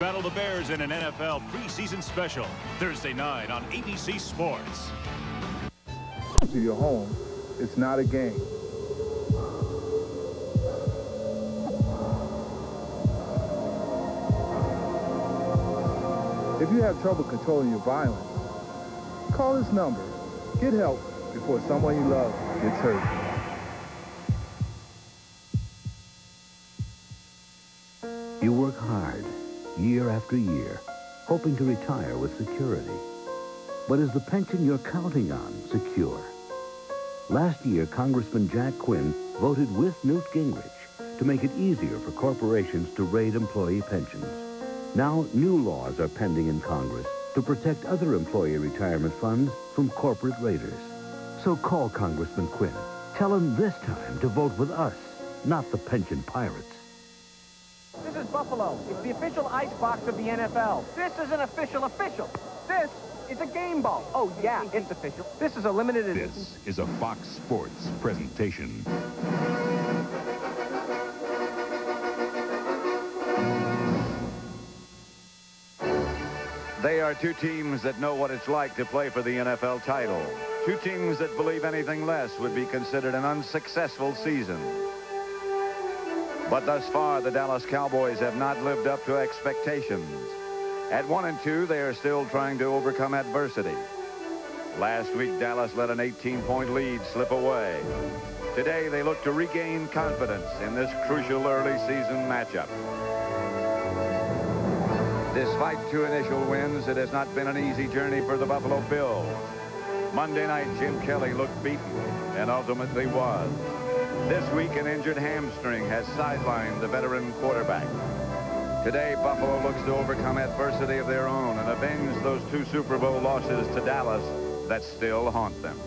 Battle the Bears in an NFL preseason special Thursday night on ABC Sports. To your home, it's not a game. If you have trouble controlling your violence, call this number. Get help before someone you love gets hurt. You work hard, year after year, hoping to retire with security. But is the pension you're counting on secure? Last year, Congressman Jack Quinn voted with Newt Gingrich to make it easier for corporations to raid employee pensions. Now, new laws are pending in Congress to protect other employee retirement funds from corporate raiders. So call Congressman Quinn. Tell him this time to vote with us, not the pension pirates. This is Buffalo. It's the official icebox of the NFL. This isn't official. This is a game ball. Oh, yeah, it's official. This is a limited edition. This is a Fox Sports presentation. They are two teams that know what it's like to play for the NFL title. Two teams that believe anything less would be considered an unsuccessful season. But thus far, the Dallas Cowboys have not lived up to expectations. At 1-2, they are still trying to overcome adversity. Last week, Dallas let an 18-point lead slip away. Today, they look to regain confidence in this crucial early season matchup. Despite two initial wins, it has not been an easy journey for the Buffalo Bills. Monday night, Jim Kelly looked beaten and ultimately was. This week, an injured hamstring has sidelined the veteran quarterback. Today, Buffalo looks to overcome adversity of their own and avenge those two Super Bowl losses to Dallas that still haunt them.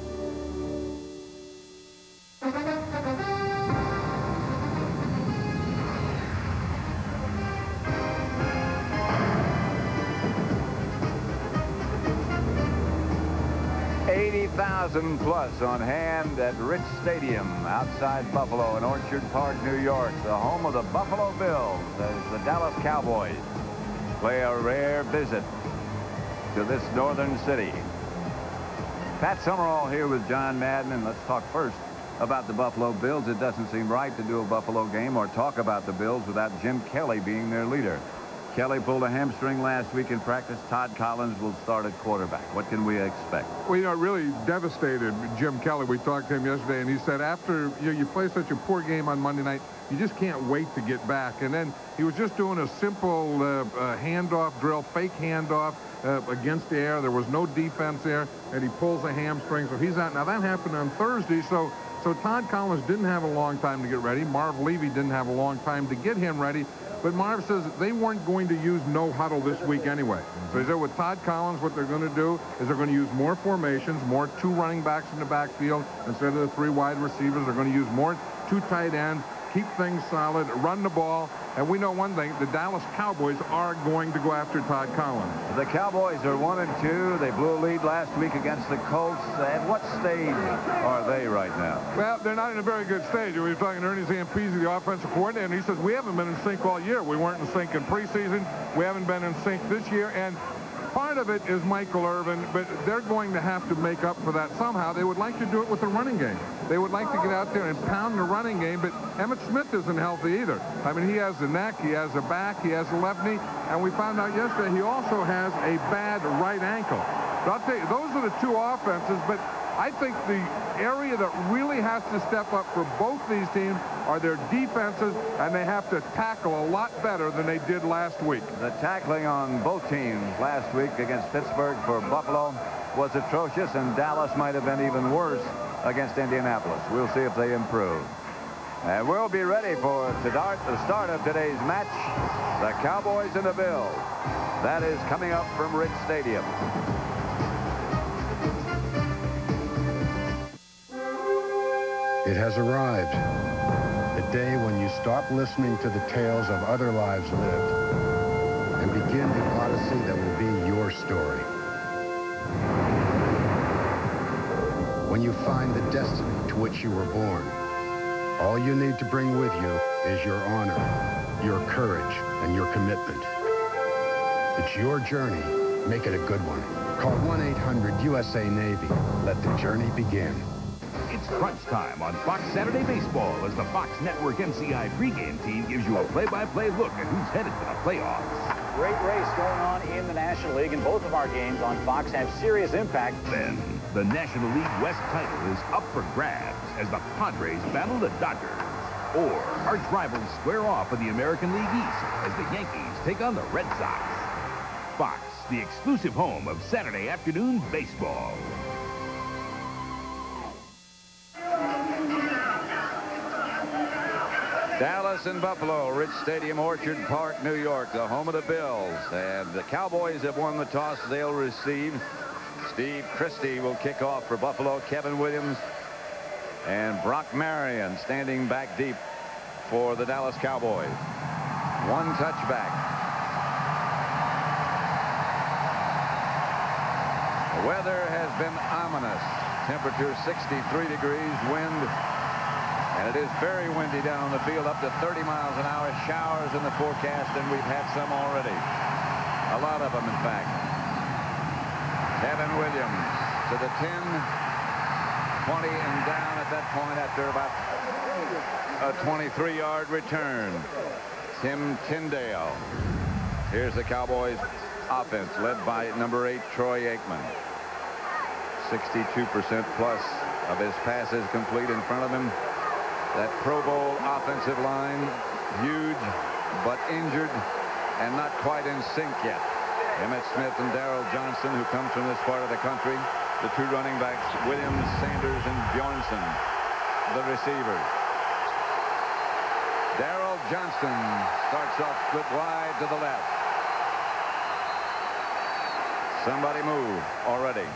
+80,000 on hand at Rich Stadium outside Buffalo in Orchard Park, New York, the home of the Buffalo Bills, as the Dallas Cowboys play a rare visit to this northern city. Pat Summerall here with John Madden, and let's talk first about the Buffalo Bills. It doesn't seem right to do a Buffalo game or talk about the Bills without Jim Kelly being their leader. Kelly pulled a hamstring last week in practice. Todd Collins will start at quarterback. What can we expect? Well, you know, it really devastated Jim Kelly. We talked to him yesterday, and he said after you play such a poor game on Monday night, you just can't wait to get back. And then he was just doing a simple handoff drill, fake handoff against the air. There was no defense there, and he pulls a hamstring, so he's out. Now, that happened on Thursday, so Todd Collins didn't have a long time to get ready. Marv Levy didn't have a long time to get him ready. But Marv says they weren't going to use no huddle this week anyway. So he said with Todd Collins, what they're going to do is they're going to use more formations, more two running backs in the backfield instead of the three wide receivers. They're going to use more two tight ends, keep things solid, run the ball. And we know one thing, the Dallas Cowboys are going to go after Todd Collins. The Cowboys are 1-2. They blew a lead last week against the Colts. At what stage are they right now? Well, they're not in a very good stage. We were talking to Ernie Zampese, the offensive coordinator, and he says, we haven't been in sync all year. We weren't in sync in preseason. We haven't been in sync this year. And part of it is Michael Irvin, but they're going to have to make up for that somehow. They would like to do it with the running game. They would like to get out there and pound the running game, but Emmitt Smith isn't healthy either. I mean, he has a neck, he has a back, he has a left knee, and we found out yesterday he also has a bad right ankle. But I'll tell you, those are the two offenses, but I think the area that really has to step up for both these teams are their defenses, and they have to tackle a lot better than they did last week. The tackling on both teams last week against Pittsburgh for Buffalo was atrocious, and Dallas might have been even worse against Indianapolis. We'll see if they improve. And we'll be ready for the start of today's match, the Cowboys and the Bills. That is coming up from Rich Stadium. It has arrived. The day when you stop listening to the tales of other lives lived and begin the odyssey that will be your story. When you find the destiny to which you were born, all you need to bring with you is your honor, your courage, and your commitment. It's your journey. Make it a good one. Call 1-800-USA-NAVY. Let the journey begin. It's crunch time on Fox Saturday Baseball as the Fox Network MCI pregame team gives you a play-by-play look at who's headed for the playoffs. Great race going on in the National League, and both of our games on Fox have serious impact. Then, the National League West title is up for grabs as the Padres battle the Dodgers. Or arch rivals square off in the American League East as the Yankees take on the Red Sox. Fox, the exclusive home of Saturday afternoon baseball. Dallas and Buffalo, Rich Stadium, Orchard Park, New York, the home of the Bills. And the Cowboys have won the toss. They'll receive. Steve Christie will kick off for Buffalo. Kevin Williams and Brock Marion standing back deep for the Dallas Cowboys. One touchback. The weather has been ominous. Temperature 63 degrees, wind. And it is very windy down on the field, up to 30 miles an hour. Showers in the forecast, and we've had some already. A lot of them, in fact. Kevin Williams to the 10, 20, and down at that point after about a 23-yard return. Tim Tyndale. Here's the Cowboys offense led by number 8, Troy Aikman. 62% plus of his passes complete in front of him. That Pro Bowl offensive line, huge, but injured and not quite in sync yet. Emmitt Smith and Darrell Johnson, who comes from this part of the country. The two running backs, Williams, Sanders, and Bjornsson, the receivers. Darrell Johnson starts off split wide to the left. Somebody move already.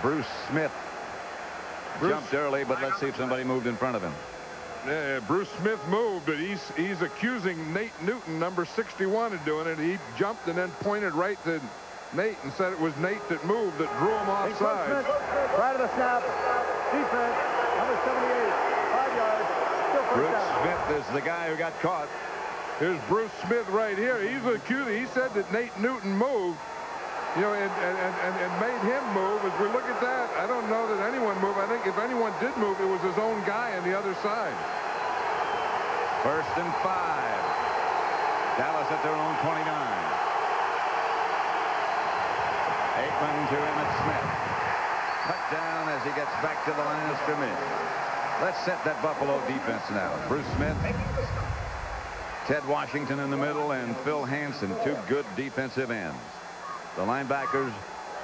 Bruce Smith jumped early, but let's see if somebody moved in front of him. Bruce Smith moved, but he's accusing Nate Newton, number 61, of doing it. He jumped and then pointed right to Nate and said it was Nate that moved that drew him offside. Right of the snap. Defense, number 78, 5 yards. Bruce Smith is the guy who got caught. Here's Bruce Smith right here. He's accusing. He said that Nate Newton moved, you know, and made him move. As we look at that, I don't know that anyone moved. I think if anyone did move, it was his own guy on the other side. 1st and 5. Dallas at their own 29. Aikman to Emmitt Smith. Cut down as he gets back to the line of scrimmage. Let's set that Buffalo defense now. Bruce Smith, Ted Washington in the middle, and Phil Hansen, two good defensive ends. The linebackers,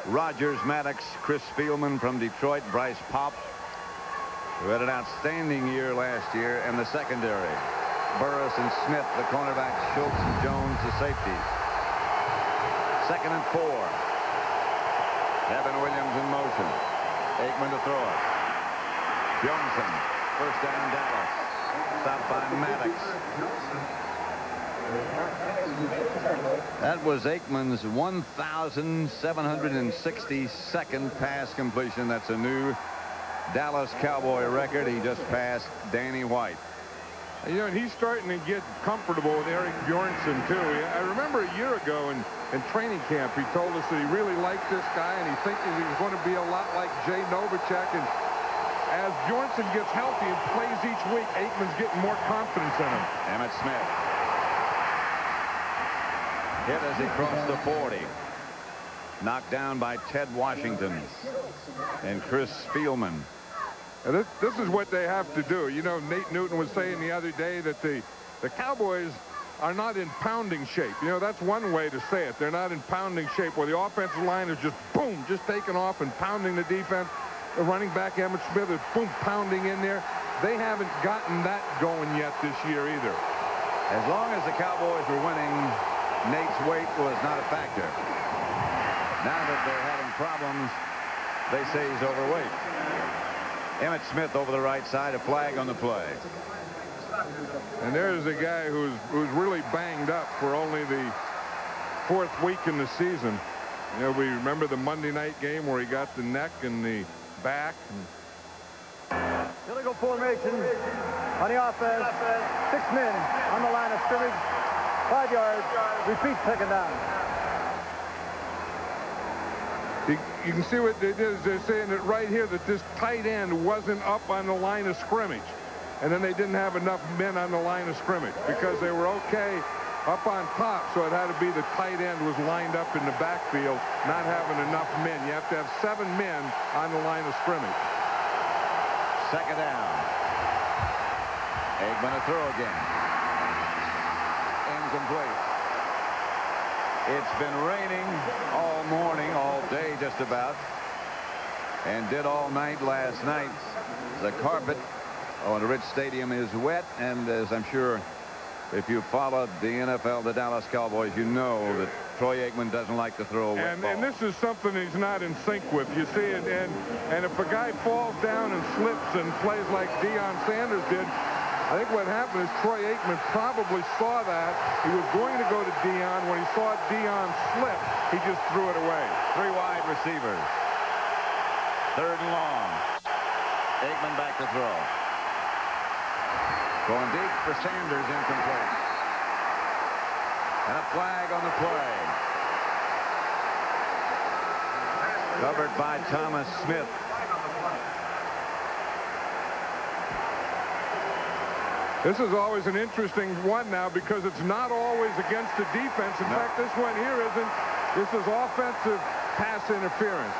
Rogers, Maddox, Chris Spielman from Detroit, Bryce Popp, who had an outstanding year last year, and the secondary, Burris and Smith, the cornerbacks, Schultz and Jones, the safeties. 2nd and 4. Kevin Williams in motion. Aikman to throw it. Bjornsson, 1st down Dallas. Stopped by Maddox. That was Aikman's 1,762nd pass completion. That's a new Dallas Cowboy record. He just passed Danny White. You know, and he's starting to get comfortable with Eric Bjornsson, too. I remember a year ago in training camp, he told us that he really liked this guy, and he thinks he's going to be a lot like Jay Novacek. And as Bjornsson gets healthy and plays each week, Aikman's getting more confidence in him. Emmitt Smith. Hit as he crossed the 40. Knocked down by Ted Washington and Chris Spielman. This is what they have to do. You know, Nate Newton was saying the other day that the Cowboys are not in pounding shape. You know, that's one way to say it. They're not in pounding shape, where the offensive line is just, boom, just taking off and pounding the defense. The running back, Emmitt Smith, is, boom, pounding in there. They haven't gotten that going yet this year either. As long as the Cowboys were winning, Nate's weight was not a factor. Now that they're having problems, they say he's overweight. Emmitt Smith over the right side, a flag on the play. And there's a guy who's really banged up for only the 4th week in the season. You know, we remember the Monday night game where he got the neck and the back. Illegal formation on the offense. 6 men on the line of scrimmage. 5 yards. Repeat, 2nd down. You can see what they did is they're saying that right here that this tight end wasn't up on the line of scrimmage. And then they didn't have enough men on the line of scrimmage because they were okay up on top, so it had to be the tight end was lined up in the backfield, not having enough men. You have to have 7 men on the line of scrimmage. Second down. Aikman to throw again. Incomplete. It's been raining all morning, all day just about, and did all night last night. The carpet on Rich Stadium is wet, and as I'm sure if you followed the NFL, the Dallas Cowboys, you know that Troy Aikman doesn't like to throw a wet ball. And this is something he's not in sync with. You see it, and if a guy falls down and slips and plays like Deion Sanders did, I think what happened is Troy Aikman probably saw that. He was going to go to Deion. When he saw Deion slip, he just threw it away. 3 wide receivers. 3rd and long. Aikman back to throw. Going deep for Sanders, incomplete. And a flag on the play. Covered by Thomas Smith. This is always an interesting one now because it's not always against the defense. In fact, this one here isn't. This is offensive pass interference.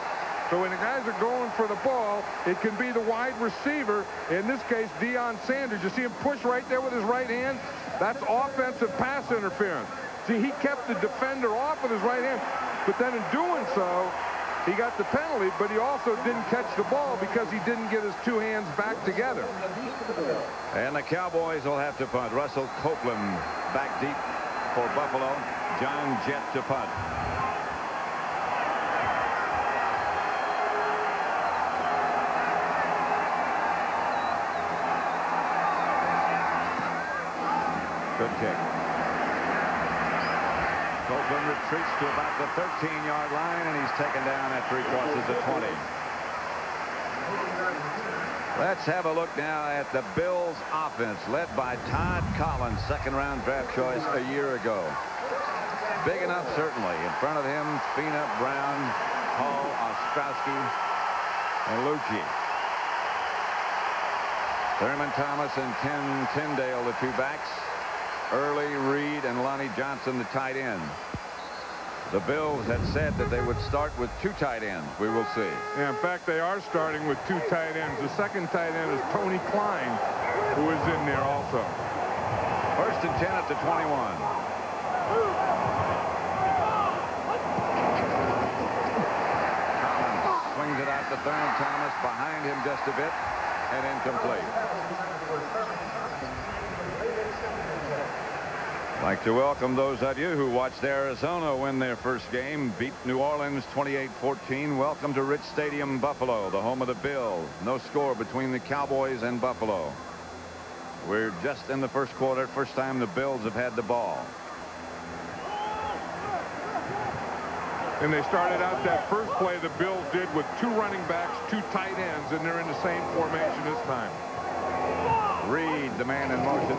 So when the guys are going for the ball, it can be the wide receiver. In this case, Deion Sanders. You see him push right there with his right hand? That's offensive pass interference. See, he kept the defender off with his right hand. But then in doing so, he got the penalty, but he also didn't catch the ball because he didn't get his 2 hands back together. And the Cowboys will have to punt. Russell Copeland back deep for Buffalo. John Jett to punt. Good kick. Copeland retreats to about the 13-yard line, and he's taken down after he crosses the 20. Let's have a look now at the Bills offense led by Todd Collins, 2nd-round draft choice a year ago. Big enough, certainly. In front of him, Fina, Brown, Hall, Ostrowski, and Lucci. Thurman Thomas and Ken Tyndale, the 2 backs. Early, Reed, and Lonnie Johnson, the tight end. The Bills had said that they would start with 2 tight ends. We will see. Yeah, in fact, they are starting with 2 tight ends. The second tight end is Tony Klein, who is in there also. 1st and 10 at the 21. Collins swings it out to Thurman Thomas, behind him just a bit, and incomplete. I'd like to welcome those of you who watched Arizona win their first game, beat New Orleans 28-14. Welcome to Rich Stadium, Buffalo, the home of the Bills. No score between the Cowboys and Buffalo. We're just in the first quarter, first time the Bills have had the ball. And they started out that first play the Bills did with 2 running backs, 2 tight ends, and they're in the same formation this time. Reed, the man in motion.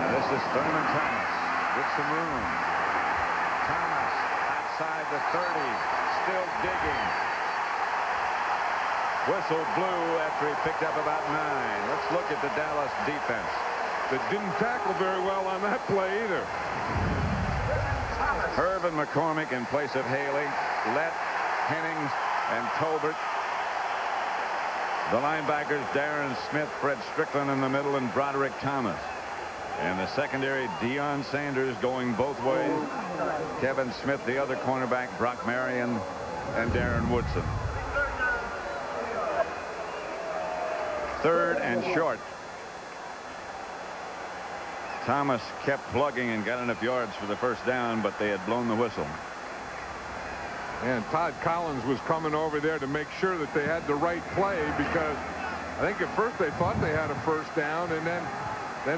This is Thurman Thomas with some room. Thomas outside the 30, still digging. Whistle blew after he picked up about 9. Let's look at the Dallas defense. That didn't tackle very well on that play either. Irvin McCormick in place of Haley. Lett, Hennings, and Tolbert. The linebackers, Darren Smith, Fred Strickland in the middle, and Broderick Thomas. And the secondary, Deion Sanders going both ways. Kevin Smith, the other cornerback, Brock Marion, and Darren Woodson. 3rd and short. Thomas kept plugging and got enough yards for the first down, but they had blown the whistle. And Todd Collins was coming over there to make sure that they had the right play, because I think at first they thought they had a first down, and then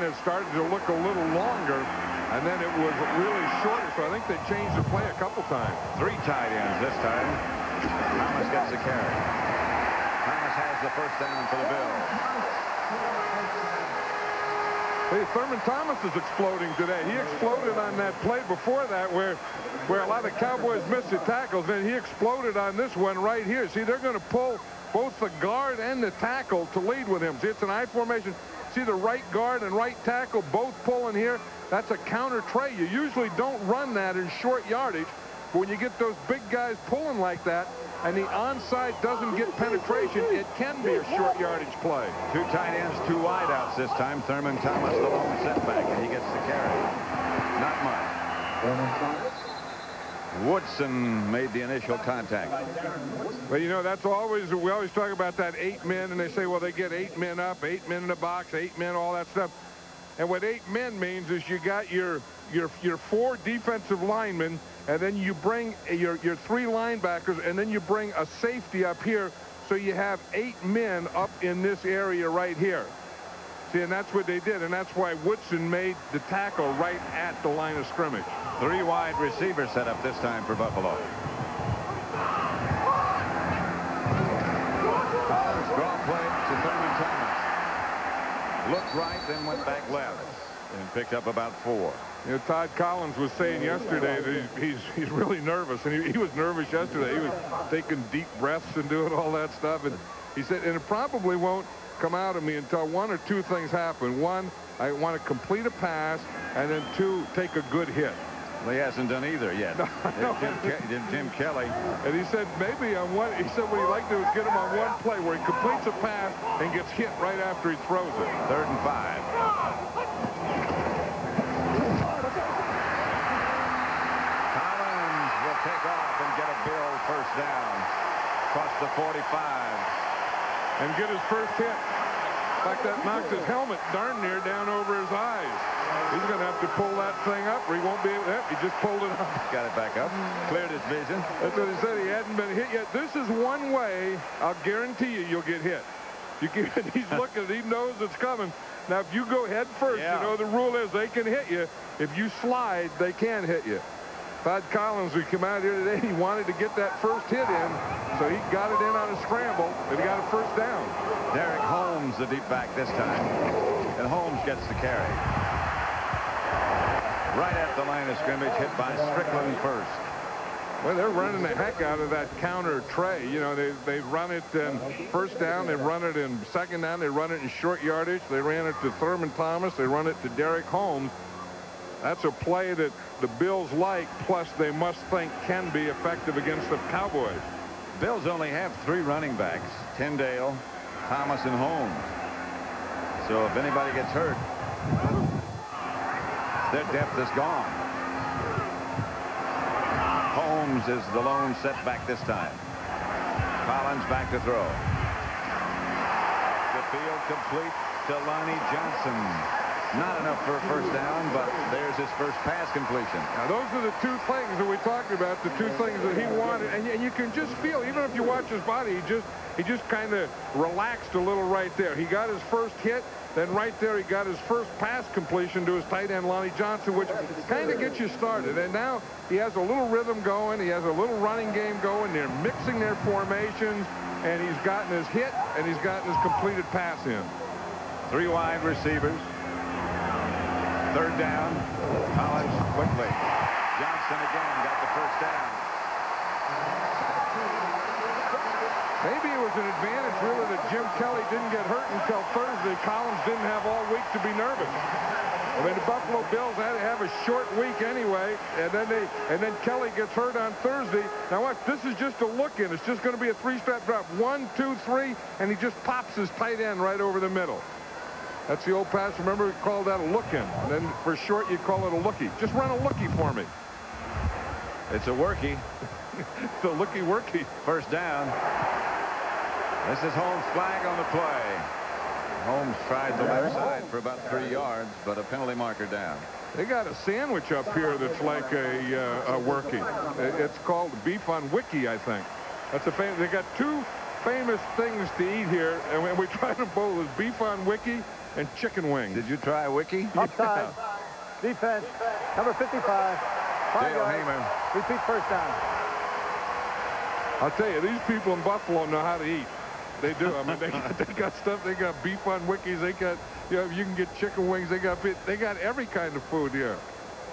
it started to look a little longer, and then it was really shorter. So I think they changed the play a couple times. 3 tight ends this time. Thomas gets the carry. Thomas has the first down for the Bills. Hey, Thurman Thomas is exploding today. He exploded on that play before that where a lot of Cowboys missed the tackles, and he exploded on this one right here. See, they're going to pull both the guard and the tackle to lead with him. See, it's an I formation. See the right guard and right tackle both pulling here. That's a counter tray. You usually don't run that in short yardage, but when you get those big guys pulling like that and the onside doesn't get penetration, it can be a short yardage play. 2 tight ends, 2 wideouts this time. Thurman Thomas, the lone setback, and he gets the carry. Not much. Woodson made the initial contact. Well, you know, that's always, we always talk about that 8 men, and they say, well, they get 8 men up, 8 men in the box, 8 men, all that stuff. And what 8 men means is you got your 4 defensive linemen, and then you bring your 3 linebackers, and then you bring a safety up here, so you have 8 men up in this area right here. See, and that's what they did, and that's why Woodson made the tackle right at the line of scrimmage. 3 wide receivers set up this time for Buffalo. Collins, draw play to Thurman Thomas. Looked right, then went back left and picked up about 4. You know, Todd Collins was saying yesterday that he's really nervous, and he was nervous yesterday. He was taking deep breaths and doing all that stuff, and he said, and it probably won't come out of me until 1 or 2 things happen. 1, I want to complete a pass, and then 2, take a good hit. Well, he hasn't done either yet. Jim Kelly. And he said maybe on one, he said what he'd like to do is get him on one play where he completes a pass and gets hit right after he throws it. 3rd and 5. Collins will take off and get a Bill first down. Across the 45. And get his first hit. In fact, that knocked his helmet darn near down over his eyes. He's going to have to pull that thing up, or he won't be able to. He just pulled it up. Got it back up. Cleared his vision. That's what he said. He hadn't been hit yet. This is one way I'll guarantee you'll get hit. He's looking. He knows it's coming. Now, if you go head first, you know the rule is they can hit you. If you slide, they can hit you. Todd Collins, who came out here today, he wanted to get that first hit in, so he got it in on a scramble, and he got a first down. Derek Holmes, the deep back this time, and Holmes gets the carry. Right at the line of scrimmage, hit by Strickland first. Well, they're running the heck out of that counter tray. You know, they run it in first down, they run it in second down, they run it in short yardage. They ran it to Thurman Thomas, they run it to Derek Holmes. That's a play that the Bills like, plus they must think can be effective against the Cowboys. Bills only have 3 running backs, Tyndale, Thomas, and Holmes. So if anybody gets hurt, their depth is gone. Holmes is the lone setback this time. Collins back to throw. The field complete to Lonnie Johnson. Not enough for a first down, but there's his first pass completion. Now, those are the 2 things that we talked about, the 2 things that he wanted. And you can just feel, even if you watch his body, he just kind of relaxed a little right there. He got his first hit, then right there he got his first pass completion to his tight end, Lonnie Johnson, which kind of gets you started. And now he has a little rhythm going. He has a little running game going. They're mixing their formations, and he's gotten his hit, and he's gotten his completed pass in. 3 wide receivers. 3rd down. Collins quickly. Johnson again got the first down. Maybe it was an advantage, really, that Jim Kelly didn't get hurt until Thursday. Collins didn't have all week to be nervous. I mean, the Buffalo Bills had to have a short week anyway, and then Kelly gets hurt on Thursday. Now watch, this is just a look-in. It's just going to be a 3-step drop. 1, 2, 3, and he just pops his tight end right over the middle. That's the old pass. Remember, we called that a look-in. Then for short, you call it a lookie. Just run a lookie for me. It's a workie. It's a lookie-workie. First down. This is Holmes' flag on the play. Holmes tried the left side for about 3 yards, but a penalty marker down. They got a sandwich up here that's like a workie. It's called beef on wiki, I think. That's a famous. They got 2 famous things to eat here, and we tried them both. It was beef on wiki and chicken wings. Did you try wiki? Upside. Defense. Number 55. Dale Hamer. Repeat first down. I'll tell you, these people in Buffalo know how to eat. They do. I mean, they got stuff. They got beef on wikis. You know, you can get chicken wings. They got every kind of food here,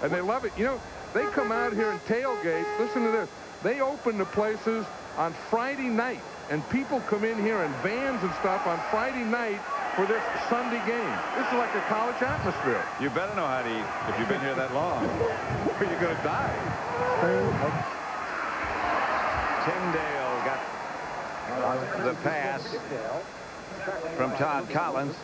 and they love it. You know, they come out here and tailgate. Listen to this. They open the places on Friday night, and people come in here in vans and stuff on Friday night for this Sunday game. This is like a college atmosphere. You better know how to eat if you've been here that long, or you're going to die. Tyndale got the pass from Todd Collins.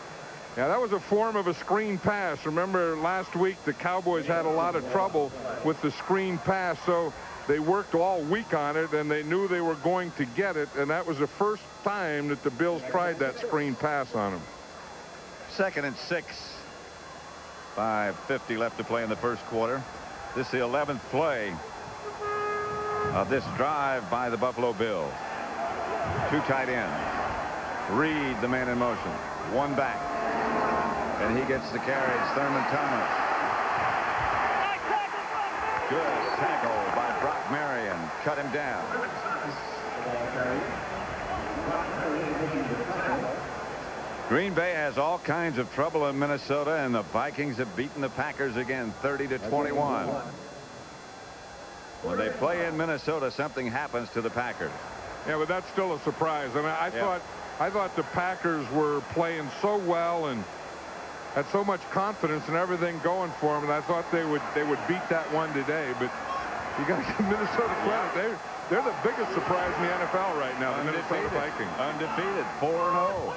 Yeah, that was a form of a screen pass. Remember last week the Cowboys had a lot of trouble with the screen pass, so they worked all week on it, and they knew they were going to get it, and that was the first time that the Bills tried that screen pass on them. 2nd and 6. 5:50 left to play in the first quarter. This is the 11th play of this drive by the Buffalo Bills. 2 tight ends. Reed, the man in motion. 1 back. And he gets the carry. It's Thurman Thomas. Good tackle by Brock Marion. Cut him down. Green Bay has all kinds of trouble in Minnesota, and the Vikings have beaten the Packers again 30-21. When they play in Minnesota, something happens to the Packers. Yeah, but that's still a surprise. I mean, I thought the Packers were playing so well and had so much confidence and everything going for them, and I thought they would beat that one today. But you got to give Minnesota credit. They're the biggest surprise in the NFL right now. The Minnesota Vikings. Undefeated, 4-0.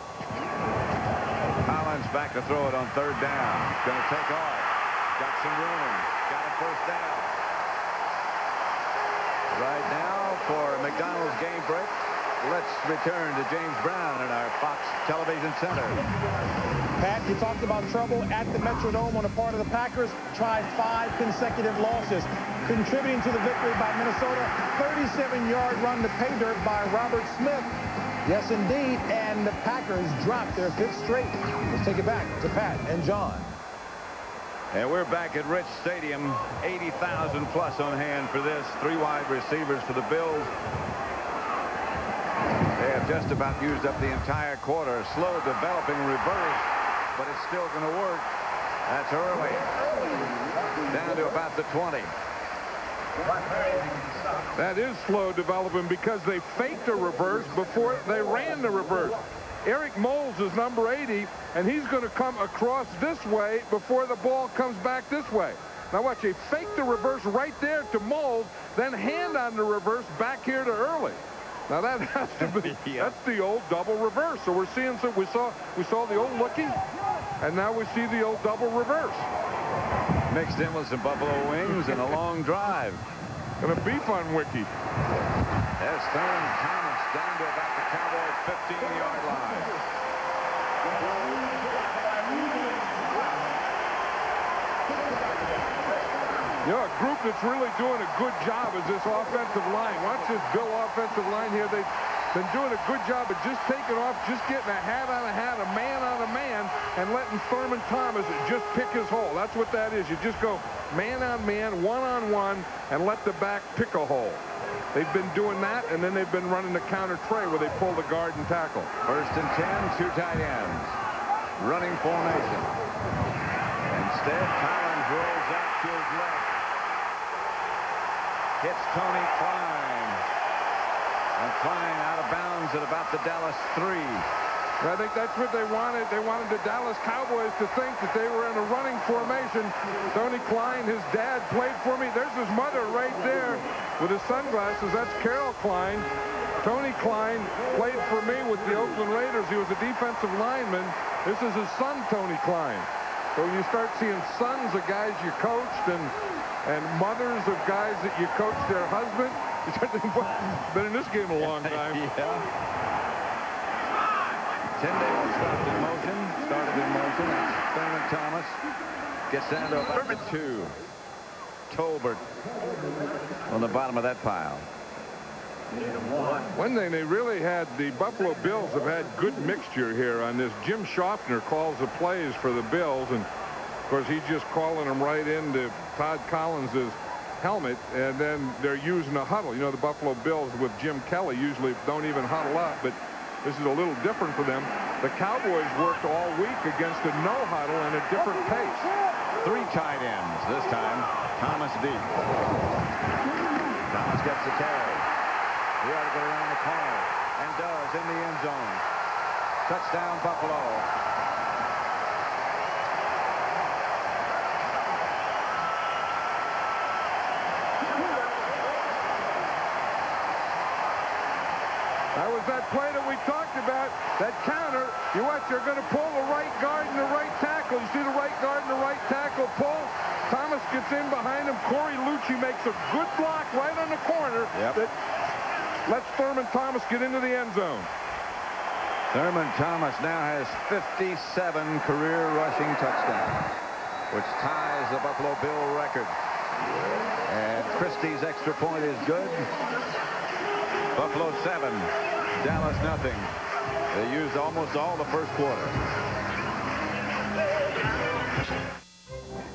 Collins back to throw it on 3rd down. Going to take off. Got some room. Got a 1st down. Right now for McDonald's game break, let's return to James Brown in our Fox Television Center. Pat, you talked about trouble at the Metrodome on the part of the Packers. Tried 5 consecutive losses. Contributing to the victory by Minnesota, 37-yard run to pay dirt by Robert Smith. Yes, indeed, and the Packers dropped their 5th straight. Let's take it back to Pat and John. And we're back at Rich Stadium. 80,000 plus on hand for this. 3 wide receivers for the Bills. They have just about used up the entire quarter. Slow developing reverse, but it's still going to work. That's early. Down to about the 20. That is slow developing because they faked a reverse before they ran the reverse. Eric Moles is number 80, and he's going to come across this way before the ball comes back this way. Now watch, they fake the reverse right there to Moles, then hand on the reverse back here to Early. Now that has to be that's the old double reverse. So we're seeing we saw the old looking, and now we see the old double reverse. Mixed in with some buffalo wings and a long drive. And a beef on Wiki. There's Thurman Thomas down to about the Cowboys' 15-yard line. You know, a group that's really doing a good job is this offensive line. Watch this Bill offensive line here. They've been doing a good job of just taking off, just getting a hat on a hat, a man on a man, and letting Thurman Thomas just pick his hole. That's what that is. You just go man on man, one-on-one, and let the back pick a hole. They've been doing that, and then they've been running the counter tray where they pull the guard and tackle. 1st and 10, 2 tight ends. Running formation. Instead, Collins rolls out to his left. Hits Tony Klein. And Klein out of bounds at about the Dallas 3. I think that's what they wanted. They wanted the Dallas Cowboys to think that they were in a running formation. Tony Klein, his dad, played for me. There's his mother right there with his sunglasses. That's Carol Klein. Tony Klein played for me with the Oakland Raiders. He was a defensive lineman. This is his son, Tony Klein. So when you start seeing sons of guys you coached and mothers of guys that you coached their husband, you start thinking, well, been in this game a long time. Yeah. Tyndale started in motion. That's Thurman Thomas. Gets down to about 2. Tolbert on the bottom of that pile. One thing they really had, the Buffalo Bills have had good mixture here on this. Jim Schaffner calls the plays for the Bills, and of course he's just calling them right into Todd Collins's helmet, and then they're using a huddle. You know, the Buffalo Bills with Jim Kelly usually don't even huddle up, but This is a little different for them. The Cowboys worked all week against a no-huddle and a different pace. 3 tight ends this time. Thomas deep. Thomas gets the carry. He ought to get around the corner, and does in the end zone. Touchdown, Buffalo. That was that play that we talked about, that counter. You watch, they're going to pull the right guard and the right tackle. You see the right guard and the right tackle pull. Thomas gets in behind him. Corey Lucci makes a good block right on the corner. That lets Thurman Thomas get into the end zone. Thurman Thomas now has 57 career rushing touchdowns, which ties the Buffalo Bill record. And Christie's extra point is good. Buffalo 7, Dallas nothing. They used almost all the first quarter.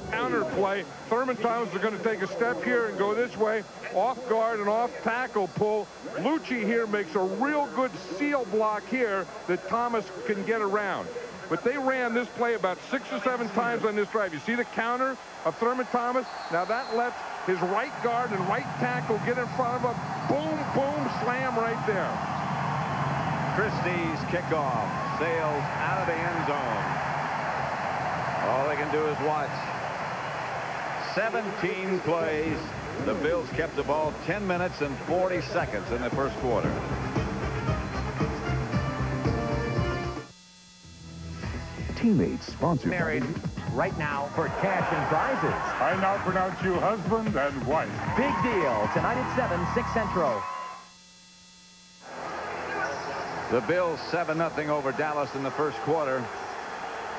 Counter play. Thurman Thomas is going to take a step here and go this way. Off guard and off tackle pull. Lucci here makes a real good seal block here that Thomas can get around. But they ran this play about 6 or 7 times on this drive. You see the counter of Thurman Thomas? Now that lets his right guard and right tackle get in front of him. Boom, boom, slam right there. Christie's kickoff sails out of the end zone. All they can do is watch. 17 plays. The Bills kept the ball 10 minutes and 40 seconds in the first quarter. Teammates sponsor. Married right now for cash and prizes. I now pronounce you husband and wife. Big deal tonight at 7, 6 Central. The Bills 7-0 over Dallas in the first quarter.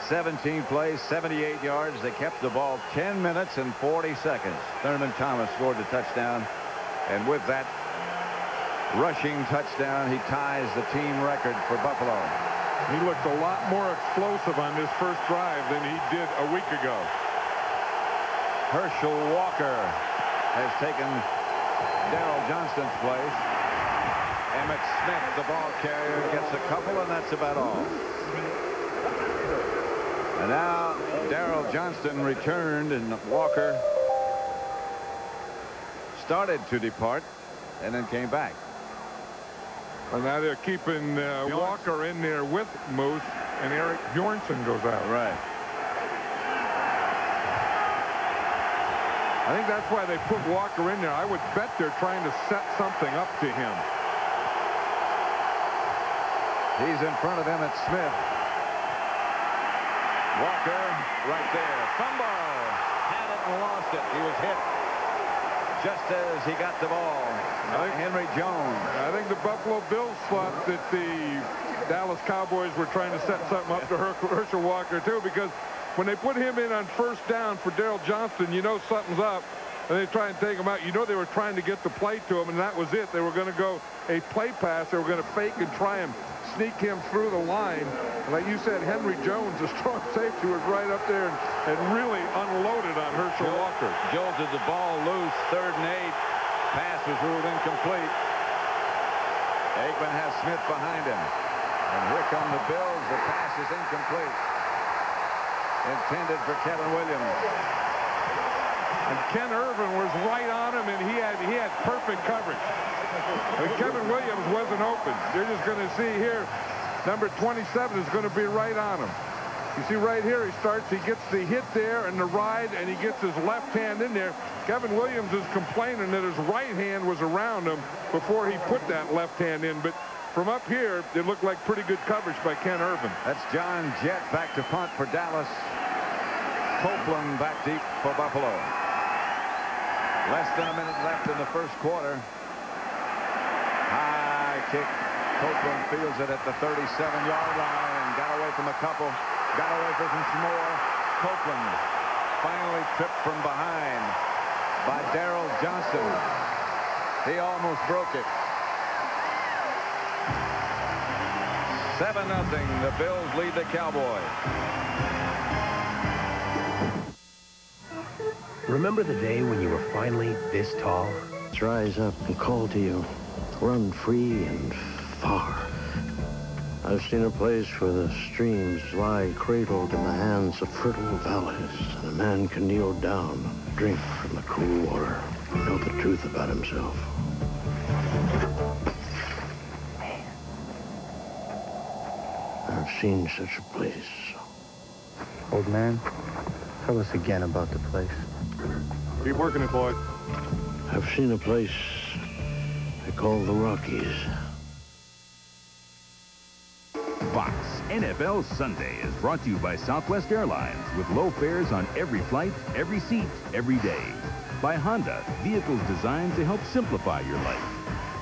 17 plays, 78 yards. They kept the ball 10 minutes and 40 seconds. Thurman Thomas scored the touchdown. And with that rushing touchdown, he ties the team record for Buffalo. He looked a lot more explosive on this first drive than he did a week ago. Herschel Walker has taken Daryl Johnston's place. Emmitt Smith, the ball carrier, gets a couple, and that's about all. And now Daryl Johnston returned, and Walker started to depart and then came back. And now they're keeping Walker in there with Moose, and Eric Bjornsson goes out. Right. I think that's why they put Walker in there. I would bet they're trying to set something up to him. He's in front of Emmitt Smith. Walker right there. Fumble. Had it and lost it. He was hit just as he got the ball. Henry Jones. I think the Buffalo Bills thought that the Dallas Cowboys were trying to set something up to Herschel Walker, too, because when they put him in on first down for Daryl Johnston, you know something's up, and they try and take him out. You know they were trying to get the play to him, and that was it. They were going to go a play pass. They were going to fake and try and sneak him through the line. And like you said, Henry Jones, the strong safety, was right up there and really unloaded on Herschel Walker. Jones had the ball loose, 3rd and 8. Pass was ruled incomplete. Aikman has Smith behind him. And here come the Bills. The pass is incomplete. Intended for Kevin Williams. And Ken Irvin was right on him, and he had perfect coverage. And Kevin Williams wasn't open. You're just going to see here, number 27 is going to be right on him. You see right here, he gets the hit there and the ride, and he gets his left hand in there. Kevin Williams is complaining that his right hand was around him before he put that left hand in. But from up here, it looked like pretty good coverage by Ken Irvin. That's John Jett back to punt for Dallas. Copeland back deep for Buffalo. Less than a minute left in the first quarter. High kick. Copeland fields it at the 37-yard line. Got away from a couple. Got away from some more. Copeland finally tripped from behind by Daryl Johnston. He almost broke it. 7-0. The Bills lead the Cowboys. Remember the day when you were finally this tall? Rise up and call to you. Run free and far. I've seen a place where the streams lie cradled in the hands of fertile valleys, and a man can kneel down and drink from the cool water and know the truth about himself. I've seen such a place. Old man, tell us again about the place. Keep working it, Floyd. I've seen a place they call the Rockies. Fox NFL Sunday is brought to you by Southwest Airlines with low fares on every flight, every seat, every day. By Honda, vehicles designed to help simplify your life.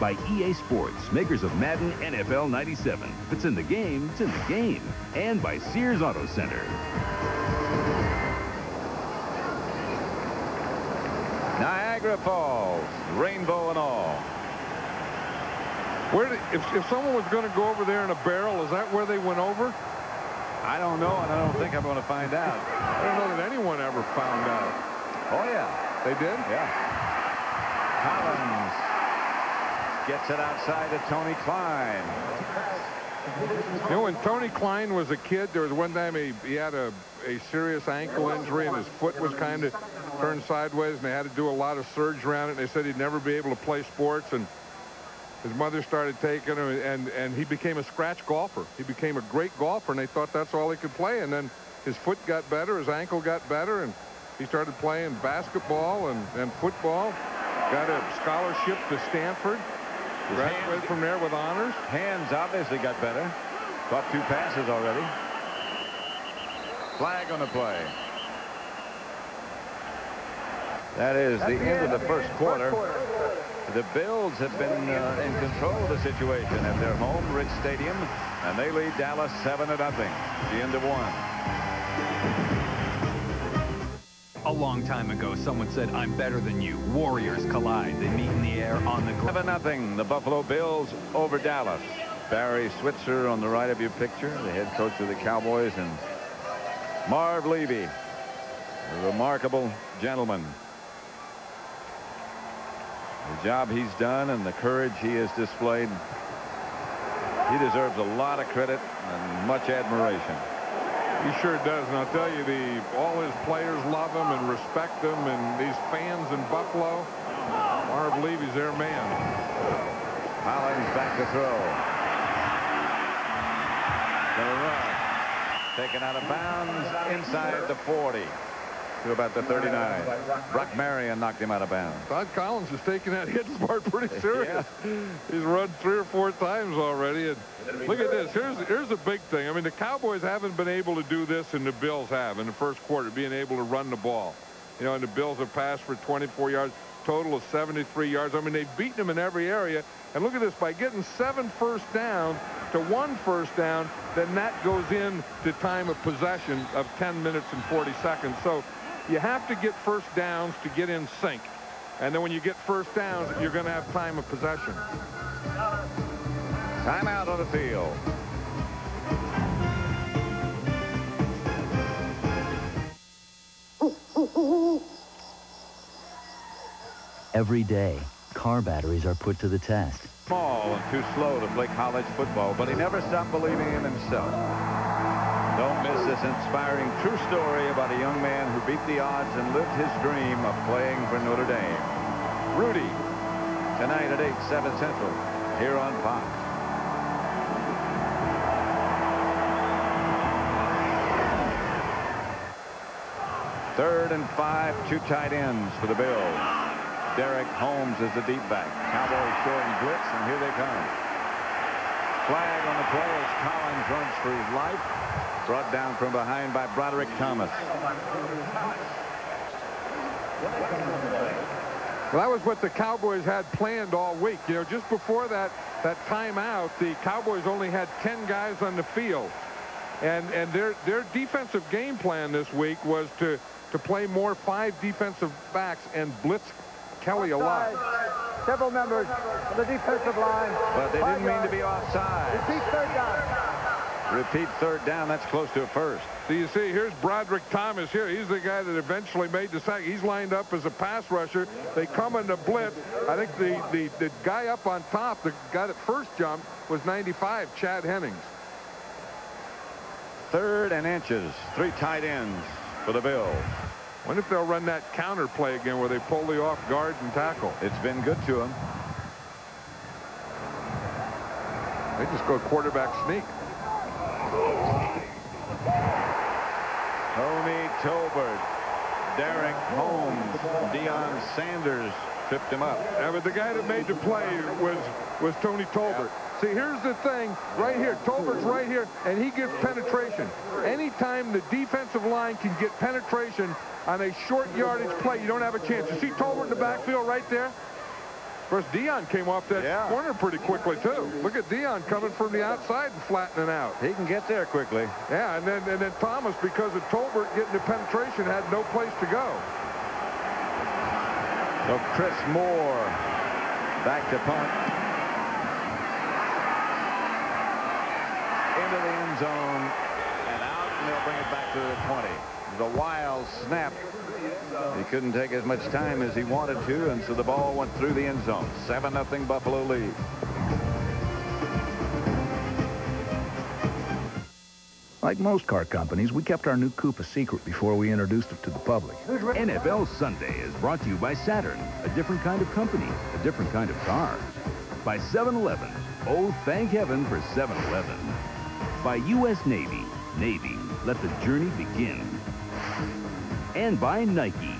By EA Sports, makers of Madden NFL 97. If it's in the game, it's in the game. And by Sears Auto Center. Niagara Falls, rainbow and all. If someone was going to go over there in a barrel, is that where they went over? I don't know, and I don't think I'm going to find out. I don't know that anyone ever found out. Oh, yeah. They did? Yeah. Collins gets it outside to Tony Klein. You know, when Tony Klein was a kid, there was one time he had a serious ankle injury, and his foot was kind of turned sideways, and they had to do a lot of surgery around it. And they said he'd never be able to play sports, and his mother started taking him, and he became a scratch golfer. He became a great golfer, and they thought that's all he could play. And then his foot got better, his ankle got better, and he started playing basketball and football. Got a scholarship to Stanford. Graduated from there with honors. Hands obviously got better. Caught 2 passes already. Flag on the play. That is the end of the first quarter. The Bills have been in control of the situation at their home, Rich Stadium, and they lead Dallas 7-0. The end of 1. A long time ago, someone said, "I'm better than you." Warriors collide. They meet in the air on the ground. 7-0. The Buffalo Bills over Dallas. Barry Switzer on the right of your picture, the head coach of the Cowboys, and Marv Levy, a remarkable gentleman. The job he's done and the courage he has displayed, he deserves a lot of credit and much admiration. He sure does, and I'll tell you, all his players love him and respect him, and these fans in Buffalo, Marv Levy's their man. Collins back to throw. Gonna run. Taken out of bounds inside the 40 to about the 39. Brock Marion knocked him out of bounds. Todd Collins is taking that hit part pretty serious. Yeah. He's run 3 or 4 times already. And look at this. Here's the big thing. I mean, the Cowboys haven't been able to do this, and the Bills have in the first quarter, being able to run the ball. You know, and the Bills have passed for 24 yards, total of 73 yards. I mean, they've beaten them in every area. And look at this. By getting 7 first downs to 1 first down, then that goes in to time of possession of 10 minutes and 40 seconds. So you have to get first downs to get in sync. And then when you get first downs, you're going to have time of possession. Timeout on the field. Every day, car batteries are put to the test. Small and too slow to play college football, but he never stopped believing in himself. Don't miss this inspiring true story about a young man who beat the odds and lived his dream of playing for Notre Dame. Rudy, tonight at 8, 7 Central, here on Fox. Third and 5, 2 tight ends for the Bills. Derek Holmes is the deep back. Cowboys showing blitz, and here they come. Flag on the play as Collins runs for his life. Brought down from behind by Broderick Thomas. Well, that was what the Cowboys had planned all week. You know, just before that timeout, the Cowboys only had 10 guys on the field. And their defensive game plan this week was to play more 5 defensive backs and blitz Kelly a lot. Several members of the defensive line. But they didn't mean to be offside. Repeat third down. Repeat third down. That's close to a first. So you see, here's Broderick Thomas here. He's the guy that eventually made the sack. He's lined up as a pass rusher. They come into blitz. I think the guy up on top, the guy that first jumped, was 95, Chad Hennings. 3rd and inches. 3 tight ends for the Bills. Wonder if they'll run that counter play again where they pull the off guard and tackle. It's been good to them. They just go quarterback sneak. Tony Tolbert, Derek Holmes, Deion Sanders tripped him up. Yeah, but the guy that made the play was Tony Tolbert. See, here's the thing right here. Tolbert's right here, and he gets penetration. Anytime the defensive line can get penetration on a short yardage play, you don't have a chance. You see Tolbert in the backfield right there? Of course, Deion came off that corner pretty quickly, too. Look at Deion coming from the outside and flattening out. He can get there quickly. Yeah, and then Thomas, because of Tolbert getting the penetration, had no place to go. So Chris Moore back to punt. Into the end zone and out, and they'll bring it back to the 20. The wild snap. He couldn't take as much time as he wanted to, and so the ball went through the end zone. 7-0 Buffalo lead. Like most car companies, we kept our new coupe a secret before we introduced it to the public. NFL Sunday is brought to you by Saturn, a different kind of company, a different kind of car. By 7-Eleven. Oh, thank heaven for 7-Eleven. By U.S. Navy. Navy, let the journey begin. And by Nike.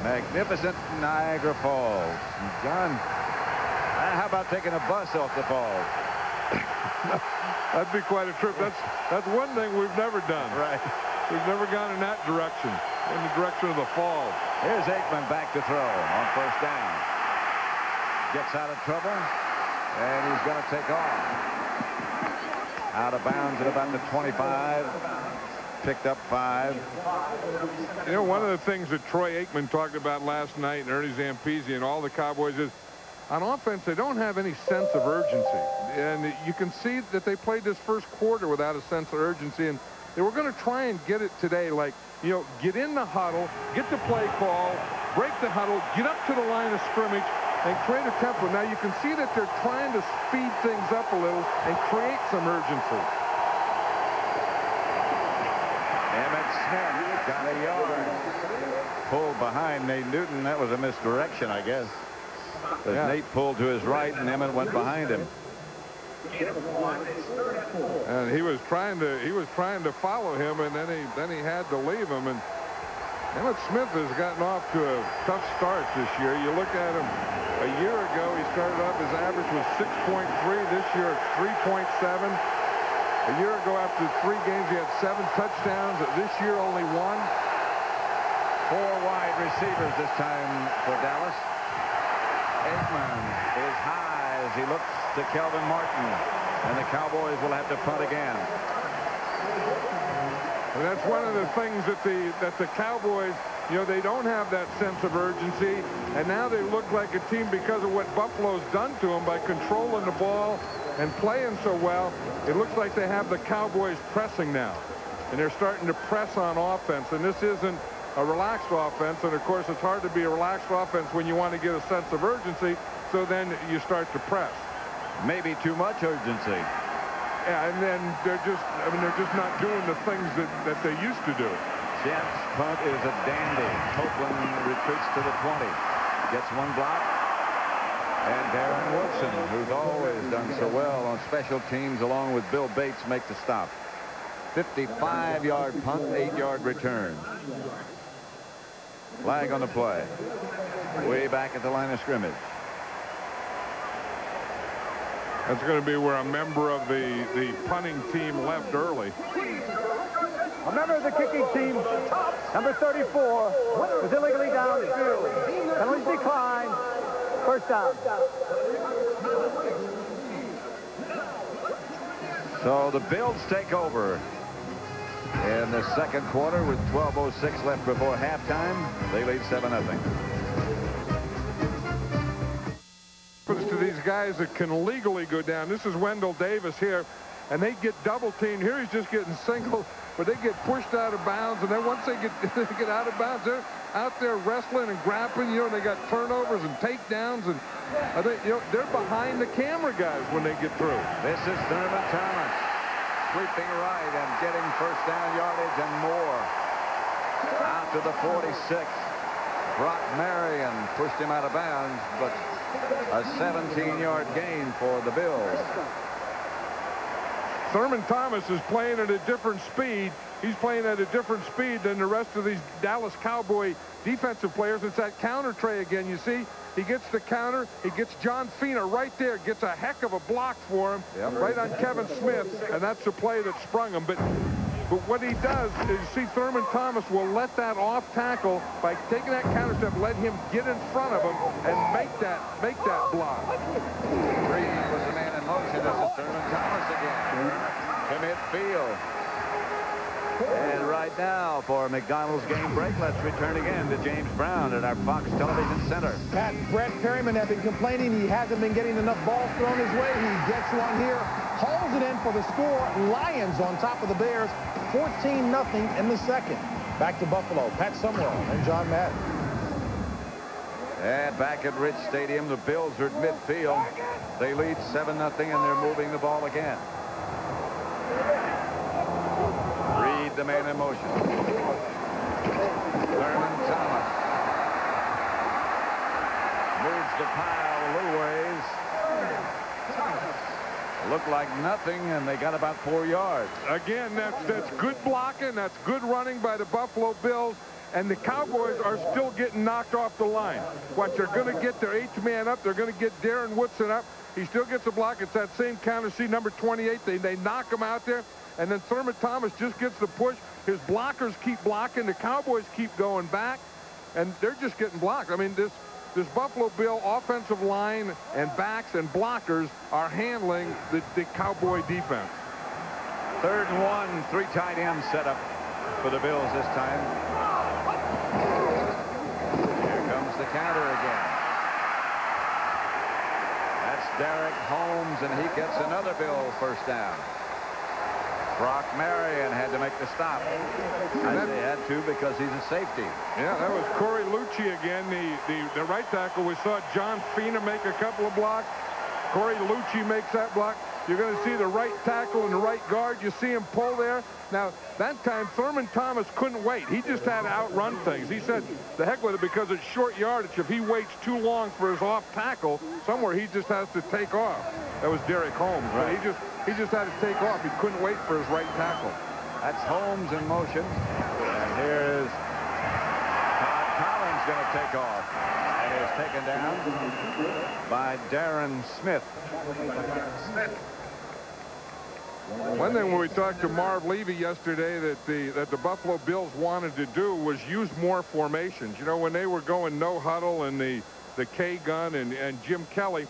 Magnificent Niagara Falls. John, how about taking a bus off the falls? That'd be quite a trip. That's one thing we've never done. Right. We've never gone in that direction, in the direction of the falls. Here's Aikman back to throw on 1st down. Gets out of trouble, and he's going to take off. Out of bounds at about the 25. Picked up 5. You know, one of the things that Troy Aikman talked about last night, and Ernie Zampese and all the Cowboys, is on offense, they don't have any sense of urgency. And you can see that they played this first quarter without a sense of urgency. And they were going to try and get it today, like, you know, get in the huddle, get the play call, break the huddle, get up to the line of scrimmage, and create a tempo. Now, you can see that they're trying to speed things up a little and create some urgency. Emmett Smith got a yard. Pulled behind Nate Newton. That was a misdirection, I guess. But Nate pulled to his right, and Emmett went behind him. And he was trying to follow him, and then he had to leave him. And Emmett Smith has gotten off to a tough start this year. You look at him a year ago, he started off, his average was 6.3. This year it's 3.7. A year ago, after 3 games, he had 7 touchdowns. This year, only 1. 4 wide receivers this time for Dallas. Aikman is high as he looks to Kelvin Martin, and the Cowboys will have to punt again. And that's one of the things that the Cowboys, you know, they don't have that sense of urgency, and now they look like a team because of what Buffalo's done to them by controlling the ball and playing so well. It looks like they have the Cowboys pressing now, and they're starting to press on offense, and this isn't a relaxed offense, and of course it's hard to be a relaxed offense when you want to get a sense of urgency, so then you start to press. Maybe too much urgency. Yeah, and then they're just not doing the things that they used to do. Jets punt is a dandy. Copeland retreats to the 20. Gets 1 block. And Darren Woodson, who's always done so well on special teams along with Bill Bates, make the stop. 55-yard punt, 8-yard return. Flag on the play. Way back at the line of scrimmage. That's going to be where a member of the punting team left early. A member of the kicking team, number 34, was illegally downfield. Penalties declined. 1st down. So the Bills take over in the 2nd quarter with 12:06 left before halftime. They lead 7-0. To these guys that can legally go down. This is Wendell Davis here, and they get double teamed. Here he's just getting single, but they get pushed out of bounds, and then once they get out of bounds, out there wrestling and grappling, you know, and they got turnovers and takedowns, and I think, you know, they're behind the camera guys when they get through. This is Thurman Thomas sweeping right and getting first down yardage and more. Out to the 46. Brock Marion pushed him out of bounds, but a 17-yard gain for the Bills. Thurman Thomas is playing at a different speed. He's playing at a different speed than the rest of these Dallas Cowboy defensive players. It's that counter tray again. You see, he gets the counter. He gets John Fina right there. Gets a heck of a block for him, right on Kevin Smith, and that's the play that sprung him. But what he does is, you see, Thurman Thomas will let that off tackle by taking that counter step, let him get in front of him and make that block. Reed was the man in motion. This is Thurman Thomas again to midfield. And right now, for McDonald's game break, let's return again to James Brown at our Fox Television Center. Pat, Brett Perryman have been complaining he hasn't been getting enough balls thrown his way. He gets one here, hauls it in for the score. Lions on top of the Bears, 14-0 in the second. Back to Buffalo, Pat Summerall and John Madden. And back at Rich Stadium, the Bills are at midfield. They lead 7-0, and they're moving the ball again. Reed, the man in motion. Thurman Thomas moves the pile a little ways. Looked like nothing, and they got about 4 yards. Again, that's good blocking. That's good running by the Buffalo Bills. And the Cowboys are still getting knocked off the line. What, they're going to get their 8th man up. They're going to get Darren Woodson up. He still gets a block. It's that same counter. See, number 28. They knock him out there. And then Thurman Thomas just gets the push. His blockers keep blocking. The Cowboys keep going back. And they're just getting blocked. I mean, this Buffalo Bill offensive line and backs and blockers are handling the Cowboy defense. 3rd and 1, 3 tight ends set up for the Bills this time. Here comes the counter again. That's Derek Holmes, and he gets another Bill first down. Brock Marion had to make the stop. And they had to because he's a safety. Yeah, that was Corey Lucci again, the right tackle. We saw John Fina make a couple of blocks. Corey Lucci makes that block. You're going to see the right tackle and the right guard. You see him pull there. Now, that time, Thurman Thomas couldn't wait. He just had to outrun things. He said, the heck with it, because it's short yardage. If he waits too long for his off tackle, somewhere he just has to take off. That was Derek Holmes. Right. But he just had to take off. He couldn't wait for his right tackle. That's Holmes in motion. And here's Todd Collins going to take off. And is taken down by Darren Smith. One thing when we talked to Marv Levy yesterday that the Buffalo Bills wanted to do was use more formations. You know, when they were going no huddle and the K-gun and Jim Kelly,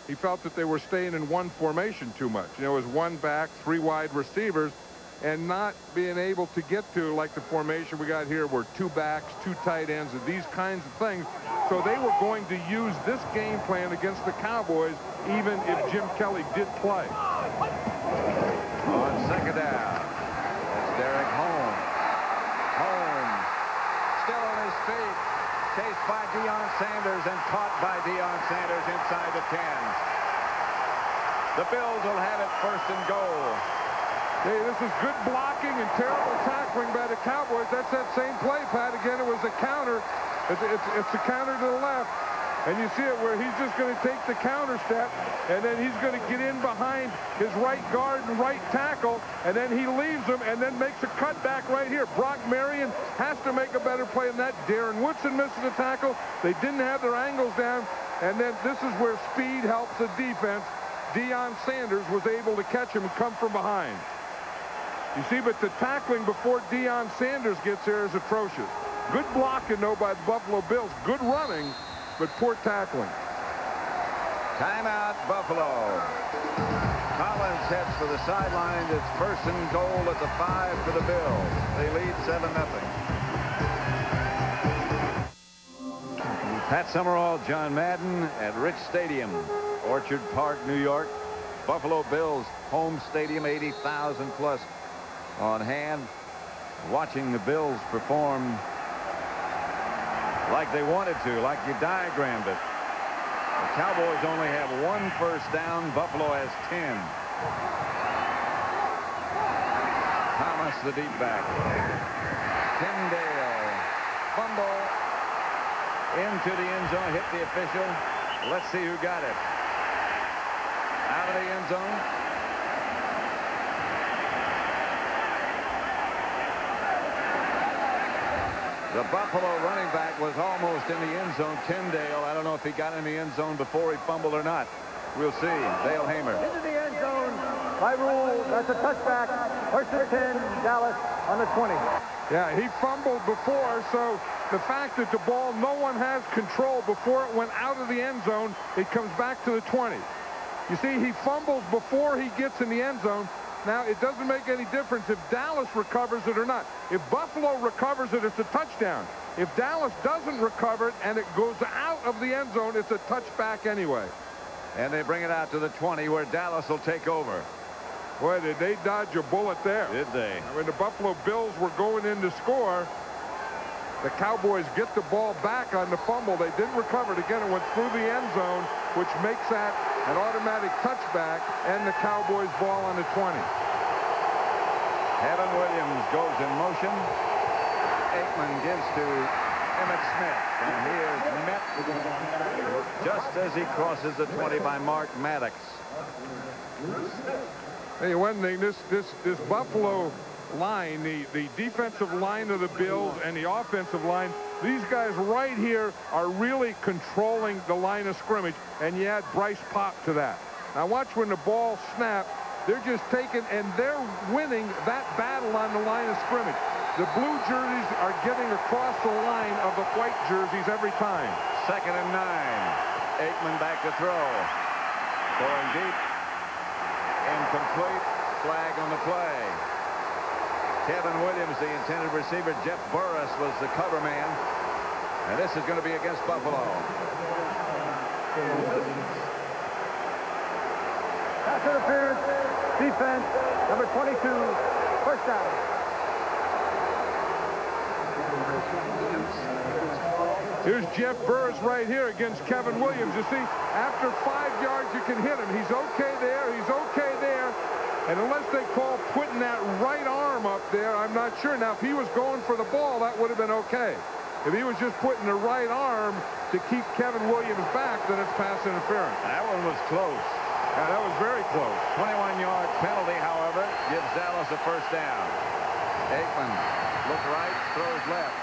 he felt that they were staying in one formation too much. You know, it was 1 back, 3 wide receivers, and not being able to get to, like the formation we got here, were 2 backs, 2 tight ends, and these kinds of things. So they were going to use this game plan against the Cowboys, even if Jim Kelly did play. On 2nd down, that's Derek Holmes. Holmes still on his feet. Chased by Deion Sanders and caught by Deion Sanders inside the 10. The Bills will have it 1st and goal. Hey, this is good blocking and terrible tackling by the Cowboys. That's that same play, Pat. Again, it was a counter. It's the counter to the left. And you see it where he's just going to take the counter step, and then he's going to get in behind his right guard and right tackle, and then he leaves him and then makes a cutback right here. Brock Marion has to make a better play than that. Darren Woodson misses a tackle. They didn't have their angles down, and then this is where speed helps the defense. Deion Sanders was able to catch him and come from behind. You see, but the tackling before Deion Sanders gets there is atrocious. Good blocking, though, by the Buffalo Bills. Good running, but poor tackling. Timeout, Buffalo. Collins heads for the sideline. It's 1st and goal at the 5 for the Bills. They lead 7-0. Pat Summerall, John Madden at Rich Stadium, Orchard Park, New York. Buffalo Bills home stadium, 80,000 plus on hand. Watching the Bills perform like they wanted to, like you diagrammed it. The Cowboys only have 1 first down. Buffalo has 10. Thomas, the deep back. Tyndale. Fumble. Into the end zone. Hit the official. Let's see who got it. Out of the end zone. The Buffalo running back was almost in the end zone. Tyndale, I don't know if he got in the end zone before he fumbled or not. We'll see. Dale Hamer. Into the end zone. By rule, that's a touchback. First and 10, Dallas on the 20. Yeah, he fumbled before, so the fact that the ball, no one has control before it went out of the end zone, it comes back to the 20. You see, he fumbles before he gets in the end zone. Now, it doesn't make any difference if Dallas recovers it or not. If Buffalo recovers it, it's a touchdown. If Dallas doesn't recover it and it goes out of the end zone, it's a touchback anyway. And they bring it out to the 20 where Dallas will take over. Boy, did they dodge a bullet there. Did they? When the Buffalo Bills were going in to score, the Cowboys get the ball back on the fumble. They didn't recover it. Again, it went through the end zone, which makes that an automatic touchback and the Cowboys ball on the 20. Kevin Williams goes in motion. Aikman gives to Emmitt Smith, and he is met just as he crosses the 20 by Mark Maddox. Hey, one thing, this Buffalo line, the defensive line of the Bills and the offensive line, these guys right here are really controlling the line of scrimmage, and you add Bryce Pop to that. Now watch when the ball snaps, they're just taking, and they're winning that battle on the line of scrimmage. The blue jerseys are getting across the line of the white jerseys every time. 2nd and 9. Aikman back to throw. Going deep. Incomplete. Flag on the play. Kevin Williams, the intended receiver. Jeff Burris was the cover man. And this is going to be against Buffalo. Pass interference. Defense. Number 22. First down. Here's Jeff Burris right here against Kevin Williams. You see, after 5 yards, you can hit him. He's okay there. He's okay there. And unless they call putting that right arm up there, I'm not sure. Now, if he was going for the ball, that would have been okay. If he was just putting the right arm to keep Kevin Williams back, then it's pass interference. That one was close. Yeah, that was very close. 21-yard penalty, however, gives Dallas a first down. Aikman looks right, throws left.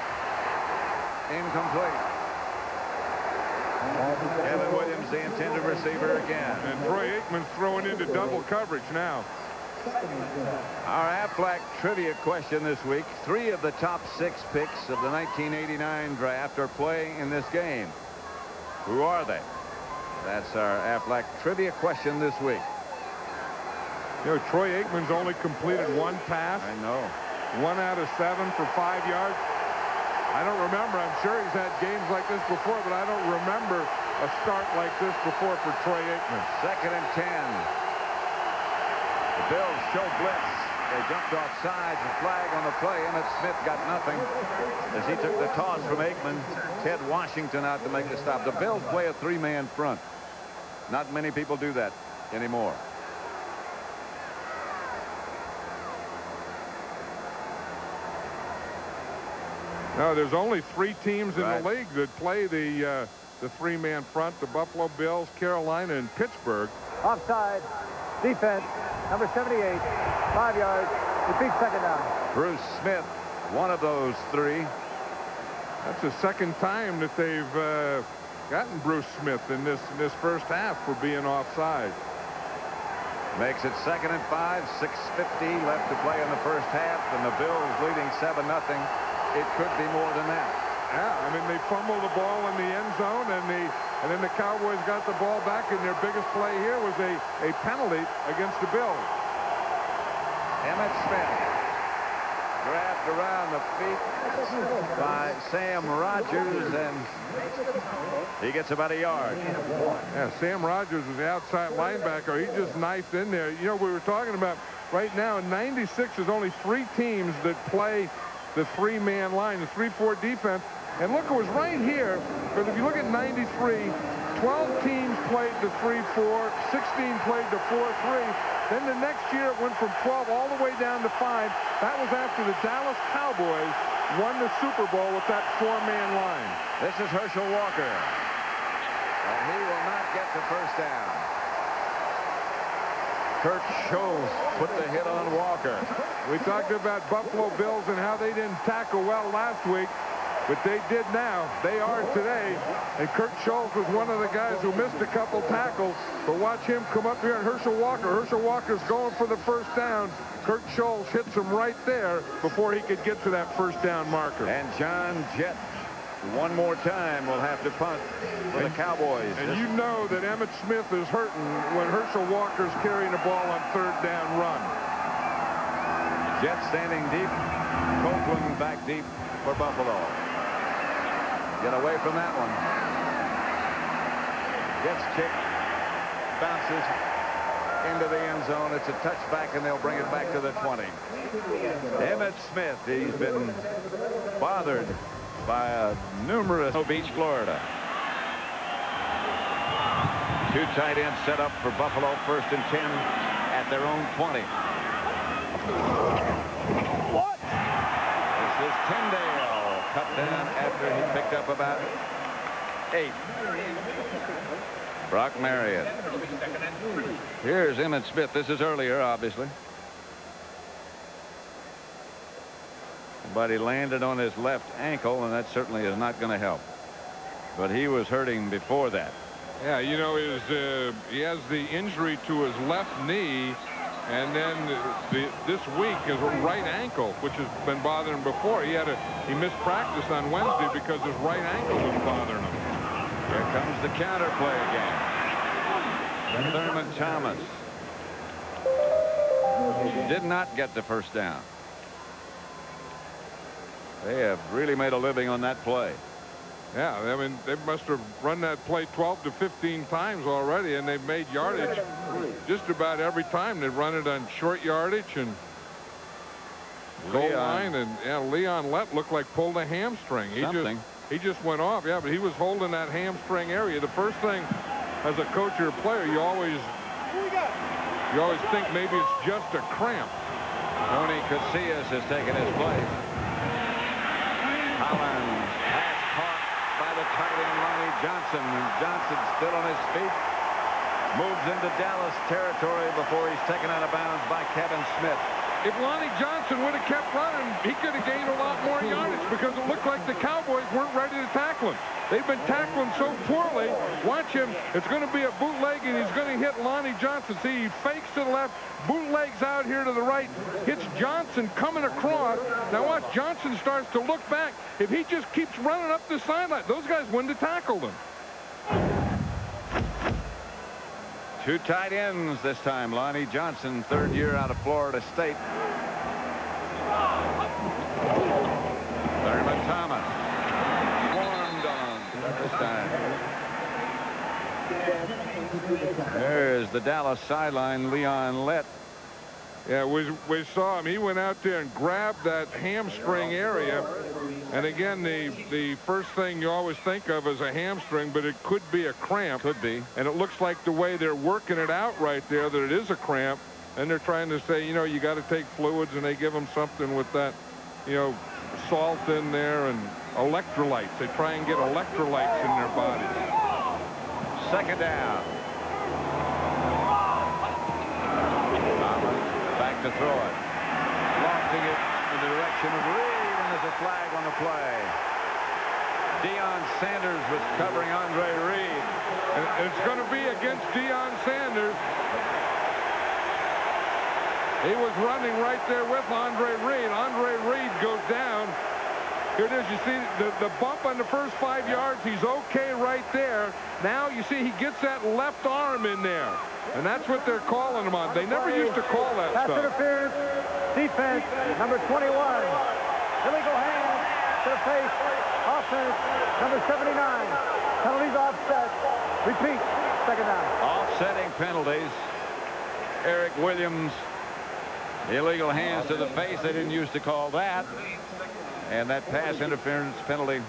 Incomplete. Kevin Williams, the intended receiver again. And Troy Aikman's throwing into double coverage now. Our Aflac trivia question this week. 3 of the top 6 picks of the 1989 draft are playing in this game. Who are they? That's our Aflac trivia question this week. You know, Troy Aikman's only completed 1 pass. I know. 1 out of 7 for 5 yards. I don't remember. I'm sure he's had games like this before, but I don't remember a start like this before for Troy Aikman. 2nd and 10. The Bills show blitz. They jumped off sides. A flag on the play. Emmitt Smith got nothing as he took the toss from Aikman. Ted Washington out to make the stop. The Bills play a 3-man front. Not many people do that anymore. No, there's only 3 teams in the league that play the 3-man front: the Buffalo Bills, Carolina, and Pittsburgh. Offside. Defense. Number 78. 5 yards. Repeat, second down. Bruce Smith, one of those 3. That's the 2nd time that they've gotten Bruce Smith in this first half for being offside. Makes it 2nd and 5. 6:50 left to play in the first half, and the Bills leading 7-0. It could be more than that. Yeah, I mean, they fumbled the ball in the end zone, and then the Cowboys got the ball back, and their biggest play here was a penalty against the Bills. Emmitt Smith grabbed around the feet by Sam Rogers, and he gets about a yard. Yeah, Sam Rogers was the outside linebacker. He just knifed in there. You know, we were talking about right now in '96, there's only 3 teams that play the 3-man line, the 3-4 defense. And look, it was right here, because if you look at 93, 12 teams played the 3-4, 16 played the 4-3. Then the next year it went from 12 all the way down to 5. That was after the Dallas Cowboys won the Super Bowl with that 4-man line. This is Herschel Walker. And he will not get the first down. Kurt Scholes put the hit on Walker. We talked about Buffalo Bills and how they didn't tackle well last week, but they did now. They are today. And Kurt Scholes was one of the guys who missed a couple tackles. But watch him come up here, and Herschel Walker's going for the first down. Kurt Scholes hits him right there before he could get to that first down marker. And John Jett, one more time, will have to punt for the Cowboys. And you know that Emmitt Smith is hurting when Herschel Walker's carrying the ball on third down run. Jett standing deep. Copeland back deep for Buffalo. Get away from that one. Jett's kick bounces into the end zone. It's a touchback, and they'll bring it back to the 20. Emmitt Smith, he's been bothered by numerous Beach, Florida. Two tight ends set up for Buffalo, 1st and 10 at their own 20. What? This is Tyndale, cut down after he picked up about 8. Brock Marriott. Here's Emmitt Smith. This is earlier, obviously. But he landed on his left ankle, and that certainly is not going to help. But he was hurting before that. Yeah, you know, he has the injury to his left knee, and then this week his right ankle, which has been bothering him before. He missed practice on Wednesday because his right ankle was bothering him. Here comes the counter play again. Thurman Thomas did not get the first down. They have really made a living on that play. Yeah, I mean, they must have run that play 12 to 15 times already, and they've made yardage just about every time. They run it on short yardage and goal line, and yeah, Leon Lett looked like pulled a hamstring. He just went off, yeah, but he was holding that hamstring area. The first thing, as a coach or a player, you always think maybe it's just a cramp. Tony Casillas has taken his place. Collins, pass caught by the tight end Lonnie Johnson. And Johnson still on his feet. Moves into Dallas territory before he's taken out of bounds by Kevin Smith. If Lonnie Johnson would have kept running, he could have gained a lot more yardage because it looked like the Cowboys weren't ready to tackle him. They've been tackling so poorly. Watch him. It's going to be a bootleg, and he's going to hit Lonnie Johnson. See, he fakes to the left, bootlegs out here to the right, hits Johnson coming across. Now watch, Johnson starts to look back. If he just keeps running up the sideline, those guys wouldn't have tackled him. Two tight ends this time. Lonnie Johnson, 3rd year out of Florida State. Thurman Thomas. Swarmed on this time. There's the Dallas sideline, Leon Lett. Yeah, we saw him. He went out there and grabbed that hamstring area. And again, the first thing you always think of is a hamstring, but it could be a cramp. Could be. And it looks like the way they're working it out right there that it is a cramp. And they're trying to say, you know, you got to take fluids, and they give them something with that, you know, salt in there and electrolytes. They try and get electrolytes in their bodies. 2nd down. Back to throw it. Lofting it in the direction of Reed, and there's a flag on the play. Deion Sanders was covering Andre Reed. And it's going to be against Deion Sanders. He was running right there with Andre Reed. Andre Reed goes down. Here it is. You see the bump on the first 5 yards. He's okay right there. Now you see he gets that left arm in there. And that's what they're calling him on. They never used to call that Pass stuff. interference, defense, number 21. Illegal hand to the face, offense, number 79. Penalties offset. Repeat, 2nd down. Offsetting penalties. Eric Williams, illegal hands to the face. They didn't used to call that. And that pass interference penalty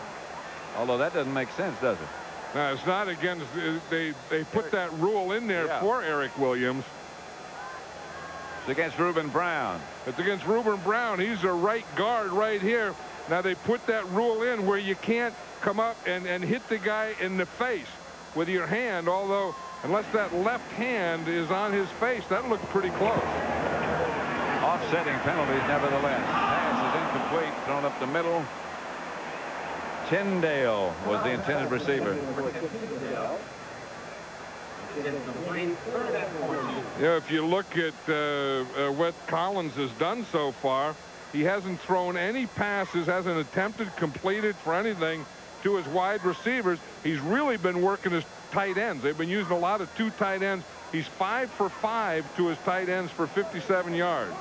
Although that doesn't make sense, does it? No, it's not against. They put that rule in there for Eric Williams. It's against Reuben Brown. It's against Reuben Brown. He's a right guard right here. Now they put that rule in where you can't come up and hit the guy in the face with your hand, although unless that left hand is on his face, that looked pretty close. Offsetting penalties nevertheless. Pass is incomplete, thrown up the middle. Tyndale was the intended receiver. Yeah, if you look at what Collins has done so far, he hasn't thrown any passes, hasn't attempted, completed for anything to his wide receivers. He's really been working his tight ends. They've been using a lot of 2 tight ends. He's 5 for 5 to his tight ends for 57 yards.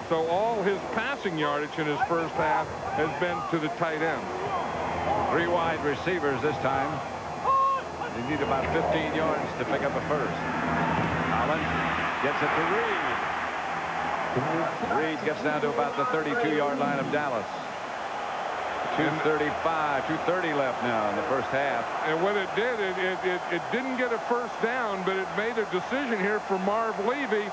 So all his passing yardage in his first half has been to the tight ends. 3 wide receivers this time. They need about 15 yards to pick up a first. Collins gets it to Reed. Reed gets down to about the 32-yard line of Dallas. 2:35, 2:30 left now in the first half. And what it did, it didn't get a first down, but it made a decision here for Marv Levy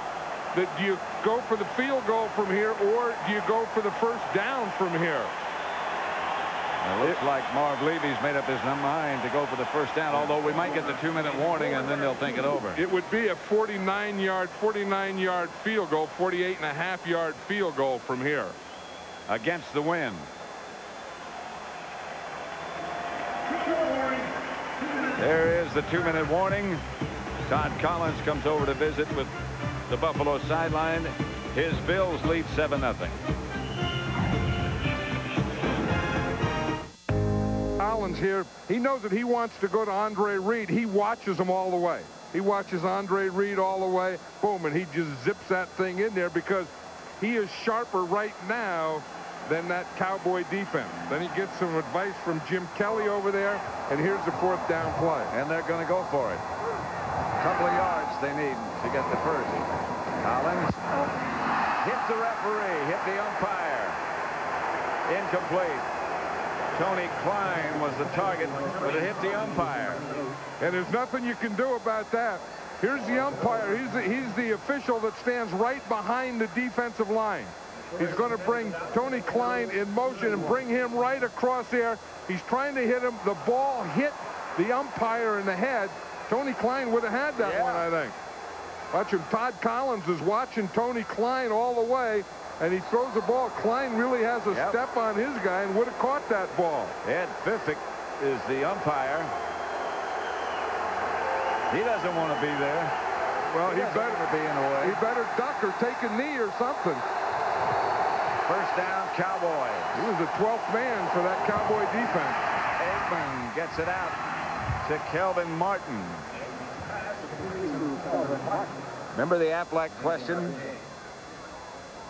that do you go for the field goal from here or do you go for the first down from here? It looks like Marv Levy's made up his mind to go for the first down, although we might get the 2-minute warning and then they'll think it over. It would be a 49-yard field goal, 48.5-yard field goal from here. Against the wind. There is the 2-minute warning. Todd Collins comes over to visit with the Buffalo sideline. His Bills lead 7-0. Collins here, he knows that he wants to go to Andre Reed. He watches him all the way. He watches Andre Reed all the way. Boom, and he just zips that thing in there because he is sharper right now than that Cowboy defense. Then he gets some advice from Jim Kelly over there, and here's the 4th down play. And they're going to go for it. A couple of yards they need to get the first. Collins hit the referee, hit the umpire. Incomplete. Tony Klein was the target, but it hit the umpire. And there's nothing you can do about that. Here's the umpire. He's the official that stands right behind the defensive line. He's going to bring Tony Klein in motion and bring him right across there. He's trying to hit him. The ball hit the umpire in the head. Tony Klein would have had that one, I think. Watch him. Todd Collins is watching Tony Klein all the way, and he throws the ball. Klein really has a step on his guy and would have caught that ball. Ed Fiffick is the umpire. He doesn't want to be there. Well, he better be in the way. He better duck or take a knee or something. First down, Cowboys. He was the 12th man for that Cowboy defense. Aikman gets it out to Kelvin Martin. Remember the Aflac question?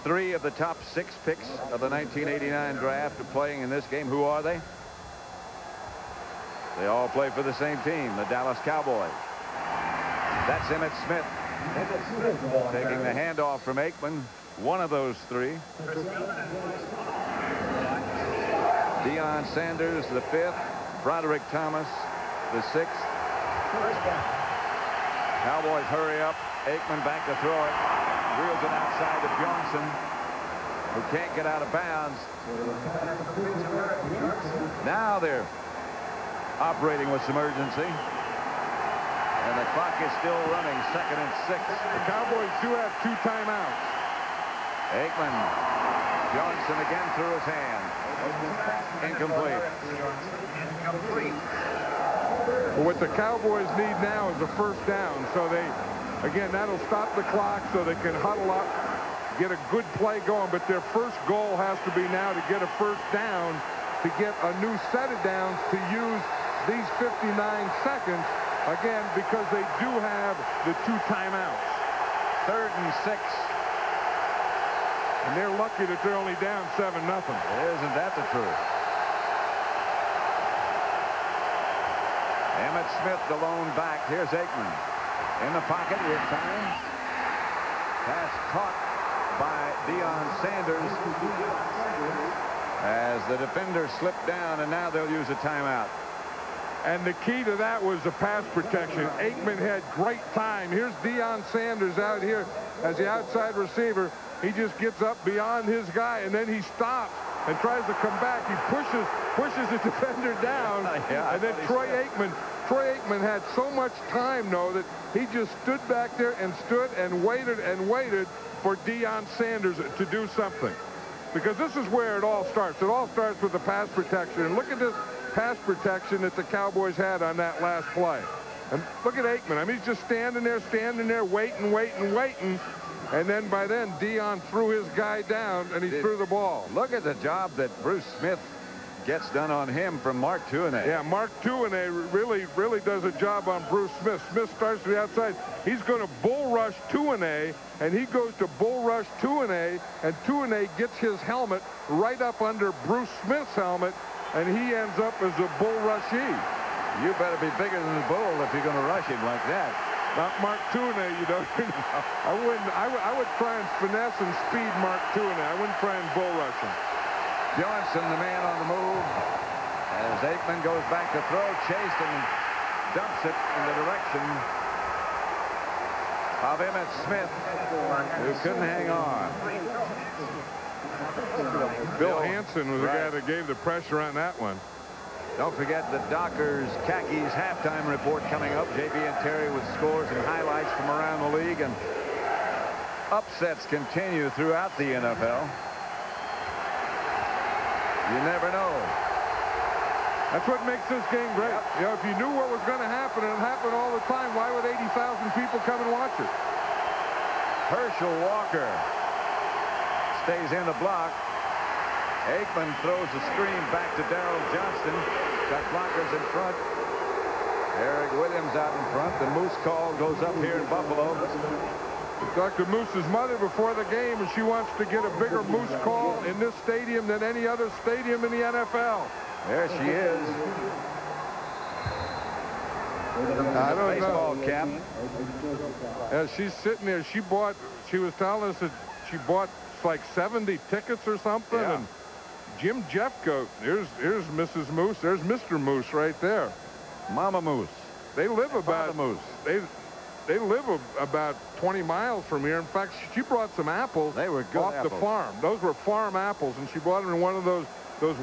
3 of the top 6 picks of the 1989 draft are playing in this game. Who are they? They all play for the same team, the Dallas Cowboys. That's Emmitt Smith taking the handoff from Aikman. One of those 3. Deion Sanders, the 5th. Broderick Thomas, the 6th. Cowboys hurry up. Aikman back to throw it. Wheels it outside to Johnson, who can't get out of bounds. Now they're operating with some urgency. And the clock is still running. 2nd and 6. The Cowboys do have 2 timeouts. Aikman. Johnson again through his hand. Incomplete. Well, what the Cowboys need now is a first down. So again, that'll stop the clock so they can huddle up, get a good play going. But their first goal has to be now to get a first down, to get a new set of downs, to use these 59 seconds, again, because they do have the 2 timeouts. 3rd and 6. And they're lucky that they're only down 7-0. Isn't that the truth? Emmitt Smith, the lone back. Here's Aikman. In the pocket with time. Pass caught by Deion Sanders as the defender slipped down, and now they'll use a timeout. And the key to that was the pass protection. Aikman had great time. Here's Deion Sanders out here as the outside receiver. He just gets up beyond his guy, and then he stops and tries to come back. He pushes the defender down, and then Troy Aikman had so much time, though, that he just stood back there and waited for Deion Sanders to do something. Because this is where it all starts. It all starts with the pass protection. And look at this pass protection that the Cowboys had on that last play. And look at Aikman. I mean, he's just standing there, waiting. And then by then, Deion threw his guy down, and he threw the ball. Look at the job that Bruce Smith gets done on him from Mark Tuinei. Yeah, Mark Tuinei really does a job on Bruce Smith. Smith starts to the outside. He's going to bull rush Tuinei, and he goes to bull rush Tuinei, and Tuinei gets his helmet right up under Bruce Smith's helmet, and he ends up as a bull rushee. You better be bigger than the bull if you're going to rush him like that. Not Mark Tuinei, you know. I wouldn't. I would try and finesse and speed Mark Tuinei. I wouldn't try and bull rush him. Johnson, the man on the move, as Aikman goes back to throw, chased and dumps it in the direction of Emmitt Smith, who couldn't hang on. Bill Hansen was the guy that gave the pressure on that one. Don't forget the Dockers Khakis halftime report coming up. JB and Terry with scores and highlights from around the league, and upsets continue throughout the NFL. You never know. That's what makes this game great. Yep. You know, if you knew what was going to happen, and it happened all the time, why would 80,000 people come and watch it? Herschel Walker stays in the block. Aikman throws the screen back to Darrell Johnston. Got blockers in front. Eric Williams out in front. The Moose call goes up here in Buffalo. Dr. Moose's mother before the game, and she wants to get a bigger Moose call in this stadium than any other stadium in the NFL. There she is. I don't baseball know. Cap. Yeah, she's sitting there. She was telling us that she bought like 70 tickets or something. Yeah. And Jim Jeffcoat, here's Mrs. Moose. There's Mr. Moose right there. Mama Moose. They live about Moose. They live about 20 miles from here. In fact, she brought some apples. They were good off apples. the farm. Those were farm apples, and she bought them in one of those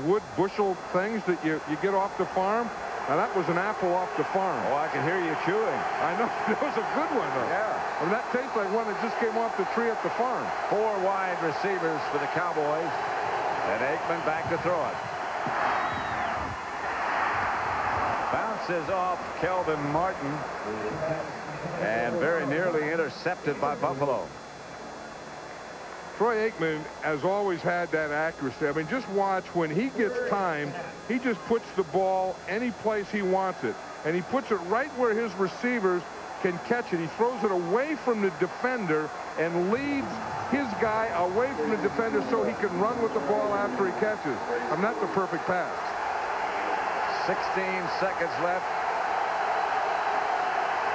wood bushel things that you get off the farm. Now, that was an apple off the farm. Oh, I can hear you chewing. I know. That was a good one, though. Yeah. I mean, that tastes like one that just came off the tree at the farm. 4 wide receivers for the Cowboys. And Aikman back to throw it. Bounces off Kelvin Martin. And very nearly intercepted by Buffalo. Troy Aikman has always had that accuracy. I mean, just watch when he gets time, he just puts the ball any place he wants it. And he puts it right where his receivers can catch it. He throws it away from the defender and leads his guy away from the defender so he can run with the ball after he catches. I mean, that's a perfect pass. 16 seconds left.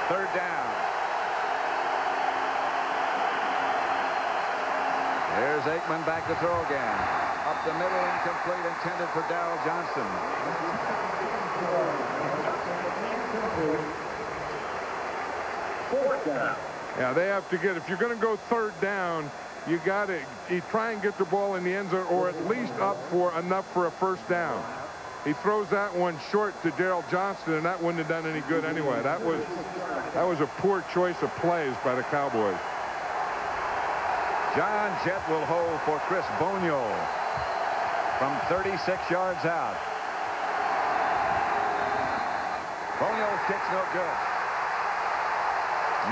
3rd down. Here's Aikman back to throw again. Up the middle, incomplete, intended for Darrell Johnston. Yeah, they have to get, if you're going to go 3rd down, you got to try and get the ball in the end zone, or at least up for enough for a 1st down. He throws that one short to Darrell Johnston, and that wouldn't have done any good anyway. That was a poor choice of plays by the Cowboys. John Jett will hold for Chris Bonio from 36 yards out. Bonio's kick's no good.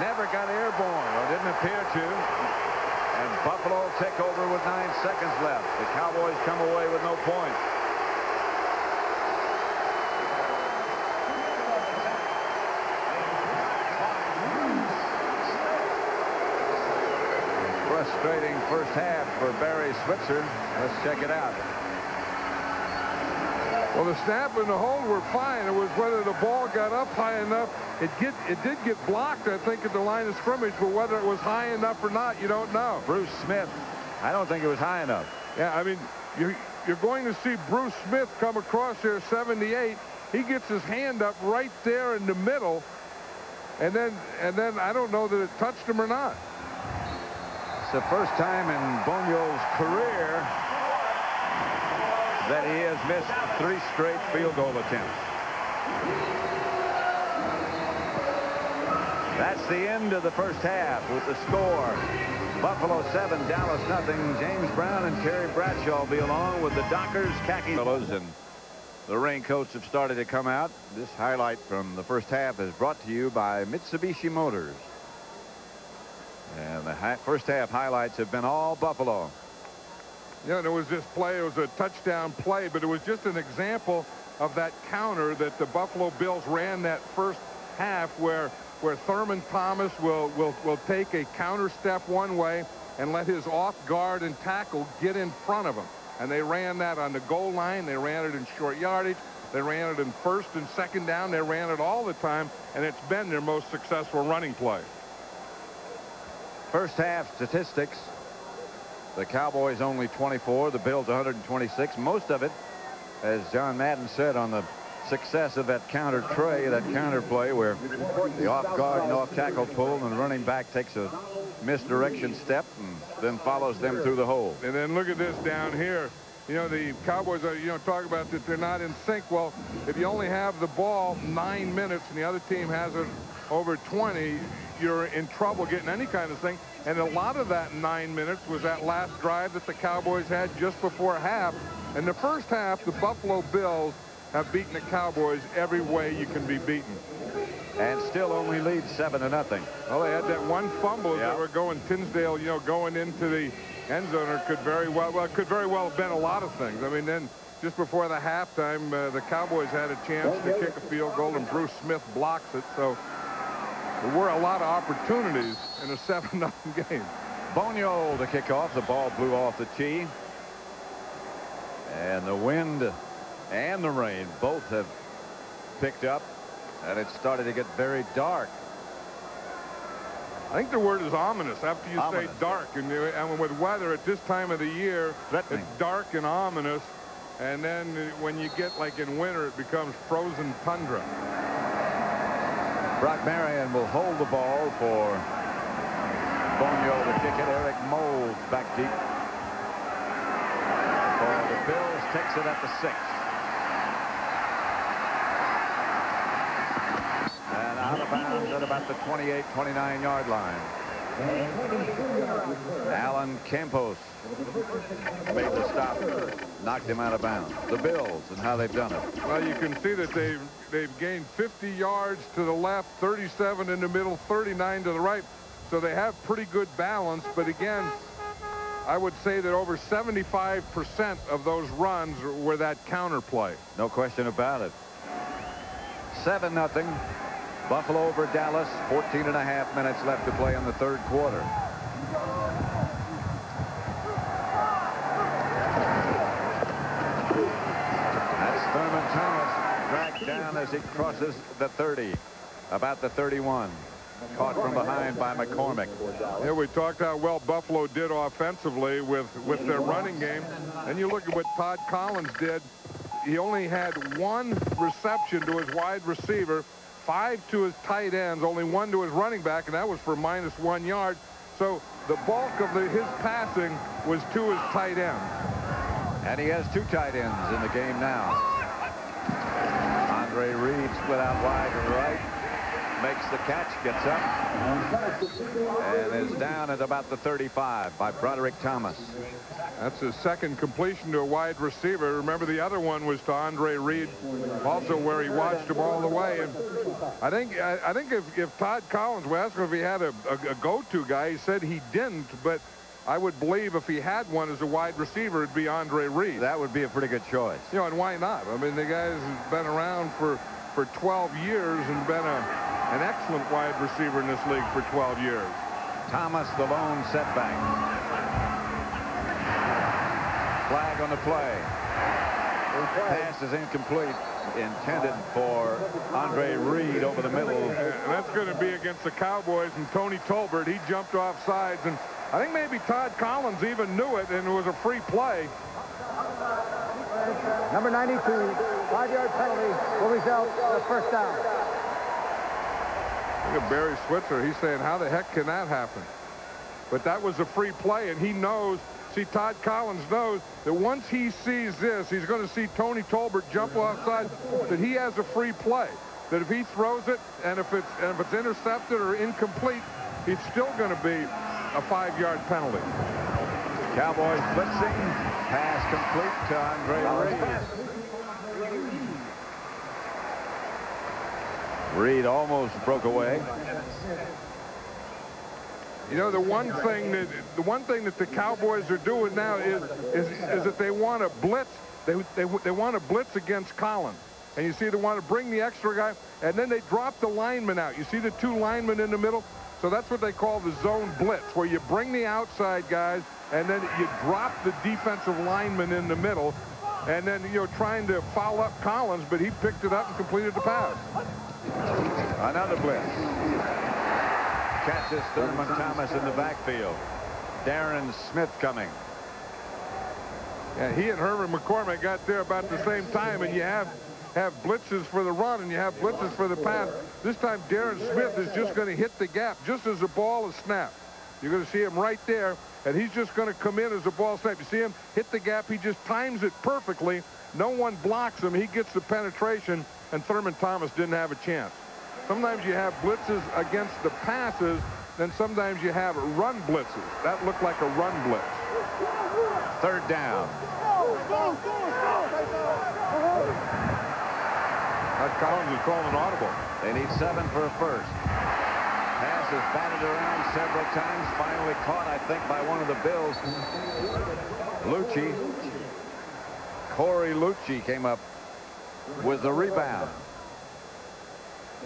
Never got airborne, or didn't appear to. And Buffalo take over with 9 seconds left. The Cowboys come away with no points. Frustrating first half for Barry Switzer. Let's check it out. Well, the snap and the hold were fine. It was whether the ball got up high enough. It did get blocked, I think, at the line of scrimmage, but whether it was high enough or not, you don't know. Bruce Smith, I don't think it was high enough. Yeah, I mean, you're going to see Bruce Smith come across there 78, he gets his hand up right there in the middle, and then I don't know that it touched him or not. It's the first time in Bonio's career that he has missed 3 straight field goal attempts. That's the end of the first half with the score. Buffalo 7, Dallas nothing. James Brown and Terry Bradshaw will be along with the Dockers, khaki fellows, and the raincoats have started to come out. This highlight from the first half is brought to you by Mitsubishi Motors. And the first half highlights have been all Buffalo. Yeah, and it was this play. It was a touchdown play, but it was just an example of that counter that the Buffalo Bills ran that first half, where Thurman Thomas will take a counter step one way and let his off guard and tackle get in front of him. And they ran that on the goal line. They ran it in short yardage. They ran it in first and second down. They ran it all the time, and it's been their most successful running play. First half statistics. The Cowboys only 24, the Bills 126. Most of it, as John Madden said, on the success of that counter tray, that counter play where the off guard and off tackle pull and the running back takes a misdirection step and then follows them through the hole. And then look at this down here. You know, the Cowboys are, talk about that they're not in sync. Well, if you only have the ball 9 minutes and the other team has it over 20, you're in trouble getting any kind of thing. And a lot of that 9 minutes was that last drive that the Cowboys had just before half. In the first half, the Buffalo Bills have beaten the Cowboys every way you can be beaten. And still only lead 7-0. Well, they had that one fumble that were going Tinsdale, going into the end zone. It could very well have been a lot of things. I mean, then just before the halftime, the Cowboys had a chance to kick a field goal, and Bruce Smith blocks it. So there were a lot of opportunities in a 7-0 game. Bonio, the kickoff. The ball blew off the tee. And the wind and the rain both have picked up, and it started to get very dark. I think the word is ominous after you say dark. And with weather at this time of the year, it's dark and ominous. And then when you get like in winter, it becomes frozen tundra. Brock Marion will hold the ball for Bonio to kick it. Eric Moulds back deep for the Bills, takes it at the 6. And out of bounds at about the 28, 29-yard line. Alan Campos made the stop, knocked him out of bounds. The Bills and how they've done it. Well, you can see that they've gained 50 yards to the left, 37 in the middle, 39 to the right. So they have pretty good balance. But again, I would say that over 75% of those runs were that counter play. No question about it. 7-0. Buffalo over Dallas. 14.5 minutes left to play in the third quarter. That's Thurman Thomas dragged down as he crosses the 30. About the 31. Caught from behind by McCormick. Yeah, we talked how well Buffalo did offensively with their running game. And you look at what Todd Collins did. He only had 1 reception to his wide receiver, 5 to his tight ends, only 1 to his running back, and that was for -1 yard. So the bulk of his passing was to his tight end. And he has 2 tight ends in the game now. Andre Reed split out wide to the right. Makes the catch, gets up, and is down at about the 35 by Broderick Thomas. That's his second completion to a wide receiver. Remember, the other one was to Andre Reed, also where he watched him all the way. And I think if Todd Collins, we asked him if he had a go-to guy, he said he didn't, but I would believe if he had one as a wide receiver, it'd be Andre Reed. That would be a pretty good choice. And why not? I mean, the guy's been around for 12 years and been an excellent wide receiver in this league for 12 years. Thomas, the lone setback. Flag on the play. Pass is incomplete. Intended for Andre Reed over the middle. And that's going to be against the Cowboys and Tony Tolbert. He jumped off sides, and I think maybe Todd Collins even knew it, and it was a free play. Number 92, 5-yard penalty will result in a first down. Look at Barry Switzer. He's saying, how the heck can that happen? But that was a free play, and he knows. See, Todd Collins knows that once he sees this, he's going to see Tony Tolbert jump offside, that he has a free play. That if he throws it, and if it's intercepted or incomplete, it's still going to be a 5-yard penalty. Cowboys blitzing. Pass complete to Andre Reed. Reed almost broke away. You know, the one thing that the Cowboys are doing now is that they want to blitz. They want to blitz against Collins. And you see they want to bring the extra guy, and then they drop the lineman out. You see the 2 linemen in the middle? So that's what they call the zone blitz, where you bring the outside guys, and then you drop the defensive lineman in the middle, and then, you know, trying to foul up Collins, but he picked it up and completed the pass. Another blitz. Catches Thurman Thomas in the backfield. Darren Smith coming. Yeah, he and Herman McCormick got there about the same time, and you have blitzes for the run and you have blitzes for the pass. This time Darren Smith is just going to hit the gap just as the ball is snapped. You're going to see him right there, and he's just going to come in as the ball snapped. You see him hit the gap. He just times it perfectly. No one blocks him. He gets the penetration, and Thurman Thomas didn't have a chance. Sometimes you have blitzes against the passes, then sometimes you have run blitzes. That looked like a run blitz. 3rd down. Collins is calling an audible. They need 7 for a first. Pass is batted around several times. Finally caught, I think, by one of the Bills. Lucci. Corey Lucci came up with the rebound.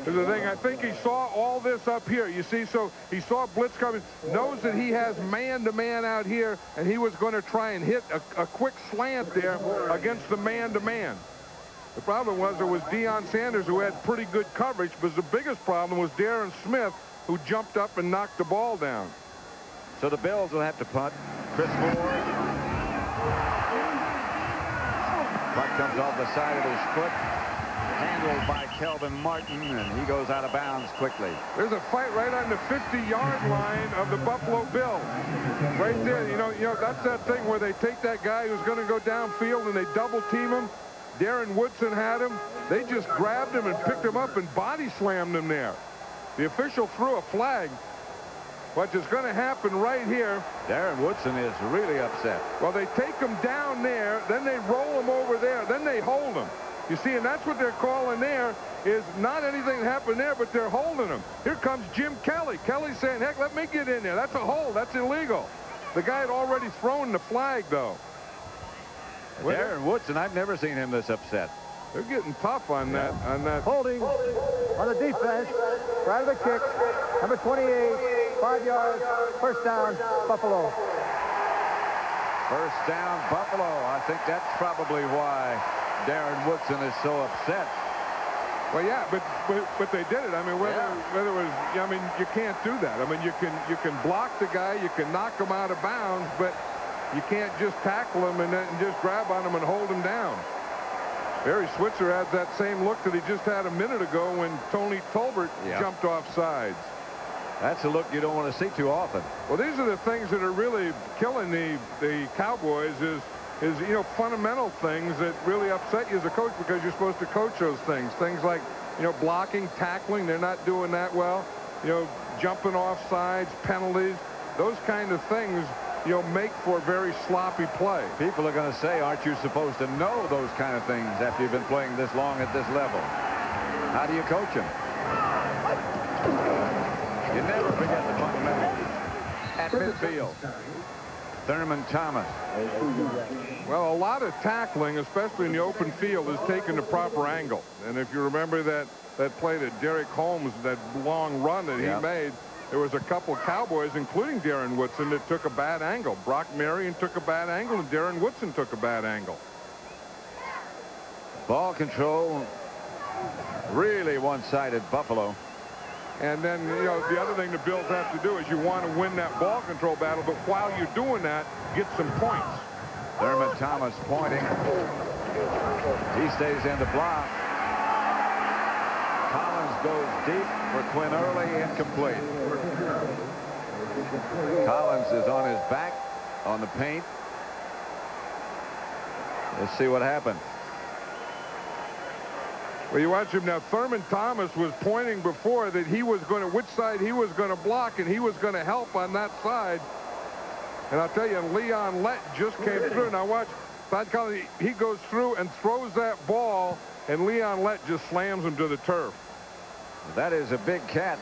Here's the thing. I think he saw all this up here. You see, so he saw blitz coming, knows that he has man-to-man out here, and he was going to try and hit a quick slant there against the man-to-man. The problem was there was Deion Sanders, who had pretty good coverage, but the biggest problem was Darren Smith, who jumped up and knocked the ball down. So the Bills will have to punt. Chris Moore. Puck comes off the side of his foot. Handled by Kelvin Martin, and he goes out of bounds quickly. There's a fight right on the 50-yard line of the Buffalo Bills. Right there, you know, that's that thing where they take that guy who's going to go downfield and they double team him. Darren Woodson had him. They just grabbed him and picked him up and body slammed him there. The official threw a flag. What's going to happen right here? Darren Woodson is really upset. Well, they take him down there, then they roll him over there, then they hold him. You see, and that's what they're calling there, is not anything happened there, but they're holding him. Here comes Jim Kelly. Kelly's saying, heck, let me get in there. That's a hold. That's illegal. The guy had already thrown the flag, though. Darren Woodson, I've never seen him this upset. They're getting tough on that. Holding on the defense. Right of the kick. Number 28, 5 yards. First down, Buffalo. First down, Buffalo. I think that's probably why Darren Woodson is so upset. Well, yeah, but they did it. I mean, whether it was, I mean, you can't do that. I mean, you can block the guy, you can knock him out of bounds, but you can't just tackle him and then just grab on him and hold him down. Barry Switzer has that same look that he just had a minute ago when Tony Tolbert jumped off sides. That's a look you don't want to see too often. Well, these are the things that are really killing the Cowboys is you know, fundamental things that really upset you as a coach, because you're supposed to coach those things. Things like, you know, blocking, tackling, they're not doing that well. You know, jumping off sides, penalties, those kind of things, you know, make for very sloppy play. People are going to say, aren't you supposed to know those kind of things after you've been playing this long at this level? How do you coach them? You never forget the fundamentals. At midfield, Thurman Thomas. Well, a lot of tackling, especially in the open field, is taking the proper angle. And if you remember that play that Derek Holmes, that long run that he made, there was a couple of Cowboys, including Darren Woodson, that took a bad angle. Brock Marion took a bad angle, and Darren Woodson took a bad angle. Ball control, really one-sided Buffalo. And then, you know, the other thing the Bills have to do is you want to win that ball control battle, but while you're doing that, get some points. Thurman Thomas pointing. He stays in to block. Collins goes deep for Quinn Early, incomplete. Collins is on his back on the paint. Let's see what happens. Well, you watch him now. Thurman Thomas was pointing before that he was going to, which side he was going to block, and he was going to help on that side. And I'll tell you, Leon Lett just came through. Now watch, Todd Collins, he goes through and throws that ball, and Leon Lett just slams him to the turf. That is a big cat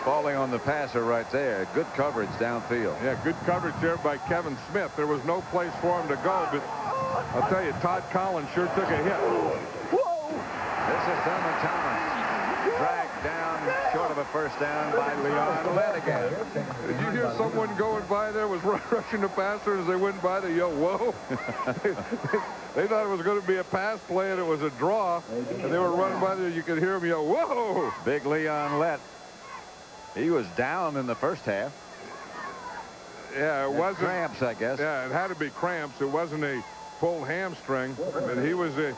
falling on the passer right there. Good coverage downfield. Yeah, good coverage there by Kevin Smith. There was no place for him to go, but I'll tell you, Todd Collins sure took a hit. This is Thurman Thomas. Dragged down short of a first down by Leon Lett again. Did you hear someone going by there was rushing the passer as they went by? They yelled, whoa. They thought it was going to be a pass play and it was a draw. And they were running by there. You could hear them yell, whoa. Big Leon Lett. He was down in the first half. Yeah, it wasn't cramps, I guess. Yeah, it had to be cramps. It wasn't a pulled hamstring. But he was a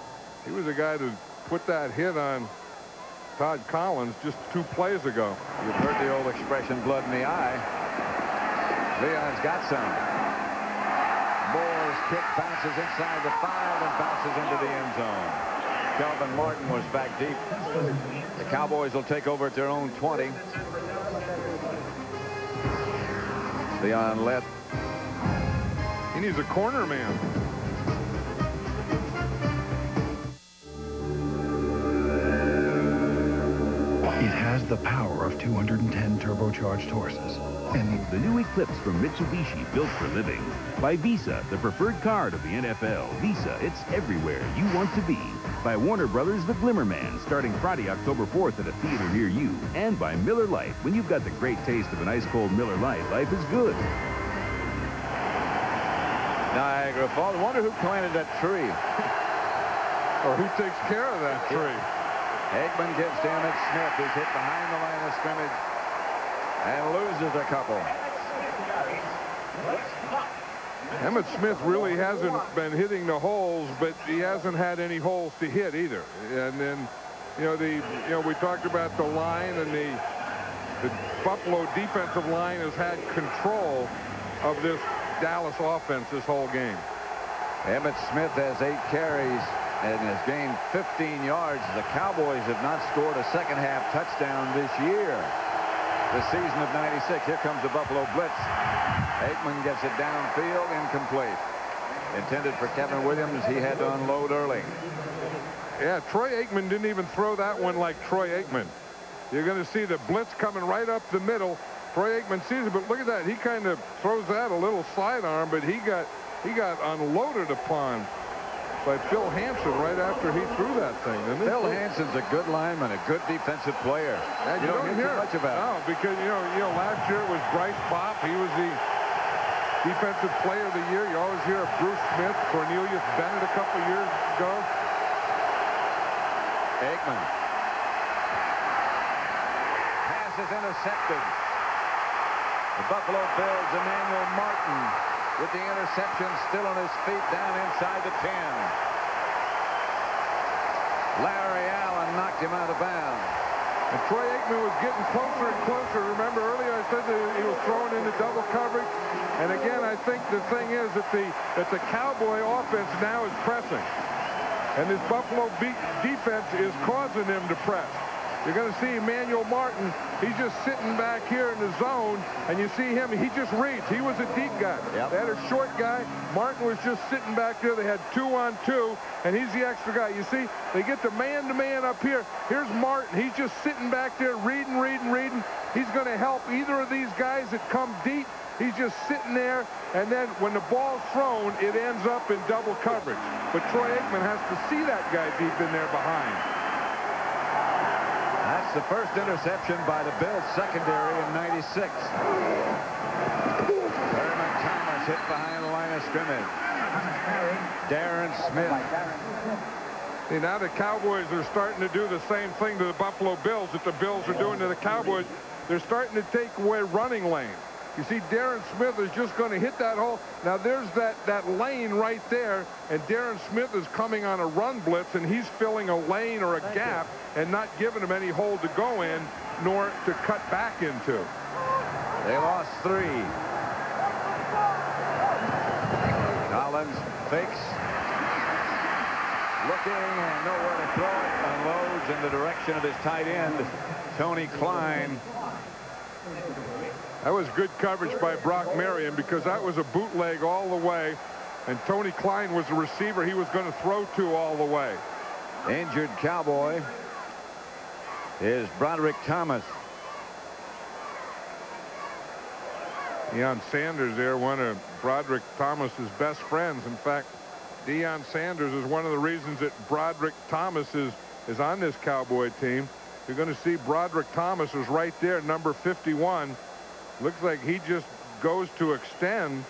guy that put that hit on Todd Collins just 2 plays ago. You've heard the old expression, blood in the eye. Leon's got some. Moore's kick bounces inside the 5 and bounces into the end zone. Kelvin Martin was back deep. The Cowboys will take over at their own 20. Leon Lett. He needs a corner man. It has the power of 210 turbocharged horses. And the new Eclipse from Mitsubishi, built for living. By Visa, the preferred card of the NFL. Visa, it's everywhere you want to be. By Warner Brothers, The Glimmer Man, starting Friday, October 4th at a theater near you. And by Miller Lite. When you've got the great taste of an ice-cold Miller Lite, life is good. Niagara Falls. I wonder who planted that tree. Or who takes care of that tree. Aikman gives to Emmitt Smith, who's hit behind the line of scrimmage and loses a couple. Emmitt Smith really hasn't been hitting the holes, but he hasn't had any holes to hit either. And then, we talked about the line, and the Buffalo defensive line has had control of this Dallas offense this whole game. Emmitt Smith has 8 carries and has gained 15 yards. The Cowboys have not scored a second-half touchdown this year. The season of '96. Here comes the Buffalo blitz. Aikman gets it downfield, incomplete. Intended for Kevin Williams. He had to unload early. Yeah, Troy Aikman didn't even throw that one like Troy Aikman. You're going to see the blitz coming right up the middle. Troy Aikman sees it, but look at that. He kind of throws that a little sidearm, but he got unloaded upon by Phil Hansen right after he threw that thing. Phil Hansen's a good lineman, a good defensive player. And you don't hear much about it. No, because last year it was Bryce Bopp. He was the defensive player of the year. You always hear of Bruce Smith, Cornelius Bennett a couple years ago. Aikman. Pass is intercepted. The Buffalo Bills, Emmanuel Martin, with the interception, still on his feet down inside the 10. Larry Allen knocked him out of bounds. And Troy Aikman was getting closer and closer. Remember earlier I said that he was throwing into double coverage. And again, I think the thing is that the Cowboy offense now is pressing. And this Buffalo defense is causing them to press. You're going to see Emmanuel Martin. He's just sitting back here in the zone, and you see him. He just reads. He was a deep guy. Yep. They had a short guy. Martin was just sitting back there. They had 2-on-2, and he's the extra guy. You see, they get the man-to-man up here. Here's Martin. He's just sitting back there reading. He's going to help either of these guys that come deep. He's just sitting there, and then when the ball's thrown, it ends up in double coverage. But Troy Aikman has to see that guy deep in there behind. That's the first interception by the Bills secondary in '96. Thurman Thomas hit behind the line of scrimmage. Darren Smith. See, now the Cowboys are starting to do the same thing to the Buffalo Bills that the Bills are doing to the Cowboys. They're starting to take away running lanes. You see Darren Smith is just going to hit that hole. Now there's that lane right there, and Darren Smith is coming on a run blitz, and he's filling a lane or a gap and not giving him any hole to go in nor to cut back into. They lost 3. Collins fakes. Looking and nowhere to throw it. Unloads in the direction of his tight end, Tony Klein. That was good coverage by Brock Marion, because that was a bootleg all the way, and Tony Klein was the receiver he was going to throw to all the way. Injured Cowboy is Broderick Thomas. Deion Sanders there, one of Broderick Thomas's best friends. In fact, Deion Sanders is one of the reasons that Broderick Thomas is on this Cowboy team. You're going to see Broderick Thomas is right there, number 51. Looks like he just goes to extend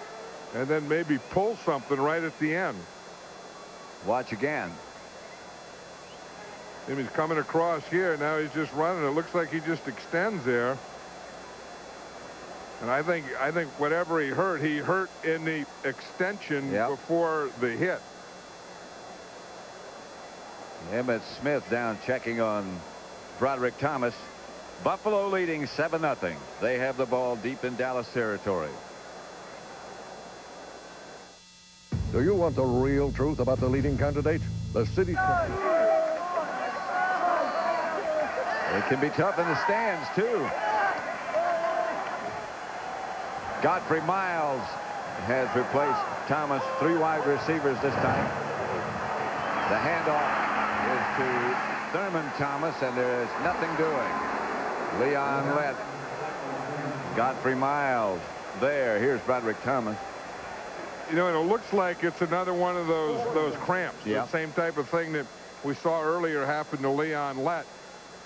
and then maybe pull something right at the end. Watch again. He's coming across here. Now he's just running. It looks like he just extends there. And I think whatever he hurt in the extension before the hit. Emmett Smith down checking on Broderick Thomas. Buffalo leading 7-0. They have the ball deep in Dallas territory. Do you want the real truth about the leading candidate? The city. It can be tough in the stands, too. Godfrey Miles has replaced Thomas. 3 wide receivers this time. The handoff is to Thurman Thomas, and there is nothing doing. Leon Lett. Godfrey Miles there. Here's Broderick Thomas. You know, and it looks like it's another one of those cramps. The same type of thing that we saw earlier happened to Leon Lett.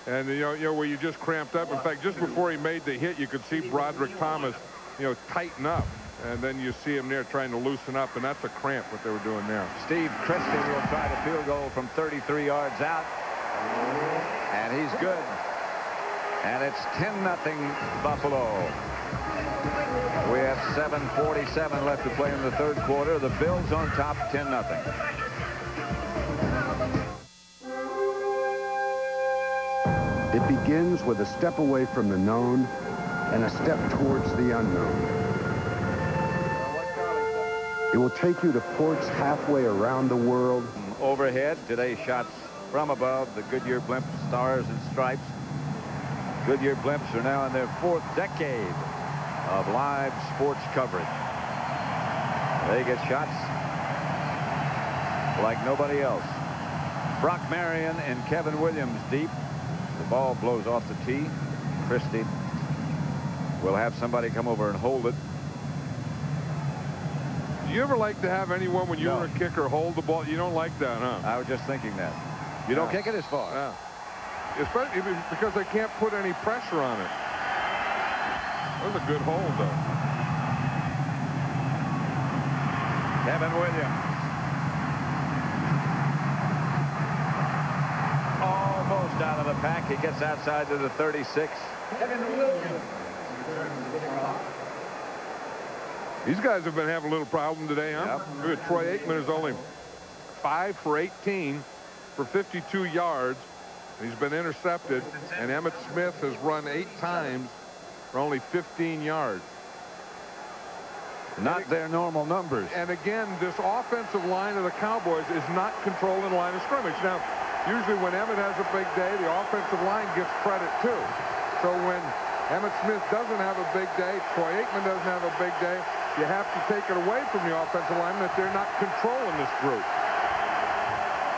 And, you know, where you just cramped up. In fact, just before he made the hit, you could see Broderick Thomas, you know, tighten up. And then you see him there trying to loosen up, and that's a cramp, what they were doing there. Steve Christie will try the field goal from 33 yards out. And he's good. And it's 10-0 Buffalo. We have 7:47 left to play in the third quarter. The Bills on top, 10-0. It begins with a step away from the known and a step towards the unknown. It will take you to ports halfway around the world. Overhead, today's shots from above, the Goodyear blimp stars and stripes. Goodyear blimps are now in their 4th decade of live sports coverage. They get shots like nobody else. Brock Marion and Kevin Williams deep. The ball blows off the tee. Christie will have somebody come over and hold it. Do you ever like to have anyone, when you're a kicker, hold the ball? You don't like that, huh? I was just thinking that. You don't kick it as far. Yeah. Especially because they can't put any pressure on it. That was a good hold, though. Kevin Williams. Almost out of the pack. He gets outside to the 36. Kevin Williams. These guys have been having a little problem today, huh? Yep. Troy Aikman is only 5 for 18 for 52 yards. He's been intercepted, and Emmett Smith has run 8 times for only 15 yards. Not their normal numbers. And again, this offensive line of the Cowboys is not controlling the line of scrimmage. Now, usually when Emmett has a big day, the offensive line gets credit too. So when Emmett Smith doesn't have a big day, Troy Aikman doesn't have a big day, you have to take it away from the offensive line that they're not controlling this group.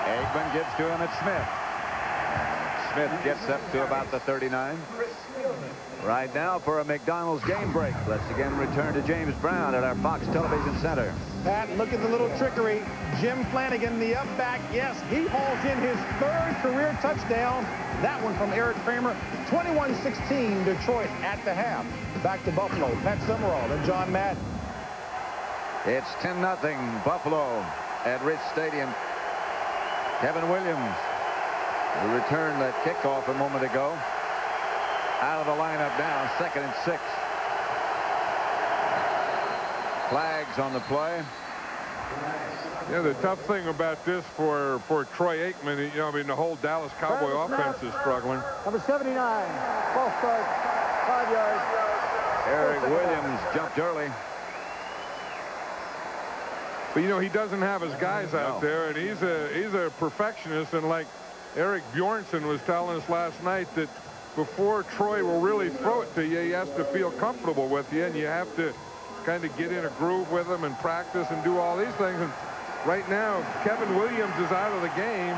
Aikman gives to Emmett Smith. Smith gets up to about the 39. Right now for a McDonald's game break. Let's again return to James Brown at our Fox Television Center. Pat, look at the little trickery. Jim Flanagan, the up back. Yes, he hauls in his 3rd career touchdown. That one from Eric Kramer. 21-16 Detroit at the half. Back to Buffalo. Pat Summerall and John Madden. It's 10-0 Buffalo at Rich Stadium. Kevin Williams, who returned that kickoff a moment ago, out of the lineup now, 2nd and 6. Flags on the play. Yeah, the tough thing about this for Troy Aikman, you know, I mean, the whole Dallas Cowboy offense is struggling. Number 79, false start, 5 yards. Eric Williams jumped early. But, you know, he doesn't have his guys out there, and he's a perfectionist. And like Eric Bjornsson was telling us last night, that before Troy will really throw it to you, he has to feel comfortable with you, and you have to kind of get in a groove with him and practice and do all these things. And right now, Kevin Williams is out of the game.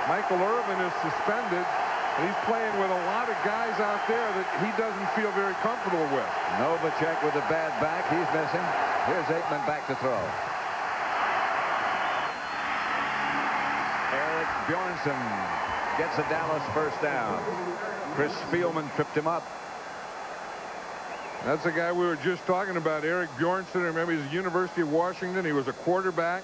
Michael Irvin is suspended. And he's playing with a lot of guys out there that he doesn't feel very comfortable with. Novacek with a bad back. He's missing. Here's Aikman back to throw. Eric Bjornsson gets a Dallas first down. Chris Spielman tripped him up. That's the guy we were just talking about, Eric Bjornsson. Remember, he's at the University of Washington. He was a quarterback,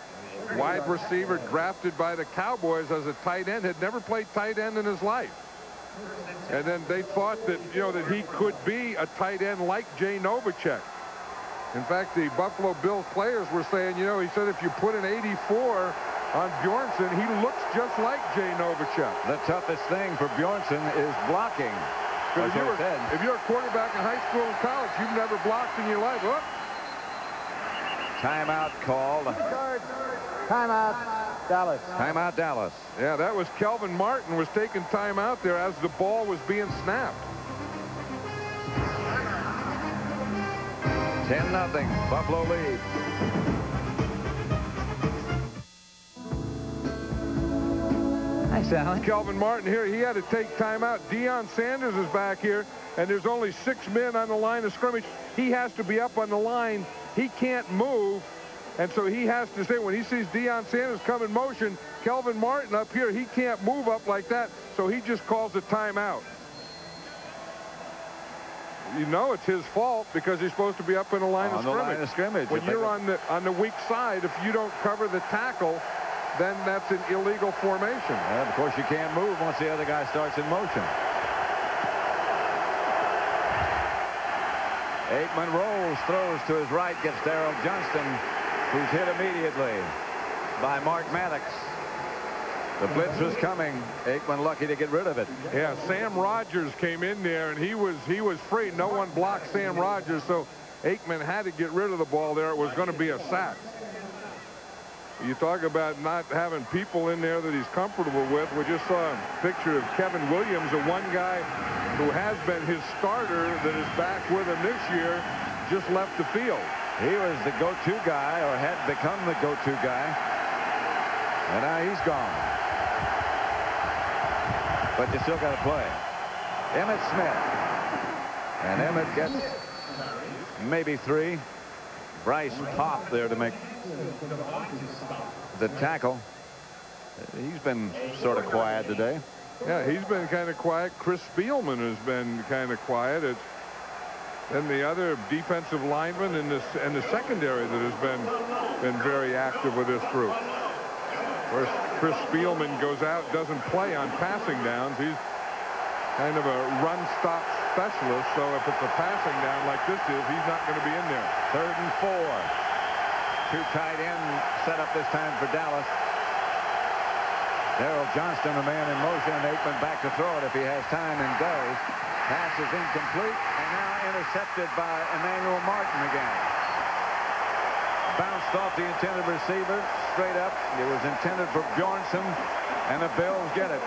wide receiver, drafted by the Cowboys as a tight end. Had never played tight end in his life. And then they thought that, you know, that he could be a tight end like Jay Novacek. In fact, the Buffalo Bills players were saying, you know, he said if you put an 84 on Bjornsson, he looks just like Jay Novacek. The toughest thing for Bjornsson is blocking. If you're a quarterback in high school and college, you've never blocked in your life. Whoop. Timeout called. Timeout, Dallas. Timeout, Dallas. Yeah, that was Kelvin Martin was taking timeout there as the ball was being snapped. 10-0. Buffalo leads. Nice, Alan. Kelvin Martin here, he had to take timeout. Deion Sanders is back here, and there's only 6 men on the line of scrimmage. He has to be up on the line. He can't move, and so he has to stay. When he sees Deion Sanders come in motion, Kelvin Martin up here, he can't move up like that, so he just calls a timeout. You know it's his fault because he's supposed to be up in the line of scrimmage. When you're on the weak side, if you don't cover the tackle, then that's an illegal formation. And of course, you can't move once the other guy starts in motion. Aikman rolls, throws to his right, gets Darrell Johnston, who's hit immediately by Mark Maddox. The blitz was coming. Aikman lucky to get rid of it. Yeah, Sam Rogers came in there, and he was free. No one blocked Sam Rogers, so Aikman had to get rid of the ball there. It was going to be a sack. You talk about not having people in there that he's comfortable with. We just saw a picture of Kevin Williams, the one guy who has been his starter that is back with him this year, just left the field. He was the go-to guy, or had become the go-to guy, and now he's gone. But you still got to play. Emmitt Smith. And Emmitt gets maybe 3. Bryce Pop there to make the tackle. He's been sort of quiet today. Yeah, he's been kind of quiet. Chris Spielman has been kind of quiet. And the other defensive lineman in the secondary that has been very active with this group. Of course, Chris Spielman goes out, doesn't play on passing downs. He's kind of a run-stop specialist, so if it's a passing down like this is, he's not going to be in there. 3rd and 4. 2 tight end set up this time for Dallas. Darrell Johnston, a man in motion, and Aikman back to throw it if he has time, and does. Pass is incomplete, and now intercepted by Emmanuel Martin again. Bounced off the intended receiver, straight up. It was intended for Bjornsson, and the Bills get it.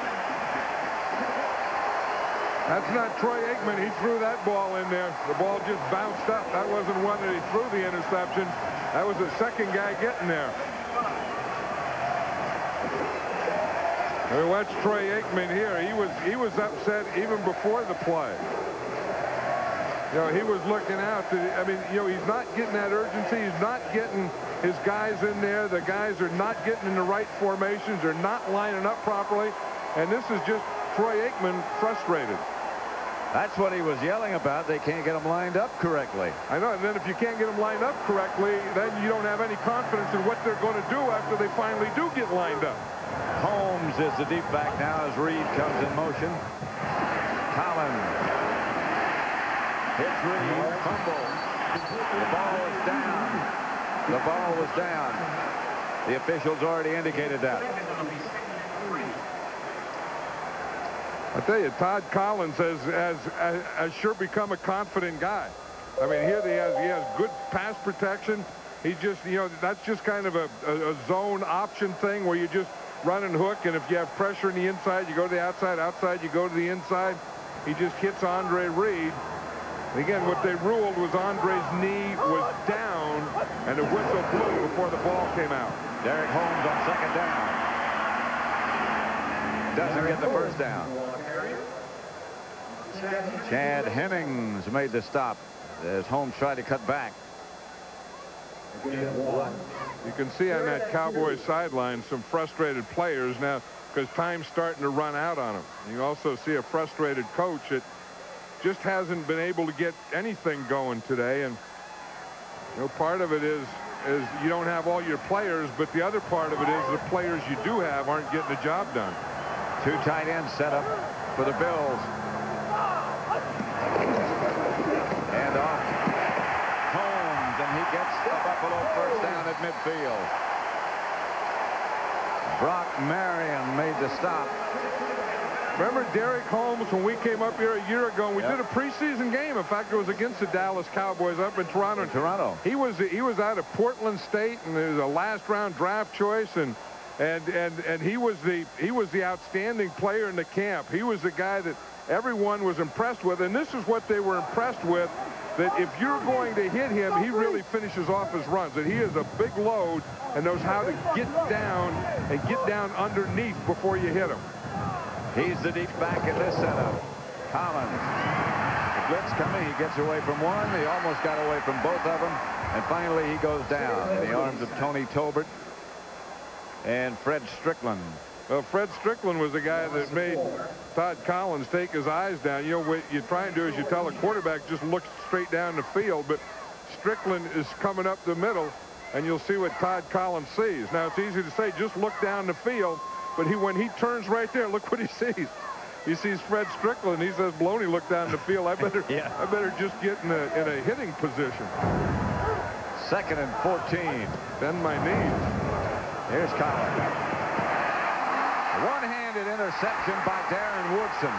That's not Troy Aikman. He threw that ball in there. The ball just bounced up. That wasn't one that he threw the interception. That was the second guy getting there. We watched Troy Aikman here. He was upset even before the play. You know, he was looking out. I mean, you know, he's not getting that urgency. He's not getting his guys in there. The guys are not getting in the right formations. They're not lining up properly. And this is just Troy Aikman frustrated. That's what he was yelling about. They can't get them lined up correctly. I know. And then if you can't get them lined up correctly, then you don't have any confidence in what they're going to do after they finally do get lined up. Holmes is the deep back now as Reed comes in motion. Collins hits Reed, fumble. The ball was down. The ball was down. The officials already indicated that. I tell you, Todd Collins has sure become a confident guy. I mean, here he has good pass protection. He just, you know, that's just kind of a zone option thing where you just run and hook, and if you have pressure in the inside, you go to the outside. Outside, you go to the inside. He just hits Andre Reed. Again, what they ruled was Andre's knee was down, and a whistle blew before the ball came out. Derek Holmes on second down. Doesn't get the first down. Chad Hennings made the stop as Holmes tried to cut back. You can see on that Cowboys sideline some frustrated players now because time's starting to run out on them. You also see a frustrated coach that just hasn't been able to get anything going today. And you know, part of it is you don't have all your players, but the other part of it is the players you do have aren't getting the job done. Two tight ends set up for the Bills. And off Holmes, and he gets the Buffalo first down at midfield. Brock Marion made the stop. Remember Derek Holmes when we came up here a year ago and we did a preseason game. In fact, it was against the Dallas Cowboys up in Toronto. He was out of Portland State, and it was a last round draft choice, and he was the outstanding player in the camp. He was the guy that everyone was impressed with, and this is what they were impressed with, that if you're going to hit him, he really finishes off his runs, that he is a big load and knows how to get down and get down underneath before you hit him. He's the deep back in this setup. Collins. The blitz coming. He gets away from one. He almost got away from both of them. And finally, he goes down in the arms of Tony Tolbert and Fred Strickland. Well, Fred Strickland was the guy that made Todd Collins take his eyes down. You know, what you try and do is you tell a quarterback just look straight down the field, but Strickland is coming up the middle, and you'll see what Todd Collins sees. Now, it's easy to say just look down the field, but when he turns right there, look what he sees. He sees Fred Strickland. He says, "Baloney, look down the field. I better just get in a hitting position." 2nd and 14. Bend my knees. Here's Collins. One-handed interception by Darren Woodson.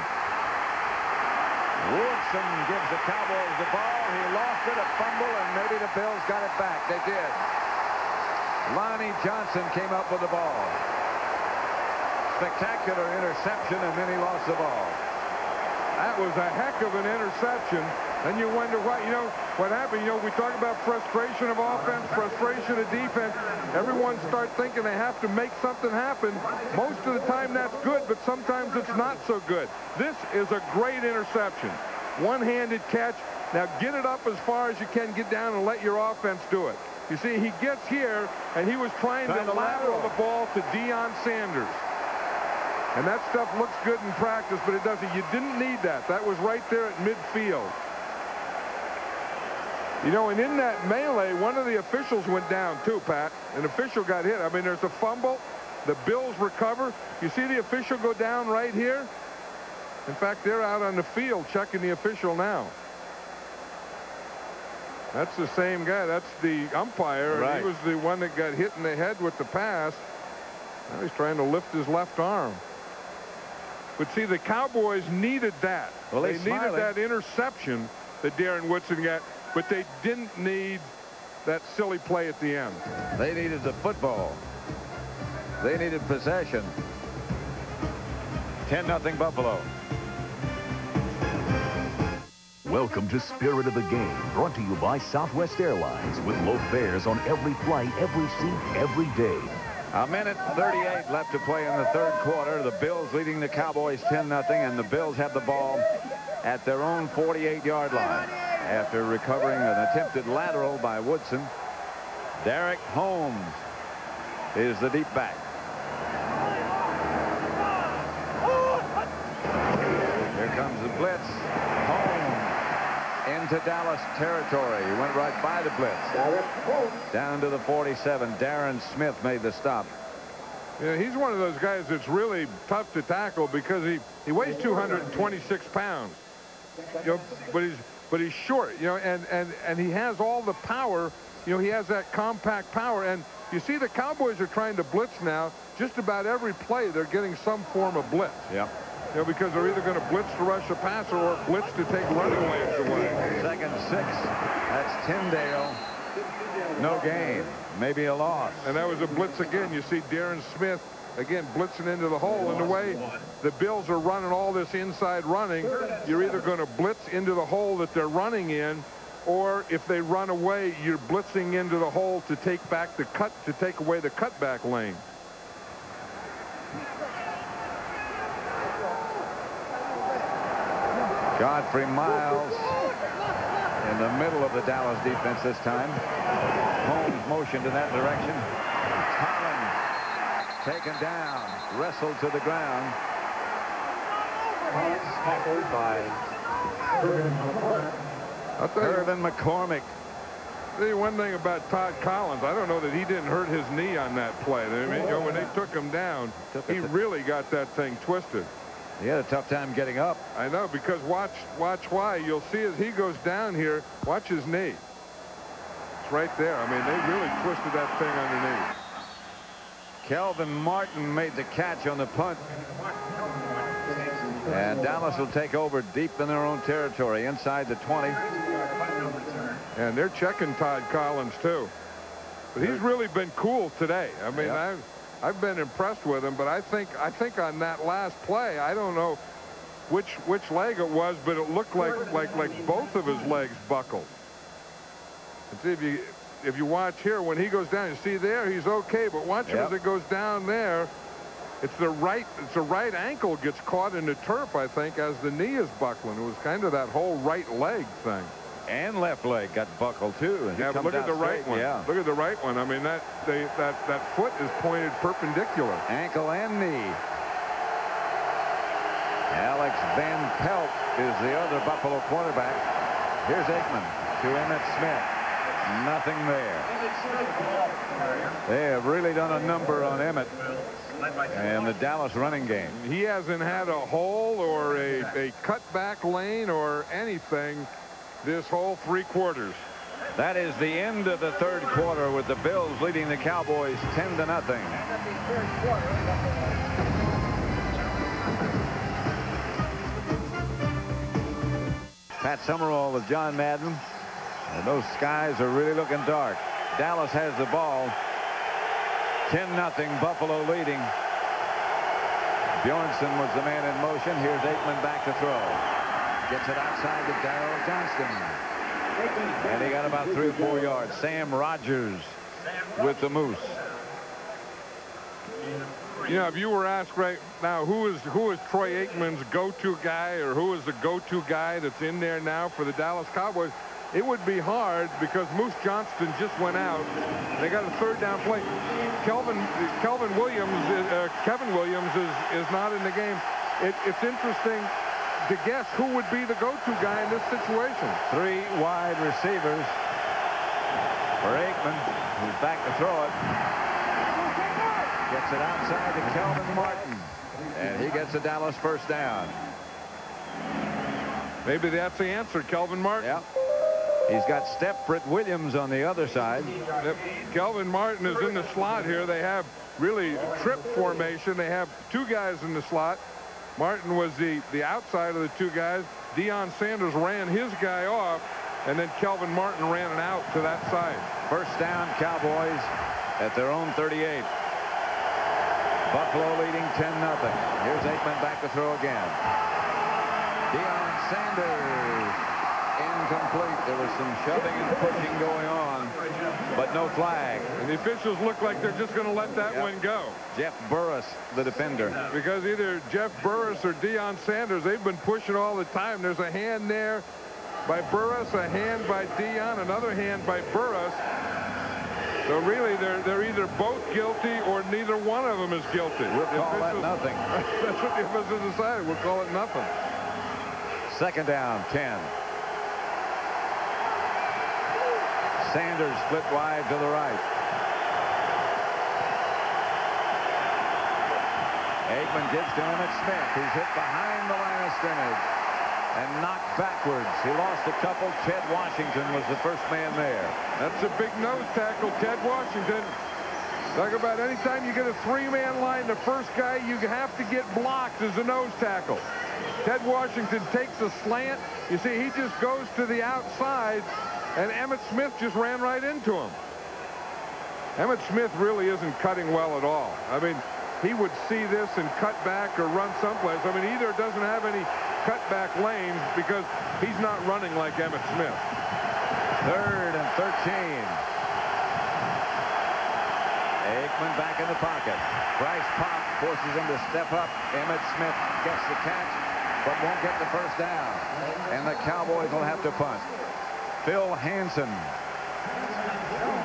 Woodson gives the Cowboys the ball. He lost it, a fumble, and maybe the Bills got it back. They did. Lonnie Johnson came up with the ball. Spectacular interception, and then he lost the ball. That was a heck of an interception. And you wonder what, you know, what happened. You know, we talk about frustration of offense, frustration of defense. Everyone starts thinking they have to make something happen. Most of the time that's good, but sometimes it's not so good. This is a great interception. One-handed catch. Now get it up as far as you can, get down and let your offense do it. You see, he gets here, and he was trying to lateral the ball to Deion Sanders. And that stuff looks good in practice, but it doesn't. You didn't need that. That was right there at midfield. You know, and in that melee, one of the officials went down too, Pat. An official got hit. I mean, there's a fumble. The Bills recover. You see the official go down right here? In fact, they're out on the field checking the official now. That's the same guy. That's the umpire. Right. And he was the one that got hit in the head with the pass. Now he's trying to lift his left arm. But see, the Cowboys needed that. Well, they needed that interception that Darren Woodson got, but they didn't need that silly play at the end. They needed the football. They needed possession. 10-0 Buffalo. Welcome to Spirit of the Game, brought to you by Southwest Airlines, with low fares on every flight, every seat, every day. 1:38 left to play in the third quarter. The Bills leading the Cowboys 10-0, and the Bills have the ball at their own 48-yard line. After recovering an attempted lateral by Woodson, Derek Holmes is the deep back. Here comes the blitz. Holmes into Dallas territory. He went right by the blitz. Down to the 47. Darren Smith made the stop. Yeah, he's one of those guys that's really tough to tackle because he weighs 226 pounds. You know, but but he's short, you know, and he has all the power. You know, he has that compact power. And you see the Cowboys are trying to blitz now. Just about every play, they're getting some form of blitz. Yep. You know, because they're either going to blitz to rush a passer or blitz to take running lanes away. 2nd and 6. That's Tyndale. No gain. Maybe a loss. And that was a blitz again. You see Darren Smith, again, blitzing into the hole. And the way the Bills are running all this inside running, you're either going to blitz into the hole that they're running in, or if they run away, you're blitzing into the hole to take back the cut, to take away the cutback lane. Godfrey Miles in the middle of the Dallas defense this time. Holmes motioned in that direction. Collins taken down, wrestled to the ground. Tackled by Irvin McCormick. Tell you one thing about Todd Collins. I don't know that he didn't hurt his knee on that play. I mean, you know, when they took him down, he really got that thing twisted. He had a tough time getting up. I know, because watch why. You'll see as he goes down here, watch his knee. It's right there. I mean, they really twisted that thing underneath. Kelvin Martin made the catch on the punt. And Dallas will take over deep in their own territory, inside the 20. And they're checking Todd Collins, too. But he's really been cool today. I mean, Yep. I've been impressed with him, but I think on that last play, I don't know which leg it was, but it looked like both of his legs buckled. And see, if you watch here, when he goes down, you see there he's okay, but watch him as it goes down there. It's the right ankle gets caught in the turf, I think, as the knee is buckling. It was kind of that whole right leg thing. And left leg got buckled too. Yeah, but look at the right one. Yeah. Look at the right one. I mean, that foot is pointed perpendicular. Ankle and knee. Alex Van Pelt is the other Buffalo quarterback. Here's Aikman to Emmett Smith. Nothing there. They have really done a number on Emmett and the Dallas running game. He hasn't had a hole or a cutback lane or anything this whole 3 quarters. That is the end of the 3rd quarter, with the Bills leading the Cowboys 10-0. Pat Summerall with John Madden. And those skies are really looking dark. Dallas has the ball. 10-0, Buffalo leading. Bjornsson was the man in motion. Here's Aikman back to throw. Gets it outside to Darryl Johnston. And he got about 3 or 4 yards. Sam Rogers with the Moose. You know, if you were asked right now who is Troy Aikman's go-to guy, or who is the go-to guy that's in there now for the Dallas Cowboys, it would be hard, because Moose Johnston just went out. They got a 3rd down play. Kevin Williams is not in the game. It's interesting to guess who would be the go-to guy in this situation. 3 wide receivers for Aikman, who's back to throw it. Gets it outside to Kelvin Martin, and he gets a Dallas 1st down. Maybe that's the answer, Kelvin Martin. Yep. He's got Stepford Williams on the other side. Yep. Kelvin Martin is in the slot here. They have really trip formation. They have 2 guys in the slot. Martin was the outside of the 2 guys. Deion Sanders ran his guy off, and then Kelvin Martin ran an out to that side. 1st down, Cowboys at their own 38. Buffalo leading 10-0. Here's Aikman back to throw again. Deion Sanders incomplete. There was some shoving and pushing going on, but no flag. And the officials look like they're just going to let that one go. Jeff Burris, the defender. Because either Jeff Burris or Deion Sanders, they've been pushing all the time. There's a hand there by Burris, a hand by Deion, another hand by Burris. So really, they're either both guilty or neither one of them is guilty. We'll call that nothing. That's what the officials decided. We'll call it nothing. 2nd down, 10. Sanders split wide to the right. Aikman gives to Emmett Smith, who's hit behind the line of scrimmage. and knocked backwards. He lost a couple. Ted Washington was the first man there. That's a big nose tackle, Ted Washington. Talk about anytime you get a three-man line, the first guy you have to get blocked is a nose tackle. Ted Washington takes a slant. You see, he just goes to the outside, and Emmitt Smith just ran right into him. Emmitt Smith really isn't cutting well at all. I mean, he would see this and cut back or run someplace. I mean, either doesn't have any cutback lanes because he's not running like Emmitt Smith. 3rd and 13. Aikman back in the pocket. Bryce Pop forces him to step up. Emmitt Smith gets the catch, but won't get the first down. And the Cowboys will have to punt. Phil Hansen.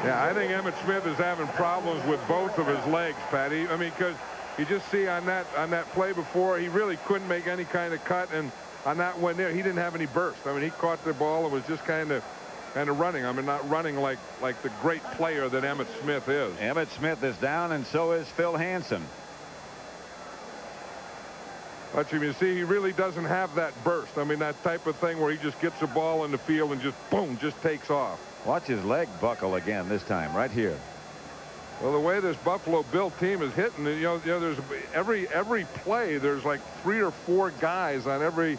Yeah, I think Emmitt Smith is having problems with both of his legs, Patty. I mean, because you just see on that play before, he really couldn't make any kind of cut, and on that one there, he didn't have any burst. I mean, he caught the ball and was just kind of running. I mean, not running like the great player that Emmitt Smith is. Emmitt Smith is down, and so is Phil Hansen. But you see, he really doesn't have that burst. I mean, that type of thing where he just gets the ball in the field and just, boom, just takes off. Watch his leg buckle again this time, right here. Well, the way this Buffalo Bill team is hitting, you know, there's every play, there's like 3 or 4 guys on every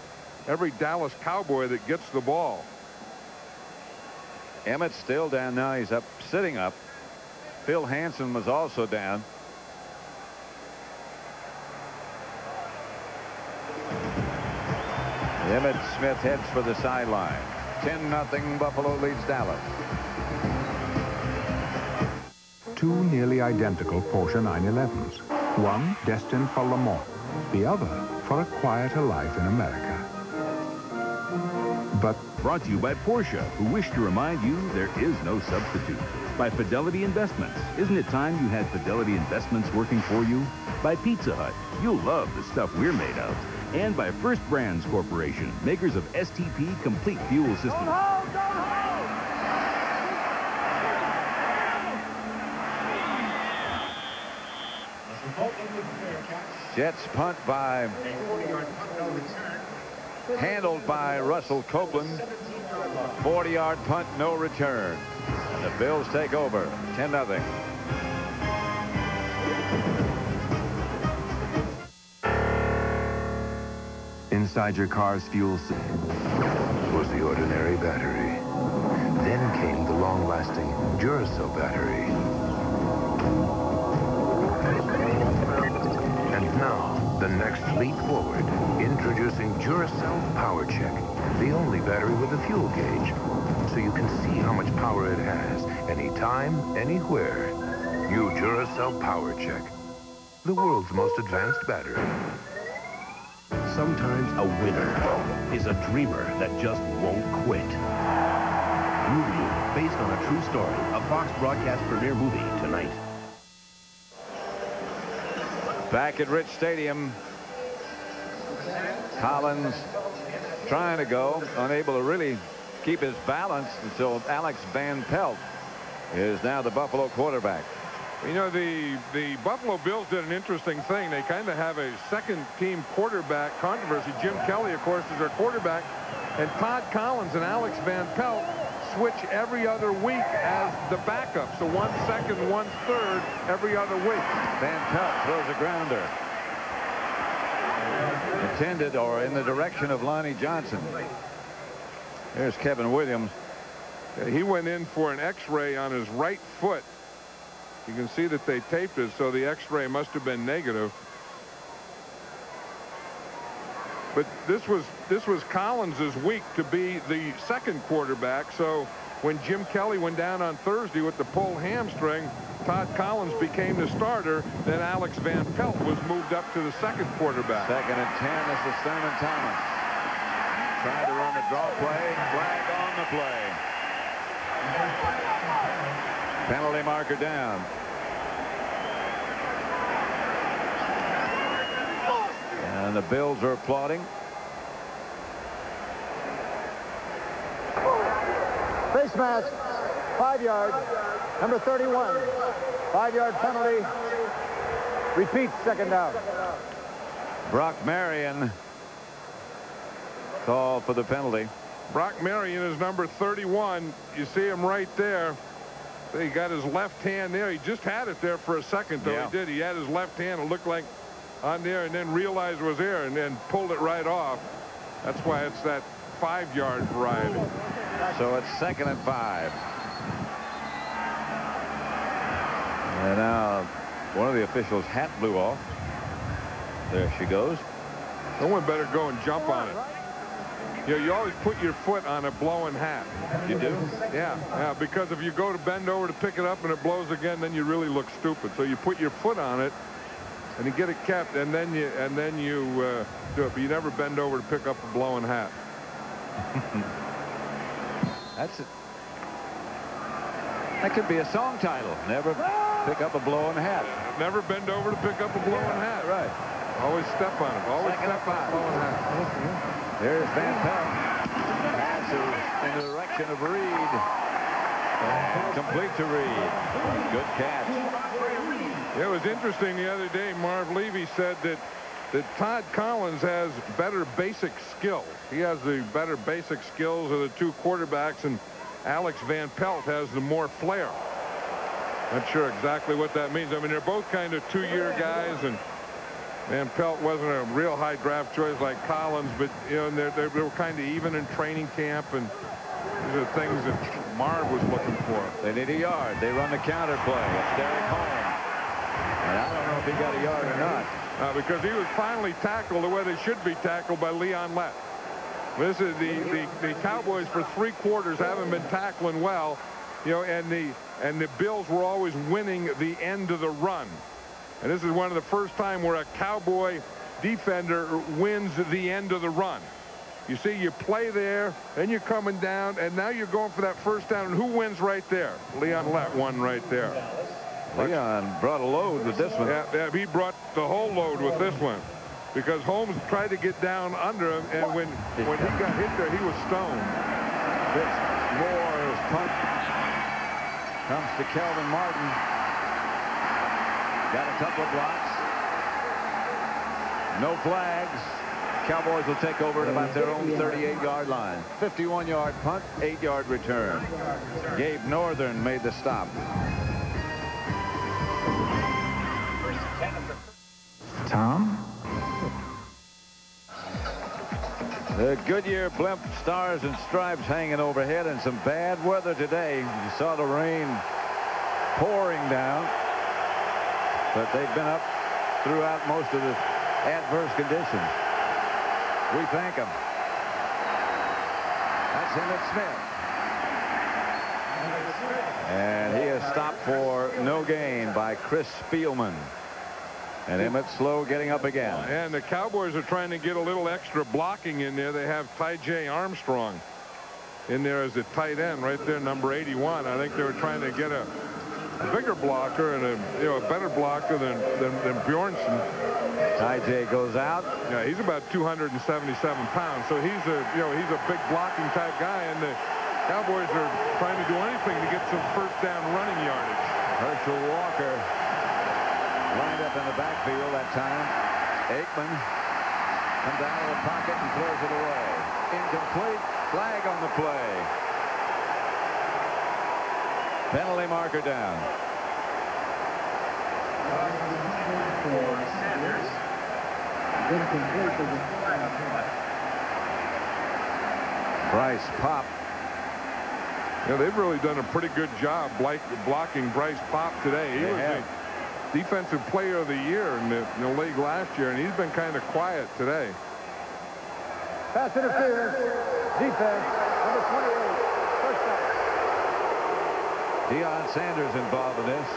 Dallas Cowboy that gets the ball. Emmitt's still down now. He's up, sitting up. Phil Hansen was also down. Emmitt Smith heads for the sideline. 10-0 Buffalo leads Dallas. 2 nearly identical Porsche 911s. One destined for Le Mans, the other for a quieter life in America. But brought to you by Porsche, who wish to remind you there is no substitute. By Fidelity Investments. Isn't it time you had Fidelity Investments working for you? By Pizza Hut. You'll love the stuff we're made of. And by First Brands Corporation, makers of STP Complete Fuel Systems. Jets punt by, handled by Russell Copeland. 40-yard punt, no return. And the Bills take over, 10-0. Inside your car's fuel system was the ordinary battery. Then came the long-lasting Duracell battery. And now, the next leap forward, introducing Duracell Power Check, the only battery with a fuel gauge, so you can see how much power it has, anytime, anywhere. New Duracell Power Check, the world's most advanced battery. Sometimes a winner is a dreamer that just won't quit. Movie based on a true story, a Fox broadcast premiere movie tonight. Back at Rich Stadium, Collins trying to go, unable to really keep his balance until Alex Van Pelt is now the Buffalo quarterback. You know, the Buffalo Bills did an interesting thing. They kind of have a second-team quarterback controversy. Jim Kelly, of course, is their quarterback. And Todd Collins and Alex Van Pelt switch every other week as the backup. So 1 second, 1 third every other week. Van Pelt throws a grounder. Intended or in the direction of Lonnie Johnson. Here's Kevin Williams. He went in for an X-ray on his right foot. You can see that they taped it, so the X-ray must have been negative. But this was Collins's week to be the second quarterback. So when Jim Kelly went down on Thursday with the pulled hamstring, Todd Collins became the starter. Then Alex Van Pelt was moved up to the second quarterback. 2nd and 10 is the Thurman Thomas. Tried to run the draw play. Flag on the play. Penalty marker down. And the Bills are applauding. Face mask, 5 yards, number 31. 5-yard penalty. Repeat, second down. Brock Marion call for the penalty. Brock Marion is number 31. You see him right there. He got his left hand there. He just had it there for a second, though. Yeah. He did. He had his left hand. It looked like on there, and then realized it was there, and then pulled it right off. That's why it's that 5-yard variety. So it's 2nd and 5. And now one of the officials' hat blew off. There she goes. Someone better go and jump on it. You know, you always put your foot on a blowing hat. You do? Yeah, because if you go to bend over to pick it up and it blows again, then you really look stupid. So you put your foot on it and you get it kept, and then you do it. But you never bend over to pick up a blowing hat. That's it. That could be a song title. Never pick up a blowing hat. Never bend over to pick up a blowing hat. Right. Always step on it. Always step on a blowing hat. There's Van Pelt. Passes in the direction of Reed. And complete to Reed. Good catch. It was interesting the other day. Marv Levy said that Todd Collins has better basic skills. He has the better basic skills of the two quarterbacks, and Alex Van Pelt has the more flair. Not sure exactly what that means. I mean, they're both kind of 2-year guys, and Van Pelt wasn't a real high draft choice like Collins, but you know, they were kind of even in training camp, and these are things that Marv was looking for. They need a yard. They run the counter play. It's Derek Holmes. And I don't know if he got a yard or not. Because he was finally tackled the way they should be tackled by Leon Lett. This is the Cowboys for 3 quarters haven't been tackling well, you know, and the Bills were always winning the end of the run. And this is one of the first time where a Cowboy defender wins the end of the run. You see, you play there, then you're coming down, and now you're going for that first down. And who wins right there? Leon Lett won right there. Leon brought a load with this one. Yeah, he brought the whole load with this one, because Holmes tried to get down under him, and when he got hit there, he was stoned. This Moore's punt comes to Kelvin Martin. Got a couple of blocks. No flags. Cowboys will take over at about their own 38-yard line. 51-yard punt, 8-yard return. Gabe Northern made the stop. Tom? The Goodyear blimp stars and stripes hanging overhead, and some bad weather today. You saw the rain pouring down, but they've been up throughout most of the adverse conditions. We thank them. That's Emmett Smith. And he is stopped for no gain by Chris Spielman. And Emmett Slow getting up again. And the Cowboys are trying to get a little extra blocking in there. They have Ty J. Armstrong in there as a tight end right there, number 81. I think they were trying to get a bigger blocker and a better blocker than Bjornsson. Ty J. goes out. Yeah, he's about 277 pounds, so he's a big blocking type guy, and the Cowboys are trying to do anything to get some first down running yardage. Herschel Walker lined up in the backfield that time. Aikman comes out of the pocket and throws it away. Incomplete. Flag on the play. Penalty marker down. Bryce Pop. Yeah, they've really done a pretty good job blocking Bryce Pop today. He was the defensive player of the year in the league last year, and he's been kind of quiet today. Pass interference. Defense. Number 28. First down. Deion Sanders involved in this.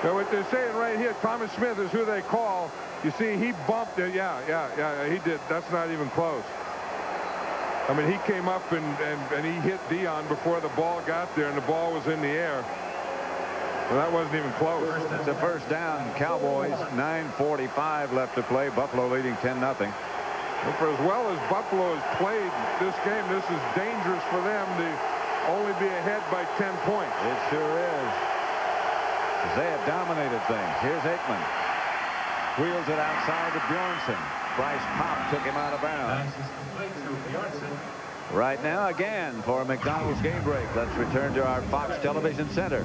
So what they're saying right here, Thomas Smith is who they call. You see, he bumped it. Yeah, he did. That's not even close. I mean, he came up and he hit Deion before the ball got there, and the ball was in the air. Well, that wasn't even close. It's a first down. Cowboys, 9:45 left to play. Buffalo leading 10-0. Well, for as well as Buffalo has played this game, this is dangerous for them to only be ahead by 10 points. It sure is. They have dominated things. Here's Aikman. Wheels it outside to Bjornsson. Bryce Pop took him out of bounds. Right now, again, for a McDonald's game break. Let's return to our Fox Television Center.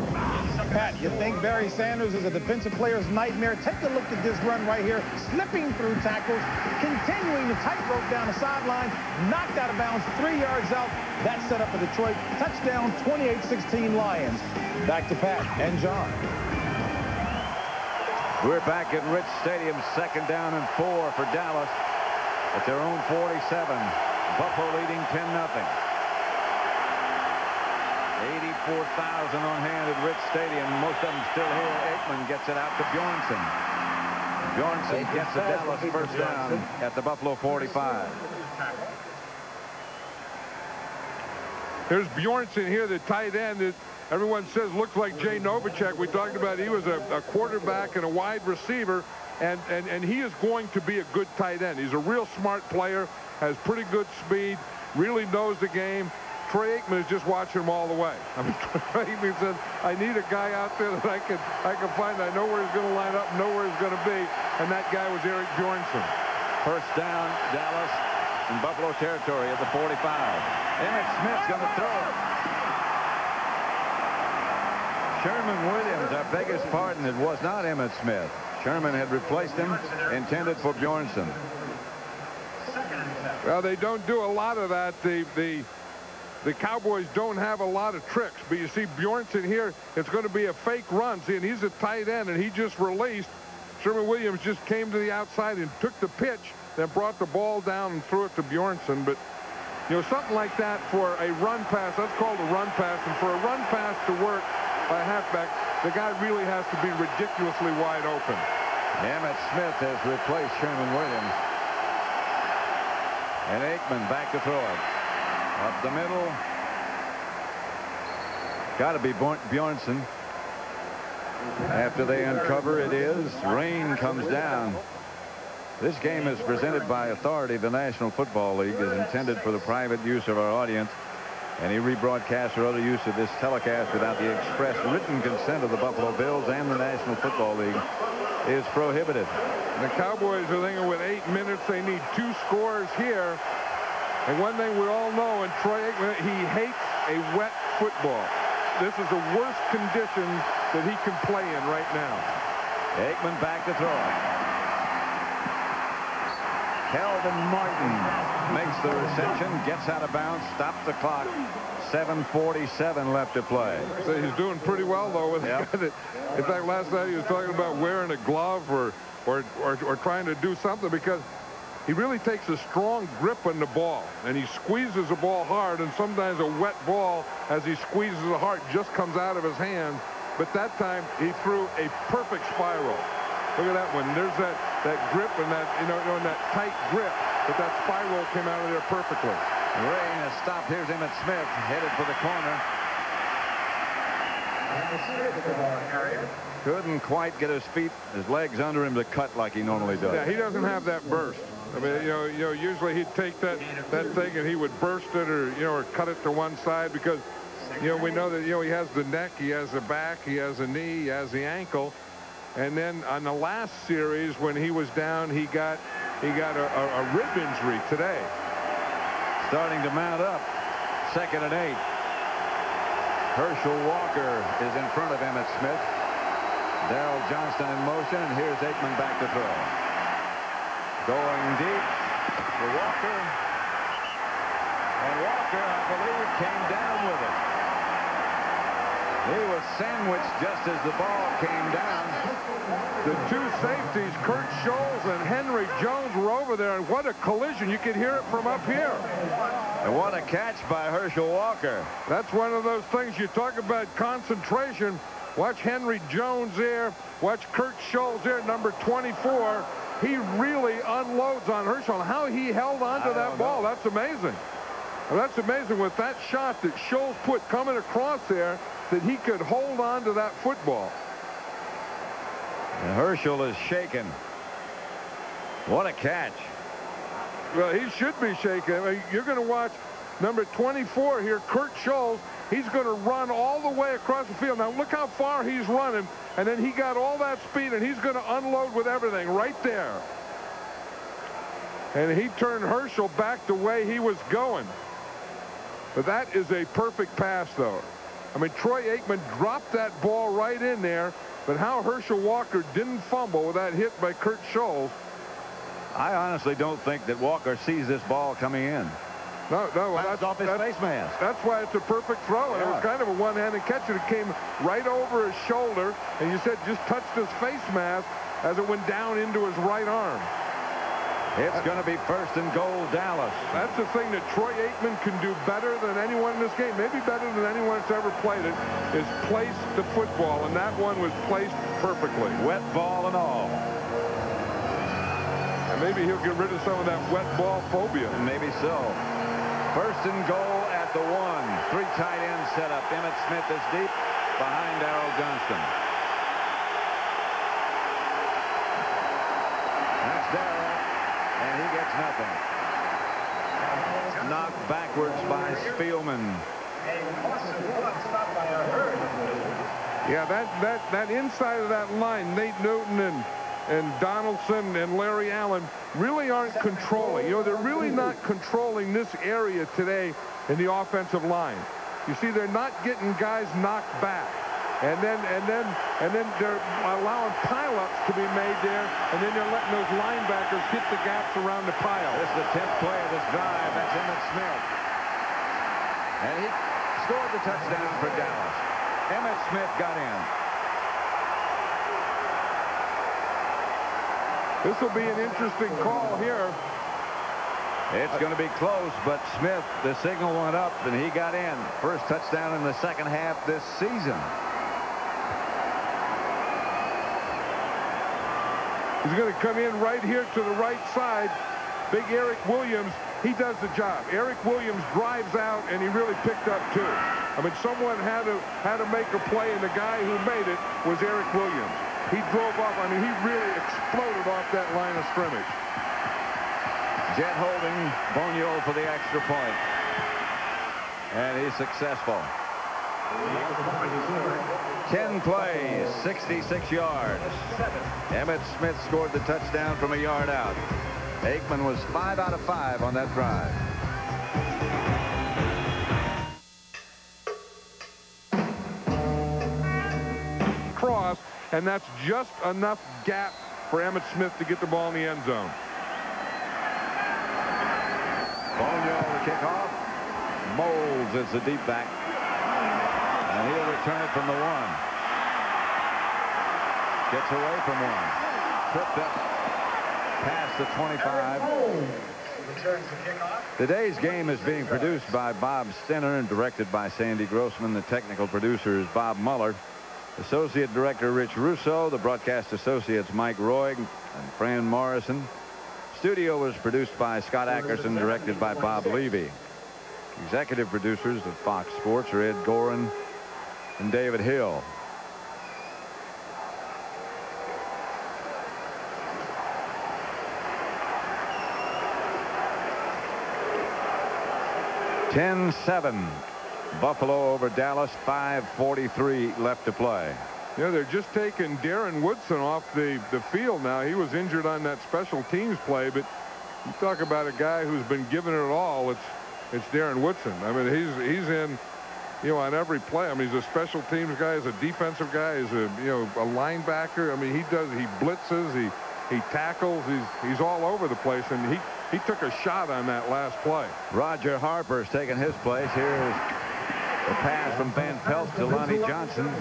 Pat, you think Barry Sanders is a defensive player's nightmare? Take a look at this run right here. Slipping through tackles, continuing to tightrope down the sideline, knocked out of bounds 3 yards out. That set up for Detroit. Touchdown, 28-16 Lions. Back to Pat and John. We're back at Rich Stadium, 2nd down and 4 for Dallas at their own 47. Buffalo leading 10-0. 84,000 on hand at Rich Stadium. Most of them still here. Aikman gets it out to Bjornsson. Bjornsson gets the Dallas first down at the Buffalo 45. There's Bjornsson here, the tight end that everyone says looks like Jay Novacek. We talked about he was a quarterback and a wide receiver, and he is going to be a good tight end. He's a real smart player, has pretty good speed, really knows the game. Troy Aikman is just watching him all the way. I mean, Troy Aikman said, I need a guy out there that I can find. I know where he's going to line up, know where he's going to be, and that guy was Eric Bjornsson. First down, Dallas in Buffalo territory at the 45. Emmett Smith's going to throw it. Sherman Williams, I beg his pardon, it was not Emmett Smith. Sherman had replaced him, intended for Bjornsson. Well, they don't do a lot of that. The Cowboys don't have a lot of tricks, but you see Bjornsson here, it's going to be a fake run. See, and he's a tight end, and he just released. Sherman Williams just came to the outside and took the pitch, then brought the ball down and threw it to Bjornsson. But, you know, something like that for a run pass, that's called a run pass. And for a run pass to work by a halfback, the guy really has to be ridiculously wide open. Emmett Smith has replaced Sherman Williams. And Aikman back to throw it. Up the middle. Got to be Bjornsson. After they uncover, it is. Rain comes down. This game is presented by authority. The National Football League is intended for the private use of our audience. Any rebroadcast or other use of this telecast without the express written consent of the Buffalo Bills and the National Football League is prohibited. The Cowboys are thinking with 8 minutes, they need 2 scores here. And one thing we all know, and Troy Aikman, he hates a wet football. This is the worst condition that he can play in right now. Aikman back to throw it. Kelvin Martin makes the reception, gets out of bounds, stops the clock. 7:47 left to play. So he's doing pretty well, though. With in fact, last night he was talking about wearing a glove or trying to do something, because he really takes a strong grip on the ball, and he squeezes the ball hard, and sometimes a wet ball, as he squeezes it hard, just comes out of his hand. But that time he threw a perfect spiral. Look at that one. There's that grip and that, you know, and that tight grip, but that spiral came out of there perfectly. Rain has stopped. Here's Emmitt Smith headed for the corner. Couldn't quite get his legs under him to cut like he normally does. Yeah, he doesn't have that burst. I mean, you know, usually he'd take that thing and he would burst it, or cut it to one side, because, you know, we know that, you know, he has the neck, he has the back, he has the knee, he has the ankle. And then on the last series, when he was down, he got a rib injury today. Starting to mount up. 2nd and 8. Herschel Walker is in front of Emmitt Smith. Darrell Johnston in motion, and here's Aikman back to throw. Going deep to Walker. And Walker, I believe, came down with it. He was sandwiched just as the ball came down. The 2 safeties, Kurt Scholes and Henry Jones, were over there, and what a collision. You could hear it from up here. And what a catch by Herschel Walker. That's one of those things you talk about, concentration. Watch Henry Jones there. Watch Kurt Scholes there, number 24. He really unloads on Herschel. How he held onto that ball, that's amazing. Well, that's amazing with that shot that Scholes put coming across there, that he could hold on to that football. And Herschel is shaken. What a catch. Well, he should be shaken. I mean, you're going to watch number 24 here, Kurt Scholes. He's going to run all the way across the field. Now, look how far he's running, and then he got all that speed, and he's going to unload with everything right there. and he turned Herschel back the way he was going. But that is a perfect pass, though. I mean, Troy Aikman dropped that ball right in there, but how Herschel Walker didn't fumble with that hit by Kurt Scholes. I honestly don't think that Walker sees this ball coming in. No, that's off his face mask. That's why it's a perfect throw. And it was kind of a one-handed catch, and it came right over his shoulder, and you said just touched his face mask as it went down into his right arm. It's going to be 1st and goal, Dallas. That's the thing that Troy Aikman can do better than anyone in this game, maybe better than anyone that's ever played it, is place the football, and that one was placed perfectly. Wet ball and all. And maybe he'll get rid of some of that wet ball phobia. Maybe so. 1st and goal at the 1. 3 tight end set up. Emmitt Smith is deep behind Darrell Johnston. That's Darrell, and he gets nothing. Knocked backwards by Spielman. Yeah, that inside of that line, Nate Newton and Donaldson and Larry Allen really aren't controlling. You know, they're really not controlling this area today in the offensive line. You see, they're not getting guys knocked back. And then they're allowing pileups to be made there, and then they're letting those linebackers hit the gaps around the pile. This is the 10th play of this drive. That's Emmitt Smith. And he scored the touchdown for Dallas. Emmitt Smith got in. This will be an interesting call here. It's going to be close, but Smith, the signal went up, and he got in. First touchdown in the second half this season. He's going to come in right here to the right side. Big Eric Williams, he does the job. Eric Williams drives out, and he really picked up two. I mean, someone had to make a play, and the guy who made it was Eric Williams. He drove up. I mean, he really exploded off that line of scrimmage. Jet holding Bonio for the extra point. And he's successful. 10 plays, 66 yards. Emmitt Smith scored the touchdown from a yard out. Aikman was 5 out of 5 on that drive. Cross, and that's just enough gap for Emmitt Smith to get the ball in the end zone. Bonio the kickoff. Moles is the deep back. And he'll return it from the 1. Gets away from 1. Tripped up past the 25. Today's game is being produced by Bob Stenner and directed by Sandy Grossman. The technical producer is Bob Muller. Associate Director Rich Russo. The broadcast associates Mike Roig and Fran Morrison. Studio was produced by Scott Ackerson, directed by Bob Levy. Executive producers of Fox Sports are Ed Gorin and David Hill. (10-7). Buffalo over Dallas. 5:43 left to play. Yeah, they're just taking Darren Woodson off the field now. He was injured on that special teams play, but you talk about a guy who's been giving it all. It's Darren Woodson. I mean, he's in, you know, on every play. I mean, he's a special teams guy, he's a defensive guy, he's a linebacker. I mean, he blitzes, he tackles, he's all over the place, and he took a shot on that last play. Roger Harper's taking his place. Here's the pass from Van Pelt to Lonnie Johnson.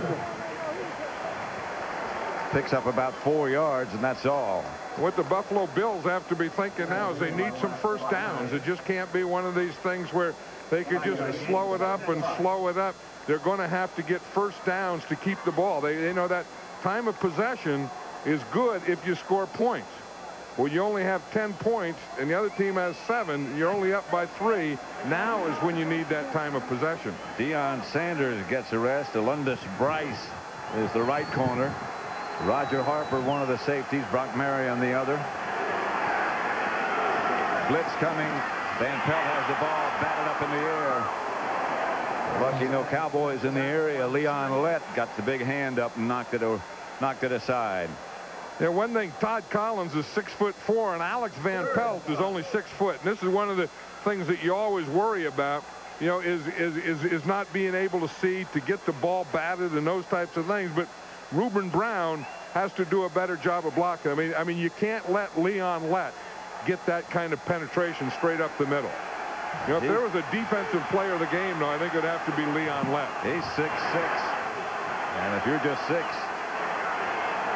Picks up about 4 yards, and that's all. What the Buffalo Bills have to be thinking now is they need some first downs. It just can't be one of these things where they could just slow it up and slow it up. They're going to have to get first downs to keep the ball. They know that time of possession is good if you score points. Well, you only have 10 points, and the other team has 7. You're only up by 3. Now is when you need that time of possession. Deion Sanders gets a rest. Alundis Bryce is the right corner. Roger Harper, one of the safeties. Brock Murray on the other. Blitz coming. Van Pelt has the ball batted up in the air. Lucky no Cowboys in the area. Leon Lett got the big hand up and knocked it aside. Yeah, one thing, Todd Collins is 6'4", and Alex Van Pelt is only 6 foot. And this is one of the things that you always worry about, you know, is not being able to see, to get the ball batted and those types of things. But Reuben Brown has to do a better job of blocking. I mean, you can't let Leon Lett get that kind of penetration straight up the middle. You know, if there was a defensive player of the game, though, I think it would have to be Leon Lett. He's 6'6", and if you're just 6,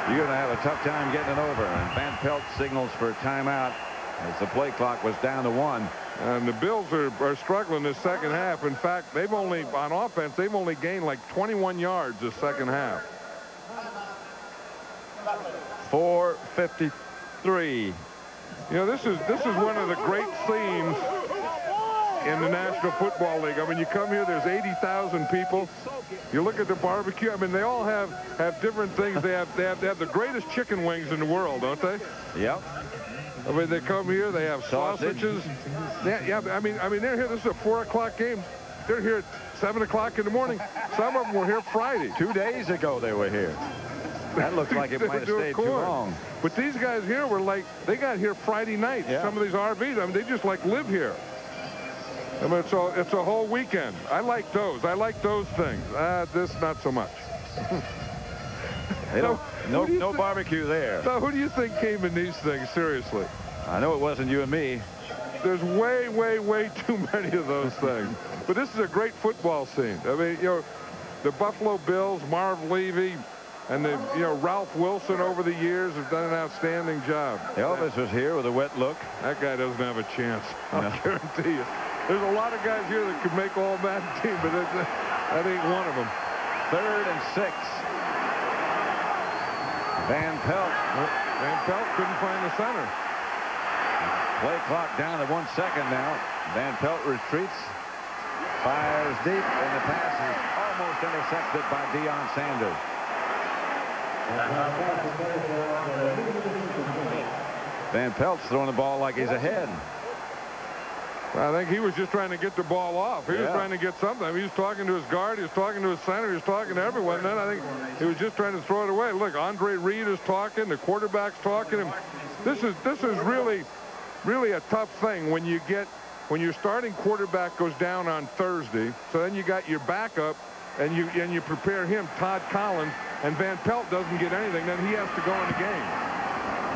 you're going to have a tough time getting it over. And Van Pelt signals for a timeout as the play clock was down to 1. And the Bills are struggling this second half. In fact, they've only, on offense, they've only gained like 21 yards this second half. 4:53. You know, this is one of the great scenes in the National Football League. I mean, you come here, there's 80,000 people. You look at the barbecue. I mean, they all have different things. They have the greatest chicken wings in the world, don't they? Yep. I mean, they come here. They have sausages. Yeah. I mean, they're here. This is a 4 o'clock game. They're here at 7 o'clock in the morning. Some of them were here Friday. 2 days ago they were here. That looks like it might have stayed too long. But these guys here were like, they got here Friday night. Yeah. Some of these RVs, I mean, they just like live here. I mean, it's a whole weekend. I like those. I like those things. This, not so much. No barbecue there. Now, who do you think came in these things, seriously? I know it wasn't you and me. There's way, way, way too many of those things. But this is a great football scene. I mean, you know, the Buffalo Bills, Marv Levy, and Ralph Wilson over the years have done an outstanding job. Elvis was here with a wet look. That guy doesn't have a chance. I'll guarantee you. There's a lot of guys here that could make all-Madden team, but that ain't one of them. 3rd and 6. Van Pelt. Van Pelt couldn't find the center. Play clock down to 1 second now. Van Pelt retreats, fires deep, and the pass is almost intercepted by Deion Sanders. Van Pelt's throwing the ball like he's ahead. I think he was just trying to get the ball off. He was trying to get something. I mean, he was talking to his guard. He was talking to his center. He was talking to everyone. And then I think he was just trying to throw it away. Look, Andre Reed is talking. The quarterback's talking. And this is really a tough thing when your starting quarterback goes down on Thursday. So then you got your backup, and you prepare him, Todd Collins, and Van Pelt doesn't get anything. Then he has to go in the game.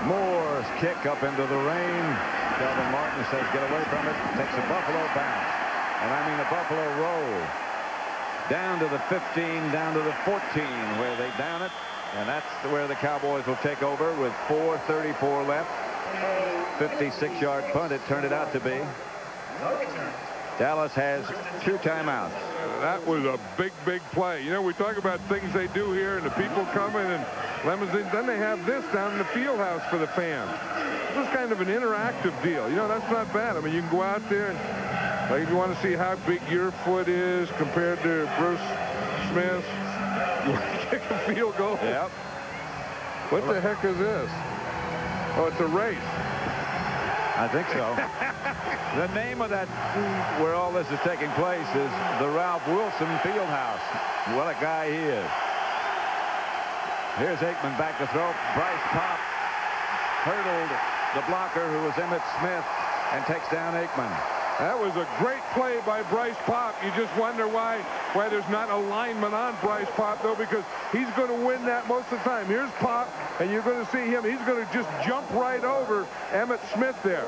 Moore's kick up into the rain. Kelvin Martin says get away from it. Takes a Buffalo bounce. And I mean a Buffalo roll. Down to the 15, down to the 14 where they down it. And that's where the Cowboys will take over with 4:34 left. 56-yard punt it turned it out to be. Dallas has 2 timeouts. That was a big, big play. You know, we talk about things they do here and the people coming and limousines. Then they have this down in the field house for the fans. This is kind of an interactive deal. You know, that's not bad. I mean, you can go out there and, like, if you want to see how big your foot is compared to Bruce Smith, you want to kick a field goal. Yep. What the heck is this? Oh, it's a race. I think so. The name of that, where all this is taking place, is the Ralph Wilson Fieldhouse. What a guy he is. Here's Aikman back to throw. Bryce Pop hurdled the blocker, who was Emmitt Smith, and takes down Aikman. That was a great play by Bryce Pop. You just wonder why there's not a lineman on Bryce Pop, though, because he's going to win that most of the time. Here's Pop, and you're going to see him. He's going to just jump right over Emmitt Smith there.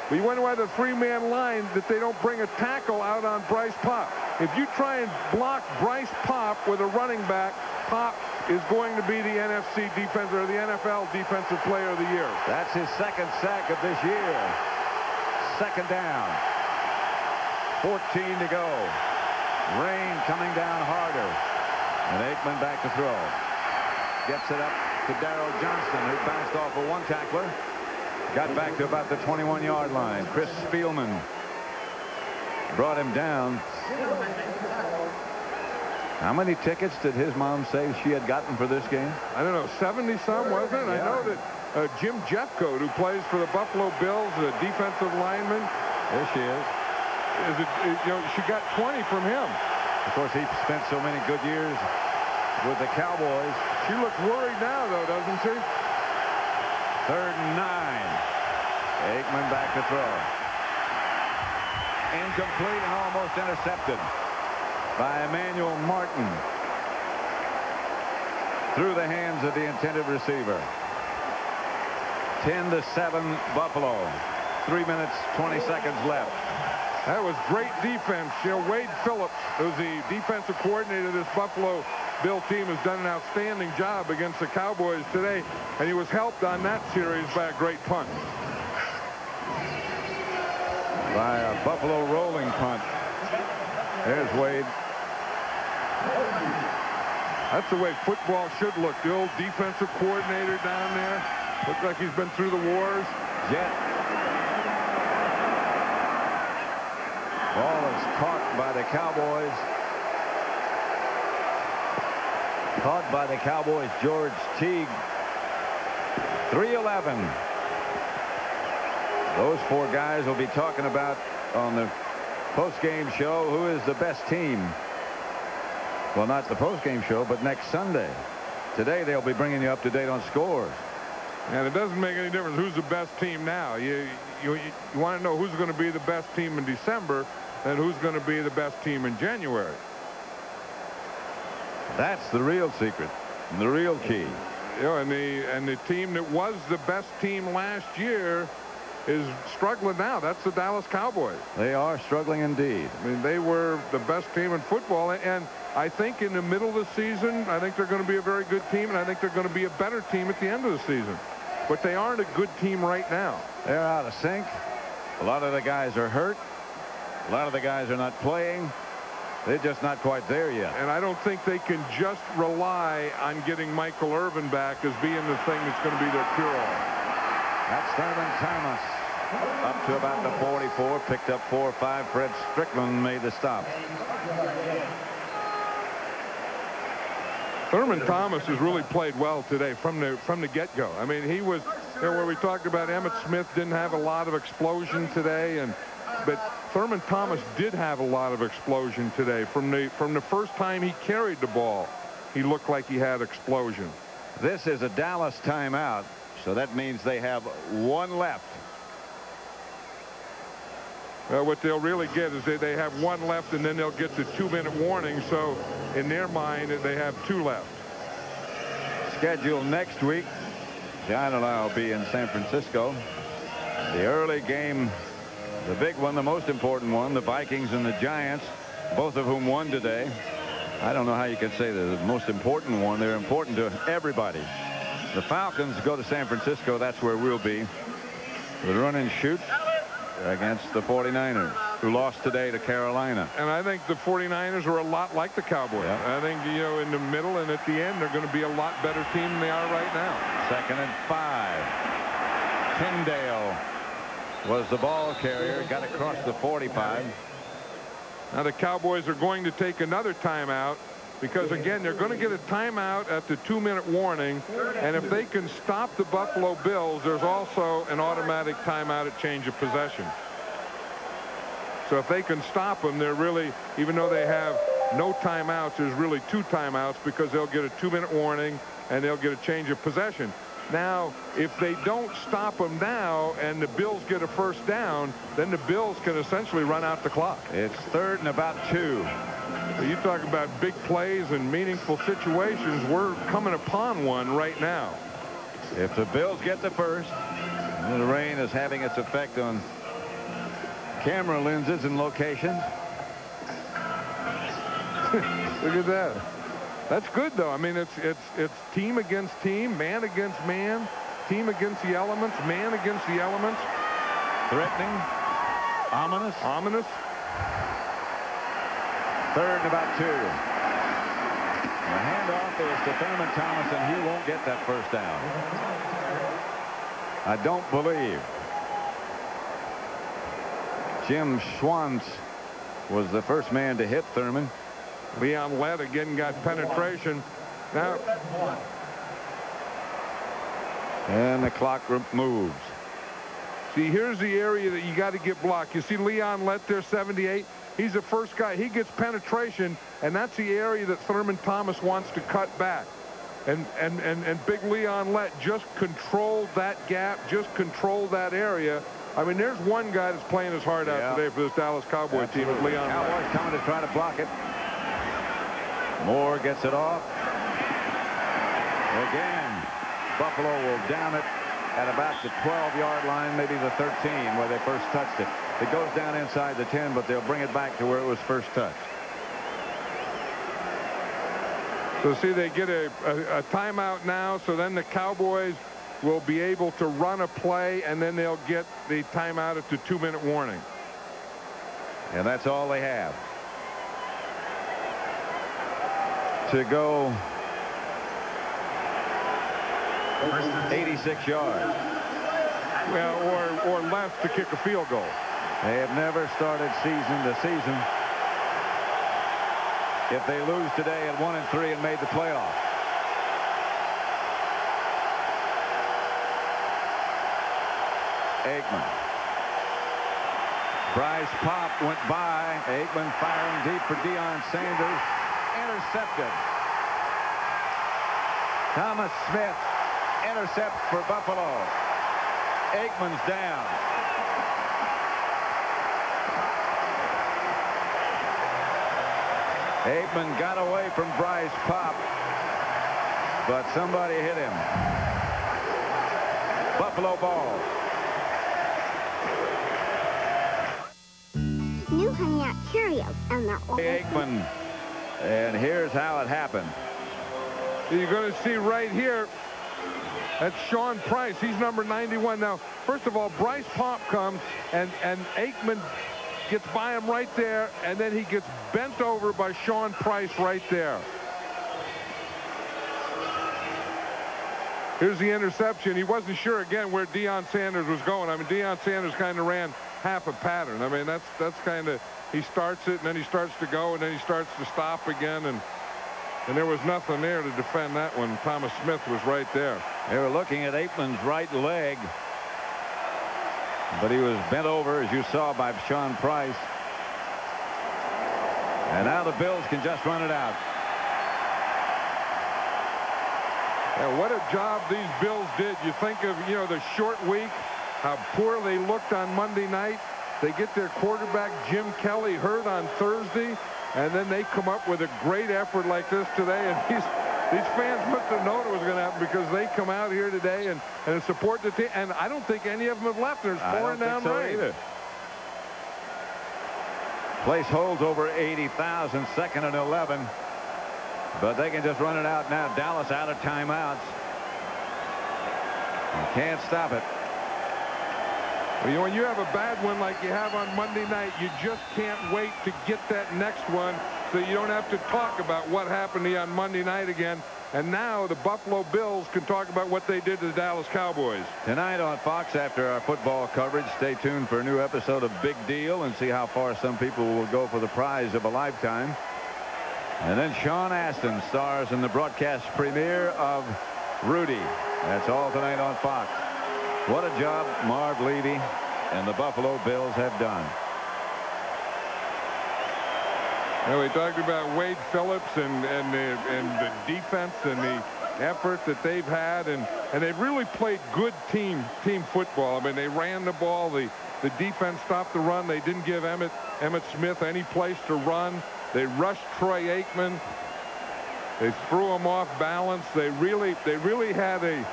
But you wonder why the 3-man line, that they don't bring a tackle out on Bryce Pop. If you try and block Bryce Pop with a running back, Pop is going to be the NFC defense, or the NFL Defensive Player of the Year. That's his 2nd sack of this year. 2nd down. 14 to go. Rain coming down harder. And Aikman back to throw. Gets it up to Darrell Johnston, who bounced off of one tackler. Got back to about the 21-yard line. Chris Spielman brought him down. How many tickets did his mom say she had gotten for this game? I don't know, 70-some, wasn't it? Yeah. I know that Jim Jeffcoat, who plays for the Buffalo Bills, a defensive lineman. There she is. She got 20 from him. Of course, he spent so many good years with the Cowboys. She looks worried now, though, doesn't she? 3rd and 9. Aikman back to throw. Incomplete and almost intercepted by Emmanuel Martin. Through the hands of the intended receiver. 10-7 Buffalo. 3 minutes, 20 seconds left. That was great defense. You know, Wade Phillips, who's the defensive coordinator of this Buffalo Bill team, has done an outstanding job against the Cowboys today, and he was helped on that series by a great punt. By a Buffalo rolling punt. There's Wade. That's the way football should look. The old defensive coordinator down there. Looks like he's been through the wars. Jet. Ball is caught by the Cowboys. Caught by the Cowboys, George Teague. 3-11. Those 4 guys will be talking about on the post-game show who is the best team. Well, not the post-game show, but next Sunday. Today they'll be bringing you up to date on scores. And it doesn't make any difference who's the best team now. You want to know who's going to be the best team in December and who's going to be the best team in January. That's the real secret, the real key. You know, and the team that was the best team last year is struggling now. That's the Dallas Cowboys. They are struggling indeed. I mean, they were the best team in football, and I think in the middle of the season, I think they're going to be a very good team, and I think they're going to be a better team at the end of the season. But they aren't a good team right now. They're out of sync. A lot of the guys are hurt. A lot of the guys are not playing. They're just not quite there yet. And I don't think they can just rely on getting Michael Irvin back as being the thing that's going to be their cure-all. That's Thurman Thomas. Up to about the 44. Picked up 4 or 5. Fred Strickland made the stop. Thurman Thomas has really played well today from the get-go. I mean, he was, you know, where we talked about Emmitt Smith didn't have a lot of explosion today, but Thurman Thomas did have a lot of explosion today. From the first time he carried the ball, he looked like he had explosion. This is a Dallas timeout, so that means they have 1 left. Well, what they'll really get is they have 1 left, and then they'll get the 2-minute warning. So in their mind, they have 2 left. Scheduled next week. John and I will be in San Francisco. The early game, the big one, the most important one, the Vikings and the Giants, both of whom won today. I don't know how you could say the most important one. They're important to everybody. The Falcons go to San Francisco. That's where we'll be. The run and shoot against the 49ers, who lost today to Carolina. And I think the 49ers are a lot like the Cowboys. Yep. I think, you know, in the middle and at the end, they're going to be a lot better team than they are right now. 2nd and 5. Tyndale was the ball carrier, got across the 45. Now the Cowboys are going to take another timeout because, again, they're going to get a timeout at the 2-minute warning, and if they can stop the Buffalo Bills, there's also an automatic timeout at change of possession. So if they can stop them, they're really, even though they have no timeouts, there's really 2 timeouts because they'll get a 2-minute warning and they'll get a change of possession. Now, if they don't stop them now and the Bills get a first down, then the Bills can essentially run out the clock. It's 3rd and about 2. So you talk about big plays and meaningful situations. We're coming upon one right now. If the Bills get the first, the rain is having its effect on camera lenses and locations. Look at that. That's good, though. I mean, it's team against team, man against man, team against the elements, man against the elements. Threatening, ominous. Ominous. 3rd and about 2. The handoff is to Thurman Thomas, and he won't get that first down. I don't believe. Jim Schwantz was the first man to hit Thurman. Leon Lett again got penetration. Now, and the clock moves. See, here's the area that you got to get blocked. You see Leon Lett there, 78. He's the first guy. He gets penetration, and that's the area that Thurman Thomas wants to cut back. And big Leon Lett just controlled that gap, just controlled that area. I mean, there's one guy that's playing his heart out today for this Dallas Cowboy team, is Leon Lett. Cowboys coming to try to block it. Moore gets it off. Again, Buffalo will down it at about the 12-yard line, maybe the 13, where they first touched it. It goes down inside the 10, but they'll bring it back to where it was first touched. So see, they get a timeout now, so then the Cowboys will be able to run a play, and then they'll get the timeout at the 2-minute warning. And that's all they have to go. 86 yards. Well, or less to kick a field goal. They have never started the season if they lose today at 1-3 and made the playoff. Aikman. Bryce Pop went by. Aikman firing deep for Deion Sanders. Intercepted. Thomas Smith intercept for Buffalo. Aikman's down. Aikman got away from Bryce Pop, but somebody hit him. Buffalo ball. New Honey Nut Cheerios, and they're all Aikman, and here's how it happened. You're going to see right here, that's Sean Price. He's number 91. Now, first of all, Bryce Pop comes, and Aikman gets by him right there, and then he gets bent over by Sean Price right there. Here's the interception. He wasn't sure, again, where Deion Sanders was going. I mean, Deion Sanders kind of ran half a pattern. I mean, that's kind of, he starts it, and then he starts to go, and then he starts to stop again, and there was nothing there to defend that one. Thomas Smith was right there. They were looking at Aikman's right leg, but he was bent over, as you saw, by Sean Price. And now the Bills can just run it out. Yeah, what a job these Bills did. You think of, you know, the short week, how poor they looked on Monday night. They get their quarterback, Jim Kelly, hurt on Thursday, and then they come up with a great effort like this today. And these fans must have known it was going to happen, because they come out here today and support the team. And I don't think any of them have left. There's pouring down rain. Either. Place holds over 80,000, 2nd and 11. But they can just run it out now. Dallas out of timeouts. You can't stop it. Well, when you have a bad one like you have on Monday night, you just can't wait to get that next one, so you don't have to talk about what happened to you on Monday night again. And now the Buffalo Bills can talk about what they did to the Dallas Cowboys. Tonight on Fox, after our football coverage, stay tuned for a new episode of Big Deal and see how far some people will go for the prize of a lifetime. And then Sean Astin stars in the broadcast premiere of Rudy. That's all tonight on Fox. What a job Marv Levy and the Buffalo Bills have done. Well, we talked about Wade Phillips and the defense and the effort that they've had, and they've really played good team football. I mean, they ran the ball. The defense stopped the run. They didn't give Emmitt Smith any place to run. They rushed Troy Aikman. They threw him off balance. They really had a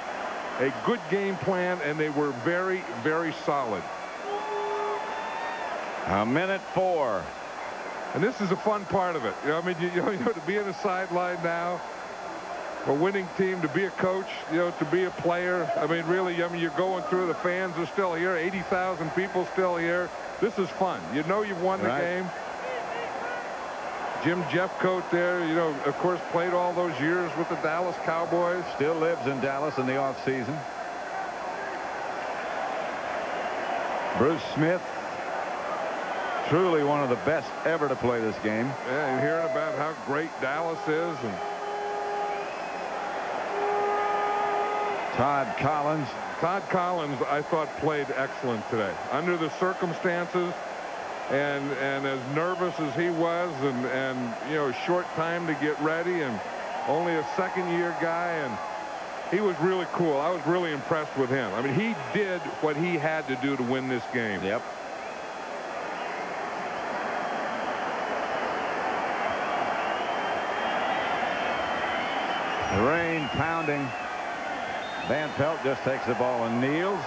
good game plan, and they were very, very solid. A minute 4. And this is a fun part of it. You know, I mean, you know, to be in the sideline now, a winning team, to be a coach, you know, to be a player. I mean, really, I mean, you're going through, the fans are still here, 80,000 people still here. This is fun. You know you've won the game. Jim Jeffcoat there, you know, of course, played all those years with the Dallas Cowboys. Still lives in Dallas in the offseason. Bruce Smith, truly one of the best ever to play this game. Yeah, and hearing about how great Dallas is. And Todd Collins. Todd Collins, I thought, played excellent today. Under the circumstances, and as nervous as he was, and you know, short time to get ready, and only a second-year guy, and he was really cool. I was really impressed with him. I mean, he did what he had to do to win this game. Yep. The rain pounding. Van Pelt just takes the ball and kneels.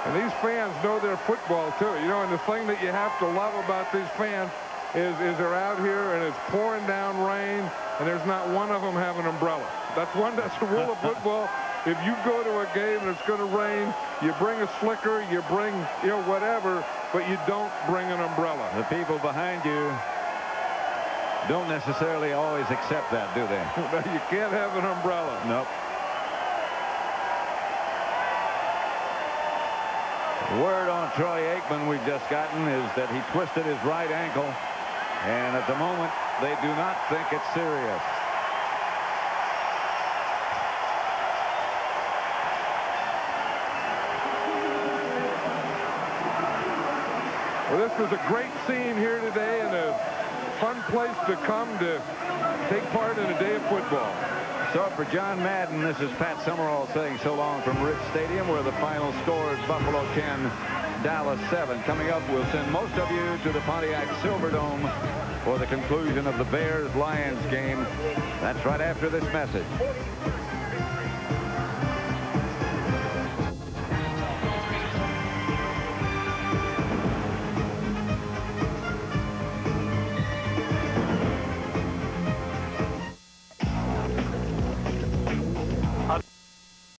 And these fans know their football, too. You know, and the thing that you have to love about these fans is they're out here and it's pouring down rain, and there's not one of them have an umbrella. That's the rule of football. If you go to a game and it's going to rain, you bring a slicker, you bring, you know, whatever, but you don't bring an umbrella. The people behind you don't necessarily always accept that, do they? You can't have an umbrella. Nope. Word on Troy Aikman we've just gotten is that he twisted his right ankle, and at the moment they do not think it's serious. Well, this was a great scene here today and a fun place to come to take part in a day of football. So for John Madden, this is Pat Summerall saying so long from Rich Stadium, where the final score is Buffalo 10, Dallas 7. Coming up, we'll send most of you to the Pontiac Silverdome for the conclusion of the Bears-Lions game. That's right after this message.